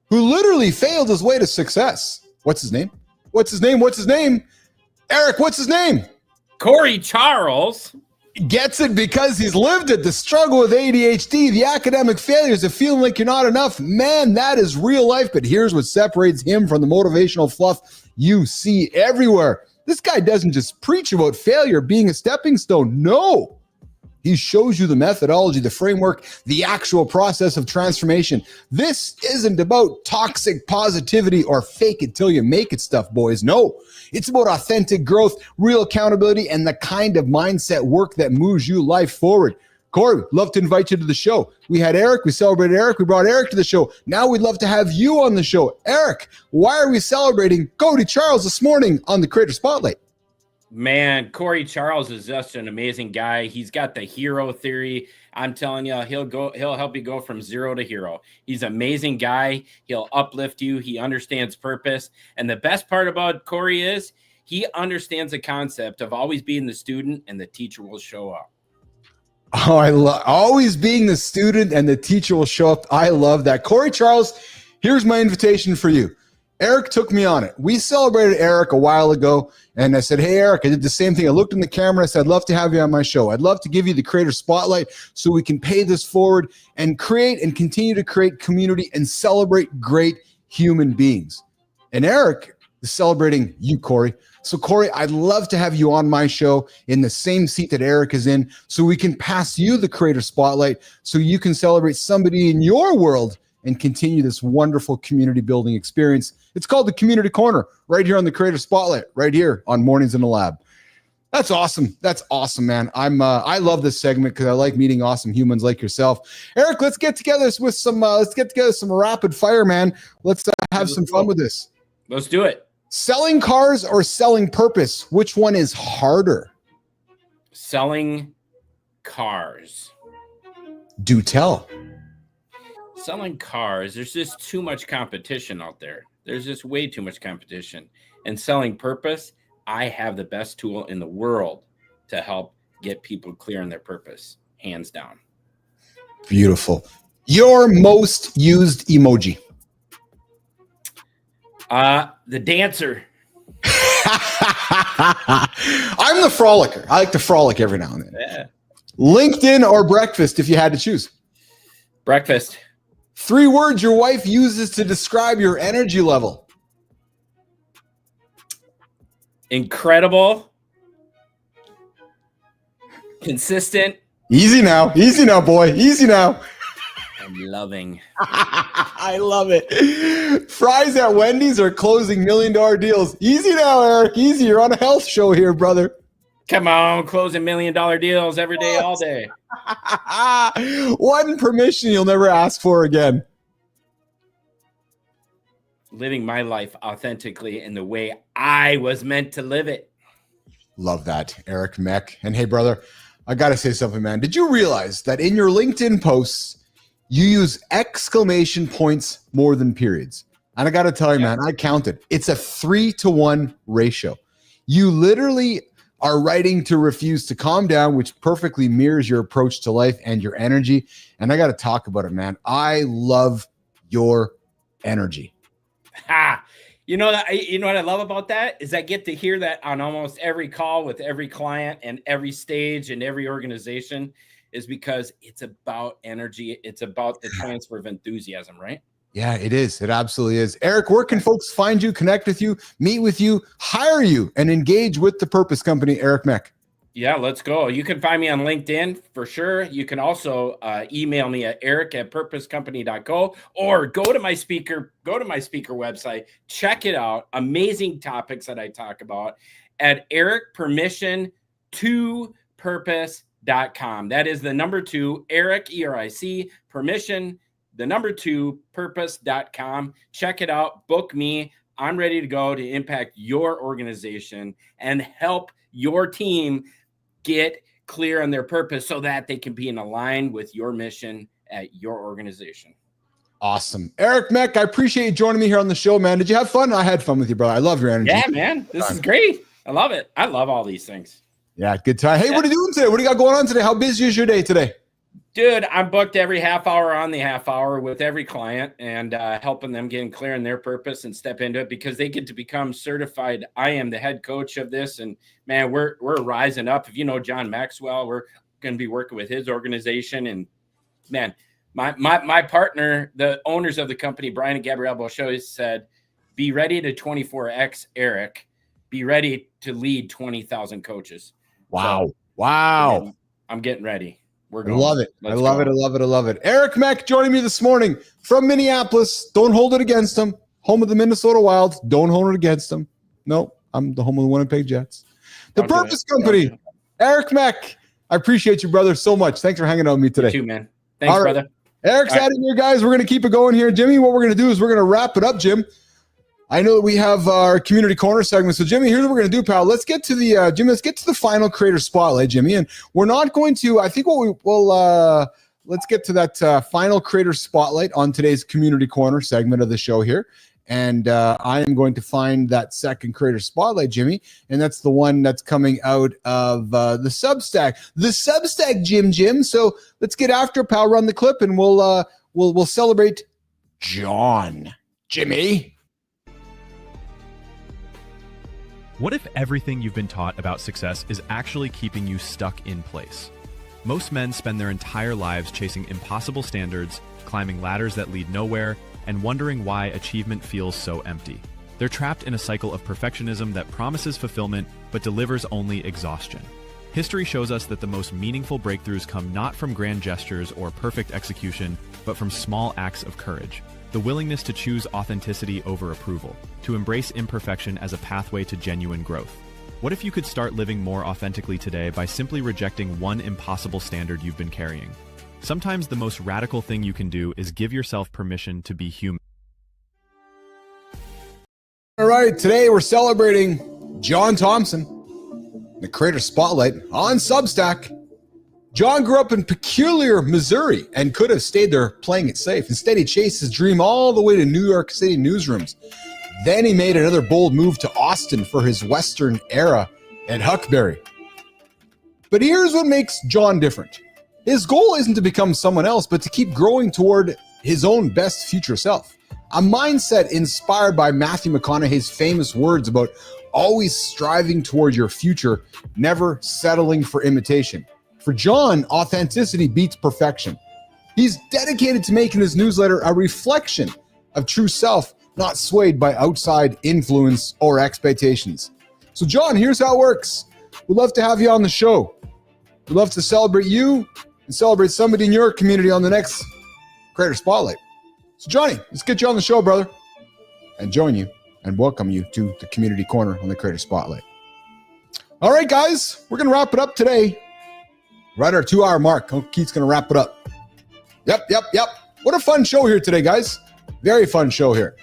Who literally failed his way to success. What's his name? What's his name? What's his name? Eric, what's his name? Corey Charles. Gets it because he's lived it. The struggle with ADHD, the academic failures, the feeling like you're not enough. Man, that is real life. But here's what separates him from the motivational fluff you see everywhere. This guy doesn't just preach about failure being a stepping stone. No. He shows you the methodology, the framework, the actual process of transformation. This isn't about toxic positivity or fake it till you make it stuff, boys. No, it's about authentic growth, real accountability, and the kind of mindset work that moves you life forward. Corey, love to invite you to the show. We had Eric. We celebrated Eric. We brought Eric to the show. Now we'd love to have you on the show. Eric, why are we celebrating Cody Charles this morning on the Creator Spotlight? Man, Corey Charles is just an amazing guy. He's got the hero theory. I'm telling you, he'll help you go from zero to hero. He's an amazing guy. He'll uplift you. He understands purpose. And the best part about Corey is he understands the concept of always being the student and the teacher will show up. Oh, I love always being the student and the teacher will show up. I love that. Corey Charles, here's my invitation for you. Eric took me on it. We celebrated Eric a while ago, and I said, hey, Eric, I did the same thing. I looked in the camera. I said, I'd love to have you on my show. I'd love to give you the Creator Spotlight so we can pay this forward and create and continue to create community and celebrate great human beings. And Eric is celebrating you, Corey. So, Corey, I'd love to have you on my show in the same seat that Eric is in so we can pass you the Creator Spotlight so you can celebrate somebody in your world and continue this wonderful community building experience. It's called the Community Corner, right here on the Creator Spotlight, right here on Mornings in the Lab. That's awesome. That's awesome, man. I love this segment because I like meeting awesome humans like yourself. Eric, let's get together with some rapid fire, man. Let's have some fun with this. Let's do it. Selling cars or selling purpose? Which one is harder? Selling cars. Do tell. Selling cars, there's just too much competition out there. There's just way too much competition. And selling purpose, I have the best tool in the world to help get people clear on their purpose, hands down. Beautiful. Your most used emoji? The dancer. I'm the frolicker. I like to frolic every now and then. Yeah. LinkedIn or breakfast if you had to choose? Breakfast. 3 words your wife uses to describe your energy level. Incredible. Consistent. Easy now, boy. Easy now. And loving. I love it. Fries at Wendy's or closing $1 million deals. Easy now, Eric. Easy. You're on a health show here, brother. Come on, closing $1 million deals every day, all day. One permission you'll never ask for again. Living my life authentically in the way I was meant to live it. Love that, Eric Mech. And hey, brother, I got to say something, man. Did you realize that in your LinkedIn posts, you use exclamation points more than periods? And I got to tell you, man, I counted. It's a 3-to-1 ratio. You literally are writing to refuse to calm down, which perfectly mirrors your approach to life and your energy. And I got to talk about it, man. I love your energy. You know what I love about that is I get to hear that on almost every call with every client and every stage and every organization, is because it's about energy. It's about the transfer of enthusiasm, right? Yeah, it is. It absolutely is. Eric, where can folks find you, connect with you, meet with you, hire you, and engage with the Purpose Company, Eric Mech? Yeah, let's go. You can find me on LinkedIn for sure. You can also email me at eric@purposecompany.co or go to my speaker website. Check it out. Amazing topics that I talk about at ericpermission2purpose.com. That is the number 2, Eric, ERIC, permission, the number 2, purpose.com. Check it out. Book me. I'm ready to go to impact your organization and help your team get clear on their purpose so that they can be in line with your mission at your organization. Awesome. Eric Mech, I appreciate you joining me here on the show, man. Did you have fun? I had fun with you, brother. I love your energy. Yeah, man. This is great. I love it. I love all these things. Yeah, good time. Hey, what are you doing today? What do you got going on today? How busy is your day today? Dude, I'm booked every half hour on the half hour with every client and helping them getting clear on their purpose and step into it because they get to become certified. I am the head coach of this, and man, we're rising up. If you know John Maxwell, we're going to be working with his organization, and man, my partner, the owners of the company, Brian and Gabrielle Beauchot, said, "Be ready to 24x Eric. Be ready to lead 20,000 coaches." Wow! So, wow! man, I'm getting ready. We're I going. love it. Let's I love go. it. I love it. I love it. Eric Mech joining me this morning from Minneapolis. Don't hold it against him. Home of the Minnesota Wild. Don't hold it against him. No, I'm the home of the Winnipeg Jets. The Don't do Purpose it. Don't do Company. it. Eric Mech. I appreciate you, brother, so much. Thanks for hanging out with me today. You too, man. Thanks, All right. brother. Eric's All right. out of here, guys. We're going to keep it going here. Jimmy, what we're going to do is we're going to wrap it up, Jim. I know that we have our community corner segment. So, Jimmy, here's what we're going to do, pal. Let's get to the Jimmy. Let's get to the final creator spotlight, Jimmy. And we're not going to. I think what we will. Let's get to that final creator spotlight on today's community corner segment of the show here. And I am going to find that second creator spotlight, Jimmy, and that's the one that's coming out of the Substack. The Substack, Jim. So let's get after it, pal. Run the clip, and we'll celebrate John. Jimmy. What if everything you've been taught about success is actually keeping you stuck in place? Most men spend their entire lives chasing impossible standards, climbing ladders that lead nowhere, and wondering why achievement feels so empty. They're trapped in a cycle of perfectionism that promises fulfillment but delivers only exhaustion. History shows us that the most meaningful breakthroughs come not from grand gestures or perfect execution, but from small acts of courage. The willingness to choose authenticity over approval, to embrace imperfection as a pathway to genuine growth. What if you could start living more authentically today by simply rejecting one impossible standard you've been carrying? Sometimes the most radical thing you can do is give yourself permission to be human. All right, today we're celebrating John Thompson, the Creator Spotlight on Substack. John grew up in Peculiar, Missouri, and could have stayed there playing it safe. Instead, he chased his dream all the way to New York City newsrooms. Then he made another bold move to Austin for his Western era at Huckberry. But here's what makes John different. His goal isn't to become someone else, but to keep growing toward his own best future self. A mindset inspired by Matthew McConaughey's famous words about always striving toward your future, never settling for imitation. For John, authenticity beats perfection. He's dedicated to making his newsletter a reflection of true self, not swayed by outside influence or expectations. So, John, here's how it works. We'd love to have you on the show. We'd love to celebrate you and celebrate somebody in your community on the next Creator Spotlight. So, Johnny, let's get you on the show, brother, and join you and welcome you to the Community Corner on the Creator Spotlight. All right, guys, we're going to wrap it up today. Right at our 2-hour mark. Keith's going to wrap it up. Yep. What a fun show here today, guys. Very fun show here.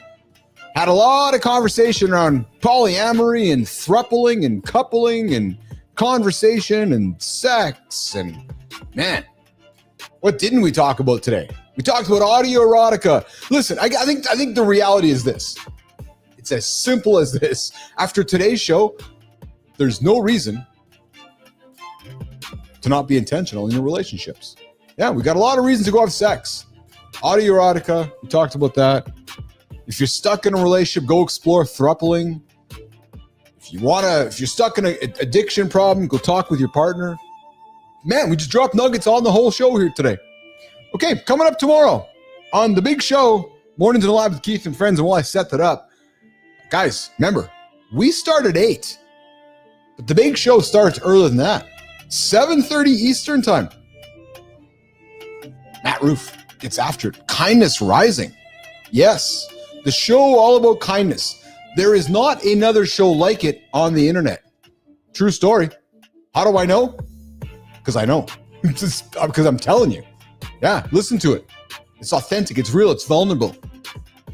Had a lot of conversation around polyamory and thrupling and coupling and conversation and sex. And man, what didn't we talk about today? We talked about audio erotica. Listen, I think the reality is this. It's as simple as this. After today's show, there's no reason to not be intentional in your relationships. Yeah, we got a lot of reasons to go have sex. Audio erotica, we talked about that. If you're stuck in a relationship, go explore thrupling. If you're stuck in an addiction problem, go talk with your partner. Man, we just dropped nuggets on the whole show here today. Okay, coming up tomorrow on the big show, Mornings in the Lab with Keith and Friends, and while I set that up, guys, remember, we start at 8, but the big show starts earlier than that. 7:30 Eastern time. Matt Roof gets after it. Kindness Rising. Yes, the show all about kindness. There is not another show like it on the internet. True story. How do I know? Because I know. Because I'm telling you. Yeah, listen to it. It's authentic. It's real. It's vulnerable.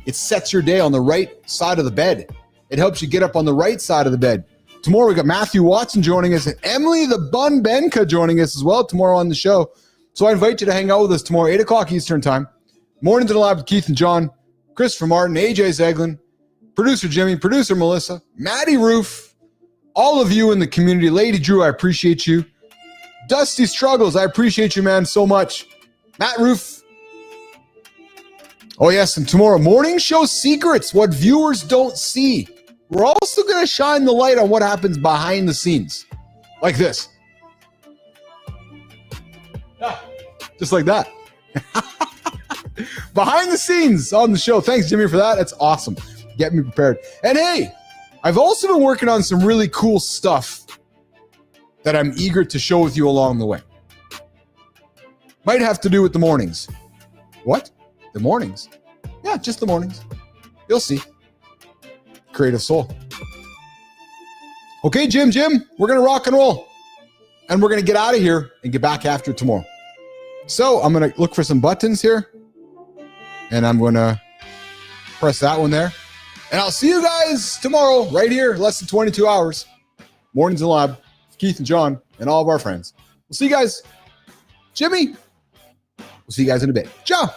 It sets your day on the right side of the bed. It helps you get up on the right side of the bed. Tomorrow we got Matthew Watson joining us and Emily the Bun Benka joining us as well tomorrow on the show. So I invite you to hang out with us tomorrow, 8 o'clock Eastern time. Mornings in the Lab with Keith and John, Christopher Martin, AJ Zeglin, producer Jimmy, producer Melissa, Maddie Roof, all of you in the community. Lady Drew, I appreciate you. Dusty Struggles, I appreciate you, man, so much. Matt Roof. Oh, yes. And tomorrow, morning show secrets, what viewers don't see. We're also going to shine the light on what happens behind the scenes. Like this. Yeah, just like that. Behind the scenes on the show. Thanks, Jimmy, for that. That's awesome. Get me prepared. And hey, I've also been working on some really cool stuff that I'm eager to show with you along the way. Might have to do with the mornings. What? The mornings? Yeah, just the mornings. You'll see. Creative soul. Okay, Jim, we're going to rock and roll. And we're going to get out of here and get back after tomorrow. So I'm going to look for some buttons here. And I'm going to press that one there. And I'll see you guys tomorrow right here, less than 22 hours. Mornings in the Lab, Keith and John and all of our friends. We'll see you guys. Jimmy, we'll see you guys in a bit. Ciao.